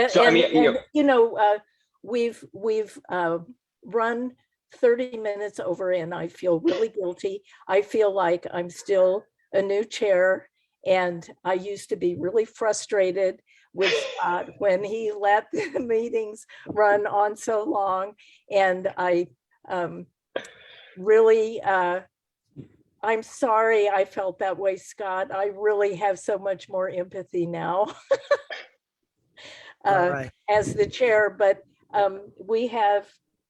So I mean, we've run 30 minutes over and I feel really guilty. I feel like I'm still a new chair, and I used to be really frustrated with Scott when he let the meetings run on so long. And I really, I'm sorry I felt that way, Scott. I really have so much more empathy now as the chair, but we have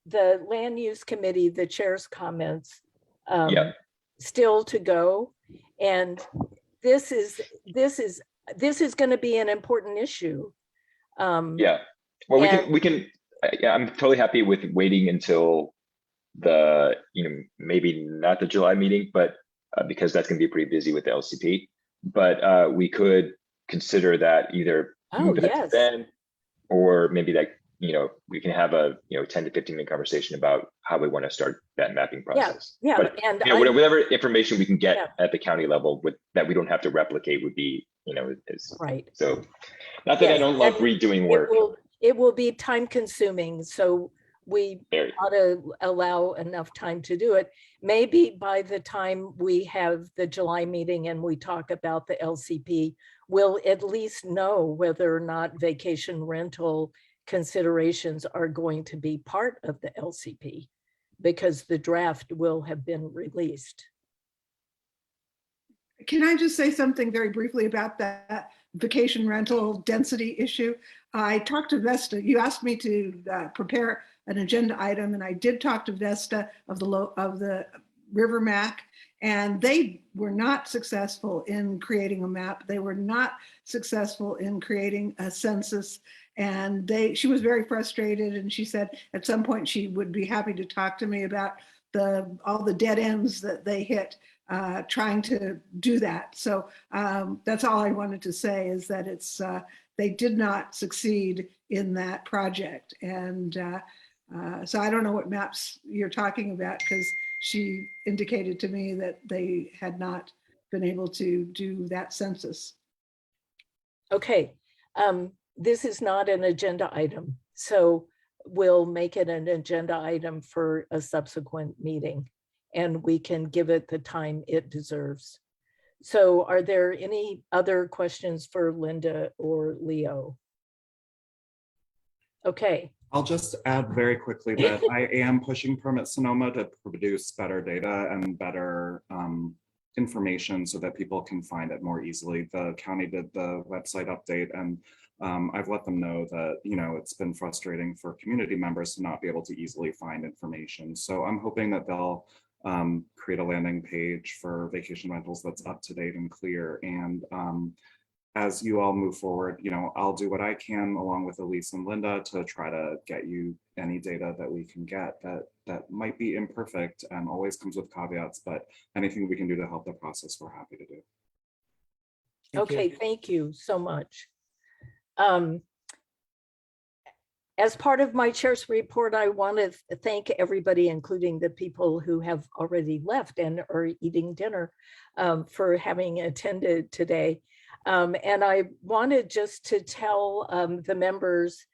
the land use committee, the chair's comments still to go. And this is going to be an important issue. Yeah. Well, we can. Yeah, I'm totally happy with waiting until the, maybe not the July meeting, but because that's going to be pretty busy with the LCP. But we could consider that either move that to then, or maybe that we can have a 10 to 15 minute conversation about how we want to start that mapping process. But, and whatever information we can get at the county level that we don't have to replicate would be is right. So not that I don't love redoing work. It will be time consuming, so we ought to allow enough time to do it. Maybe by the time we have the July meeting and we talk about the LCP, we'll at least know whether or not vacation rental considerations are going to be part of the LCP, because the draft will have been released. Can I just say something very briefly about that vacation rental density issue? I talked to Vesta. You asked me to prepare an agenda item, and I did talk to Vesta of the River MAC, and they were not successful in creating a map. They were not successful in creating a census, and she was very frustrated. And she said at some point she would be happy to talk to me about all the dead ends that they hit trying to do that. So that's all I wanted to say, is that they did not succeed in that project. And so I don't know what maps you're talking about, because she indicated to me that they had not been able to do that census. Okay, this is not an agenda item, so we'll make it an agenda item for a subsequent meeting, and we can give it the time it deserves. So are there any other questions for Lynda or Leo? Okay. I'll just add very quickly that I am pushing Permit Sonoma to produce better data and better information so that people can find it more easily. The county did the website update, and I've let them know that, it's been frustrating for community members to not be able to easily find information. So I'm hoping that they'll create a landing page for vacation rentals that's up to date and clear. And as you all move forward, I'll do what I can along with Elise and Lynda to try to get you any data that we can get that might be imperfect and always comes with caveats, but anything we can do to help the process, we're happy to do. Okay, thank you so much. As part of my chair's report, I want to thank everybody, including the people who have already left and are eating dinner, for having attended today. And I wanted just to tell the members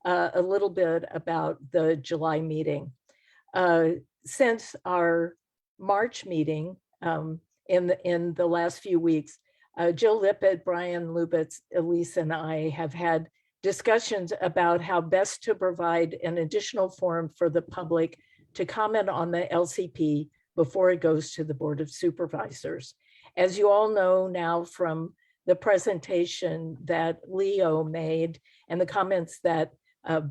a little bit about the July meeting. Since our March meeting in the last few weeks, Jill Lippett, Brian Lubitz, Elise, and I have had discussions about how best to provide an additional forum for the public to comment on the LCP before it goes to the Board of Supervisors. As you all know now from the presentation that Leo made and the comments that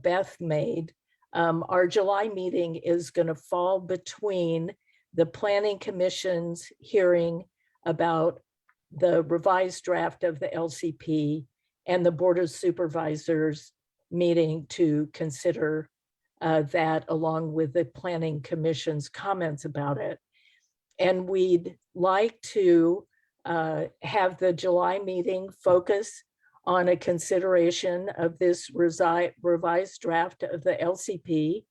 Beth made, our July meeting is going to fall between the Planning Commission's hearing about the revised draft of the LCP and the Board of Supervisors meeting to consider that, along with the Planning Commission's comments about it. And we'd like to have the July meeting focus on a consideration of this revised draft of the LCP.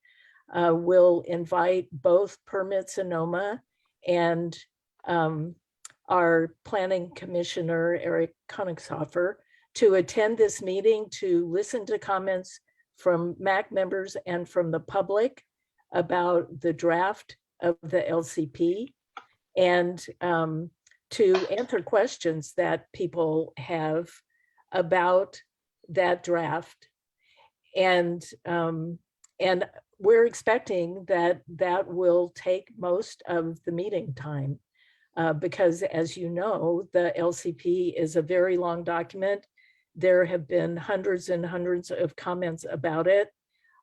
We'll invite both Permit Sonoma and our planning commissioner, Eric Konigshofer, to attend this meeting to listen to comments from MAC members and from the public about the draft of the LCP, and to answer questions that people have about that draft. And we're expecting that that will take most of the meeting time because, as you know, the LCP is a very long document. There have been hundreds and hundreds of comments about it.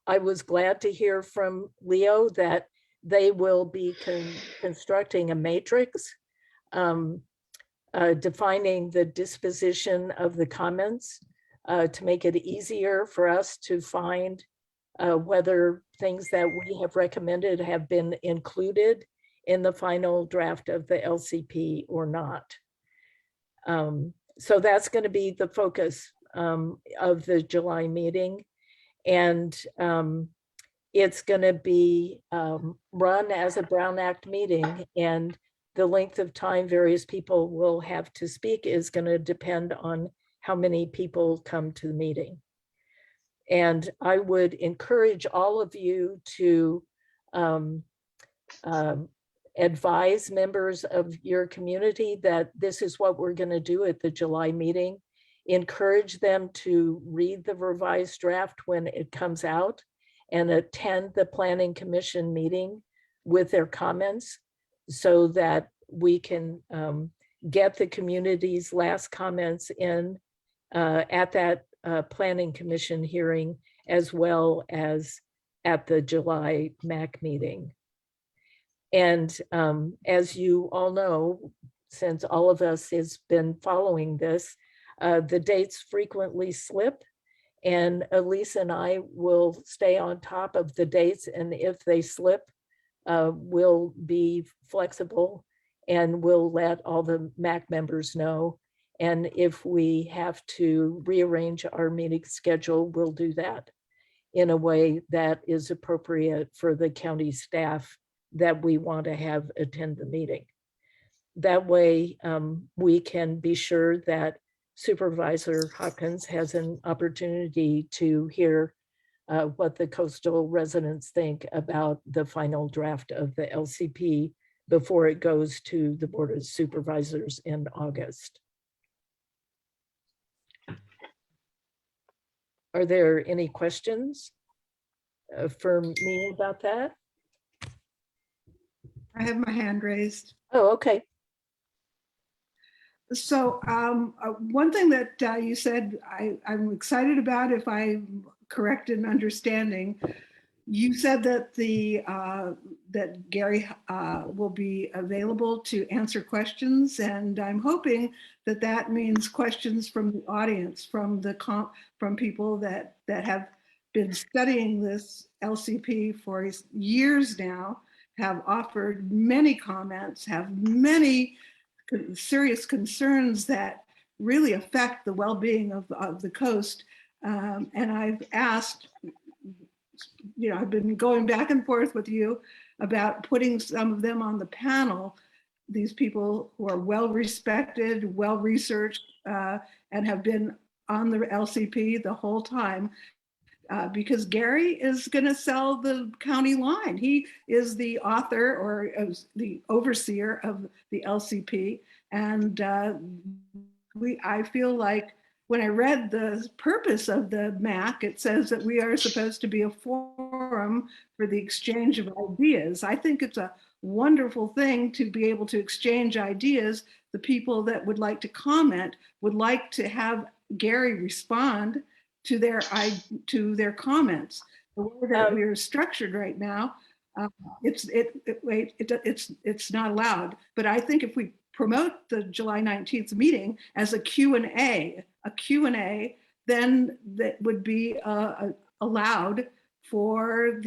I was glad to hear from Leo that they will be constructing a matrix defining the disposition of the comments to make it easier for us to find whether things that we have recommended have been included in the final draft of the LCP or not. So that's going to be the focus of the July meeting. And it's going to be run as a Brown Act meeting, and the length of time various people will have to speak is going to depend on how many people come to the meeting. And I would encourage all of you to advise members of your community that this is what we're going to do at the July meeting. Encourage them to read the revised draft when it comes out and attend the Planning Commission meeting with their comments so that we can get the community's last comments in at that Planning Commission hearing, as well as at the July MAC meeting. And as you all know, since all of us has been following this, the dates frequently slip, and Elise and I will stay on top of the dates, and if they slip, we'll be flexible and we'll let all the MAC members know. And if we have to rearrange our meeting schedule, we'll do that in a way that is appropriate for the county staff that we want to have attend the meeting. That way, we can be sure that Supervisor Hopkins has an opportunity to hear what the coastal residents think about the final draft of the LCP before it goes to the Board of Supervisors in August. Are there any questions for me about that? I have my hand raised. Oh, okay. So one thing that you said I'm excited about, if I'm correct in understanding, you said that that Gary will be available to answer questions, and I'm hoping that that means questions from the audience, from people that have been studying this LCP for years now, have offered many comments, have many serious concerns that really affect the well-being of the coast. And I've asked, I've been going back and forth with you about putting some of them on the panel, these people who are well-respected, well-researched, and have been on the LCP the whole time. Because Gary is going to sell the county line. He is the author or the overseer of the LCP. And I feel like when I read the purpose of the MAC, it says that we are supposed to be a forum for the exchange of ideas. I think it's a wonderful thing to be able to exchange ideas. The people that would like to comment would like to have Gary respond to their comments. The way that we are structured right now, it's not allowed. But I think if we promote the July 19th meeting as a Q&A, then that would be allowed for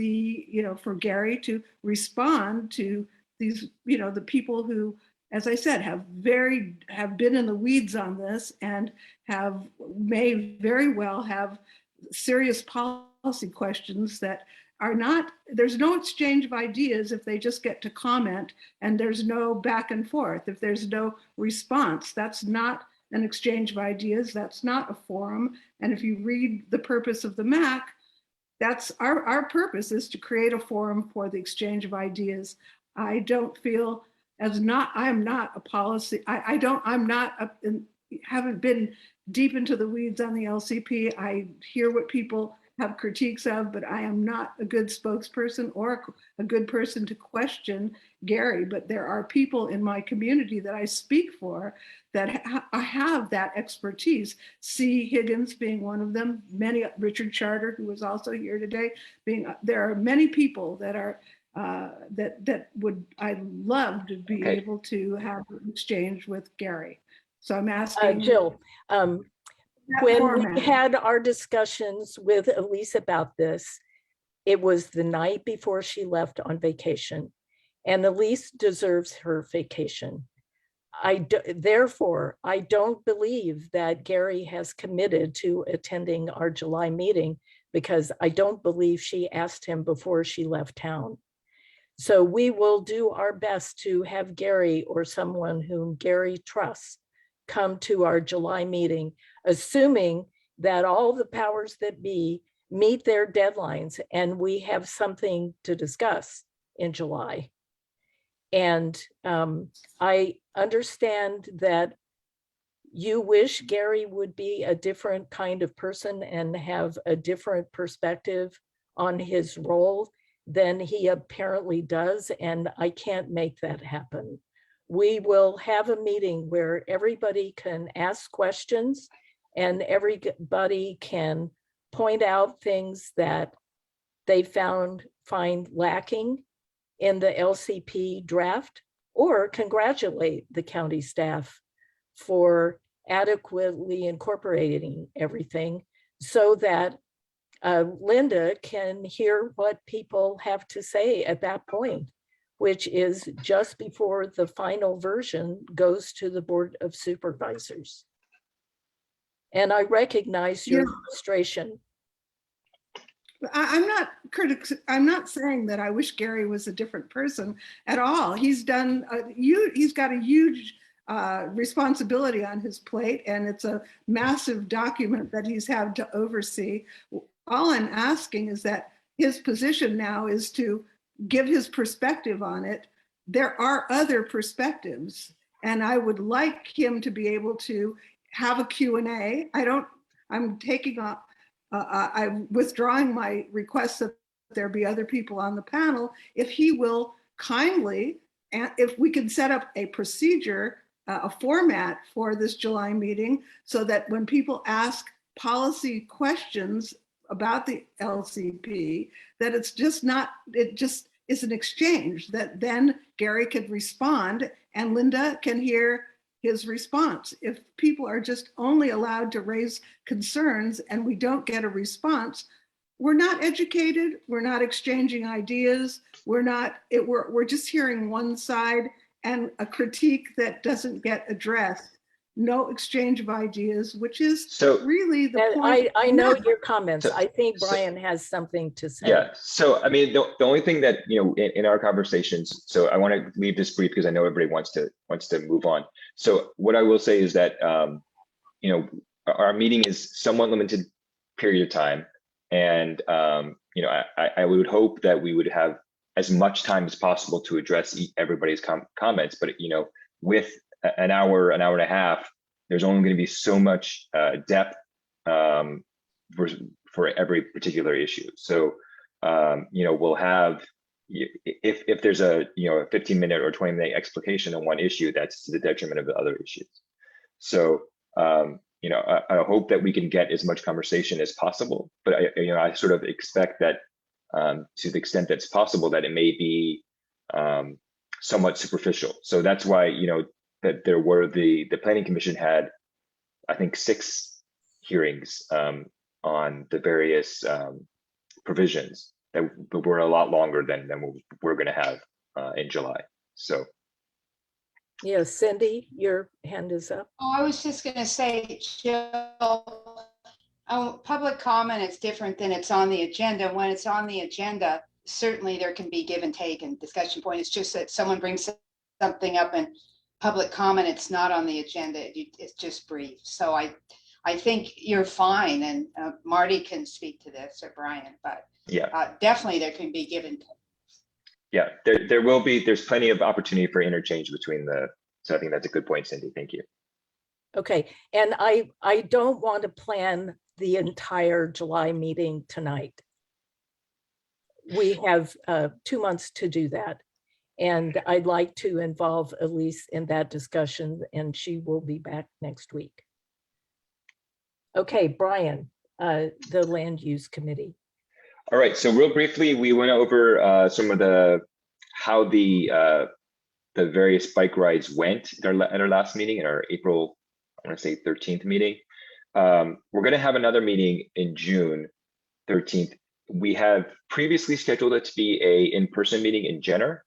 for Gary to respond to these, the people who as I said, have been in the weeds on this and may very well have serious policy questions that are not, there's no exchange of ideas if they just get to comment and there's no back and forth. If there's no response, that's not an exchange of ideas, that's not a forum. And if you read the purpose of the MAC, that's our purpose is to create a forum for the exchange of ideas. I don't feel I'm not a policy, haven't been deep into the weeds on the LCP. I hear what people have critiques of, but I am not a good spokesperson or a good person to question Gary. But there are people in my community that I speak for that have that expertise. Higgins being one of them, Richard Charter, who was also here today, there are many people that are I'd love to be able to have an exchange with Gary. So I'm asking Jill, when format. we had our discussions with Elise about this, it was the night before she left on vacation, and Elise deserves her vacation. Therefore, I don't believe that Gary has committed to attending our July meeting because I don't believe she asked him before she left town. So we will do our best to have Gary or someone whom Gary trusts come to our July meeting, assuming that all the powers that be meet their deadlines and we have something to discuss in July. And I understand that you wish Gary would be a different kind of person and have a different perspective on his role than he apparently does, and I can't make that happen. We will have a meeting where everybody can ask questions and everybody can point out things that they find lacking in the LCP draft, or congratulate the county staff for adequately incorporating everything so that Lynda can hear what people have to say at that point, which is just before the final version goes to the Board of Supervisors. And I recognize your frustration. I'm not saying that I wish Gary was a different person at all. He's got a huge responsibility on his plate, and it's a massive document that he's had to oversee. All I'm asking is that his position now is to give his perspective on it. There are other perspectives, and I would like him to be able to have a Q&A. I'm withdrawing my request that there be other people on the panel. If he will kindly, and if we can set up a procedure, a format for this July meeting so that when people ask policy questions about the LCP, that it just is an exchange, that then Gary could respond and Lynda can hear his response. If people are just only allowed to raise concerns and we don't get a response, we're not educated, we're not exchanging ideas, we're just hearing one side and a critique that doesn't get addressed. No exchange of ideas, which is really the point. I know your comments. I think Bryan has something to say. Yeah. So, I mean, the only thing that, in our conversations, so I want to leave this brief because I know everybody wants to move on. So what I will say is that, our meeting is somewhat limited period of time. And, I would hope that we would have as much time as possible to address everybody's comments, but, with an hour and a half, there's only going to be so much depth for every particular issue. So, we'll have, if there's a 15-minute or 20-minute explication on one issue, that's to the detriment of the other issues. So, I hope that we can get as much conversation as possible, but I sort of expect that to the extent that's possible, that it may be somewhat superficial. So that's why, that there were the Planning Commission had, I think, 6 hearings on the various provisions that were a lot longer than we're going to have in July. So Yes, Cindy, your hand is up. Oh, I was just gonna say, Jill, public comment is different than it's on the agenda. When it's on the agenda, certainly there can be give and take and discussion point. It's just that someone brings something up and public comment, it's not on the agenda. It's just brief. So I think you're fine, and Marty can speak to this, or Brian, but Yeah. Definitely there can be give and take. Yeah, there's plenty of opportunity for interchange between so I think that's a good point, Cindy. Thank you. Okay, and I don't want to plan the entire July meeting tonight. We have 2 months to do that. And I'd like to involve Elise in that discussion, and she will be back next week. Okay, Brian, the Land Use Committee. All right, so real briefly, we went over some of how the various bike rides went at our last meeting, in our April, I want to say 13th meeting. We're going to have another meeting in June 13th. We have previously scheduled it to be a in-person meeting in Jenner,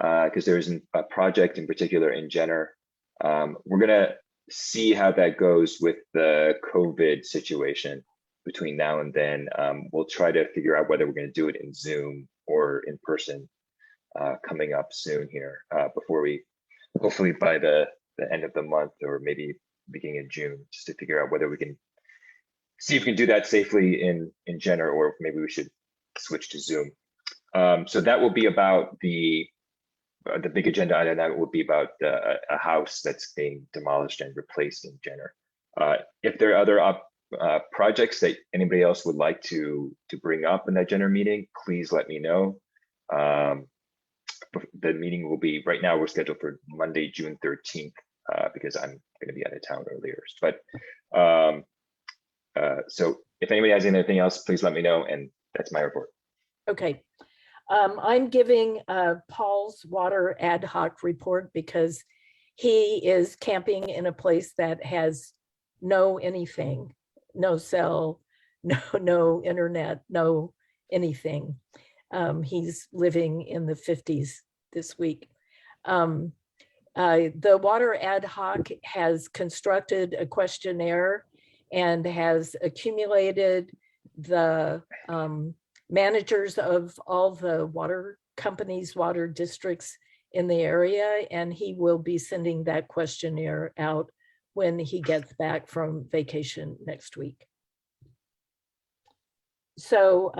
because there's a project in particular in Jenner. We're going to see how that goes with the COVID situation between now and then. We'll try to figure out whether we're going to do it in Zoom or in person coming up soon here, before we, hopefully by the end of the month, or maybe beginning of June, just to figure out whether we can see if we can do that safely in Jenner, or maybe we should switch to Zoom. So that will be about the big agenda item. That will be about a house that's being demolished and replaced in Jenner. If there are other projects that anybody else would like to bring up in that Jenner meeting, please let me know. The meeting will be, right now we're scheduled for Monday, June 13th, because I'm going to be out of town earlier. But so if anybody has anything else, please let me know. And that's my report. Okay. I'm giving Paul's water ad hoc report because he is camping in a place that has no anything, no cell, no internet, no anything. He's living in the 50s this week. The water ad hoc has constructed a questionnaire and has accumulated the managers of all the water companies, water districts in the area, and he will be sending that questionnaire out when he gets back from vacation next week. So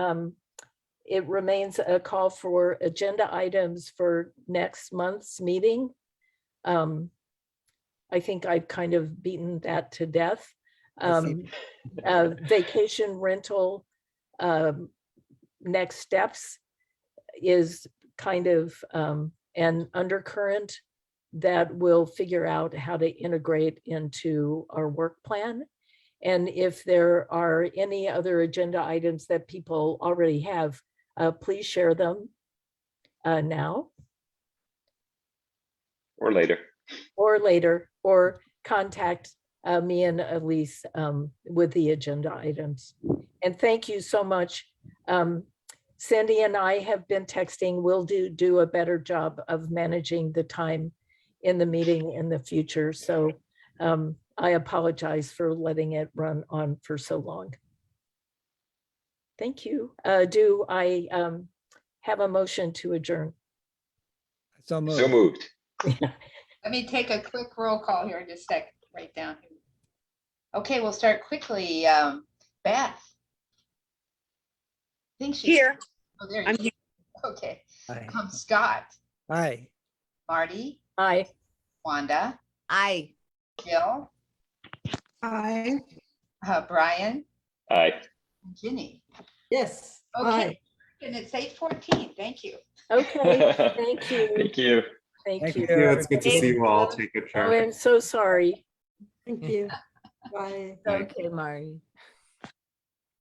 it remains a call for agenda items for next month's meeting. I think I've kind of beaten that to death. Vacation rental next steps is kind of an undercurrent that we'll figure out how to integrate into our work plan. And if there are any other agenda items that people already have, please share them now. Or later. Or contact me and Elise with the agenda items. And thank you so much. Sandy and I have been texting. We'll do a better job of managing the time in the meeting in the future. So I apologize for letting it run on for so long. Thank you. Do I have a motion to adjourn? So moved. Let me take a quick roll call here in just a second, right down here. Okay, we'll start quickly. Beth. I think she's here. Oh, there I'm you here. go. Okay. Aye. Scott. Aye. Marty. Aye. Wanda. Aye. Jill. Aye. Brian. Aye. And Ginny. Yes. Okay. Aye. And it's 8:14. Thank you. Okay, thank you. Thank you. Thank you. It's good to see you all. Take good Oh, care. I'm so sorry. Thank you. Bye. Okay, Mari.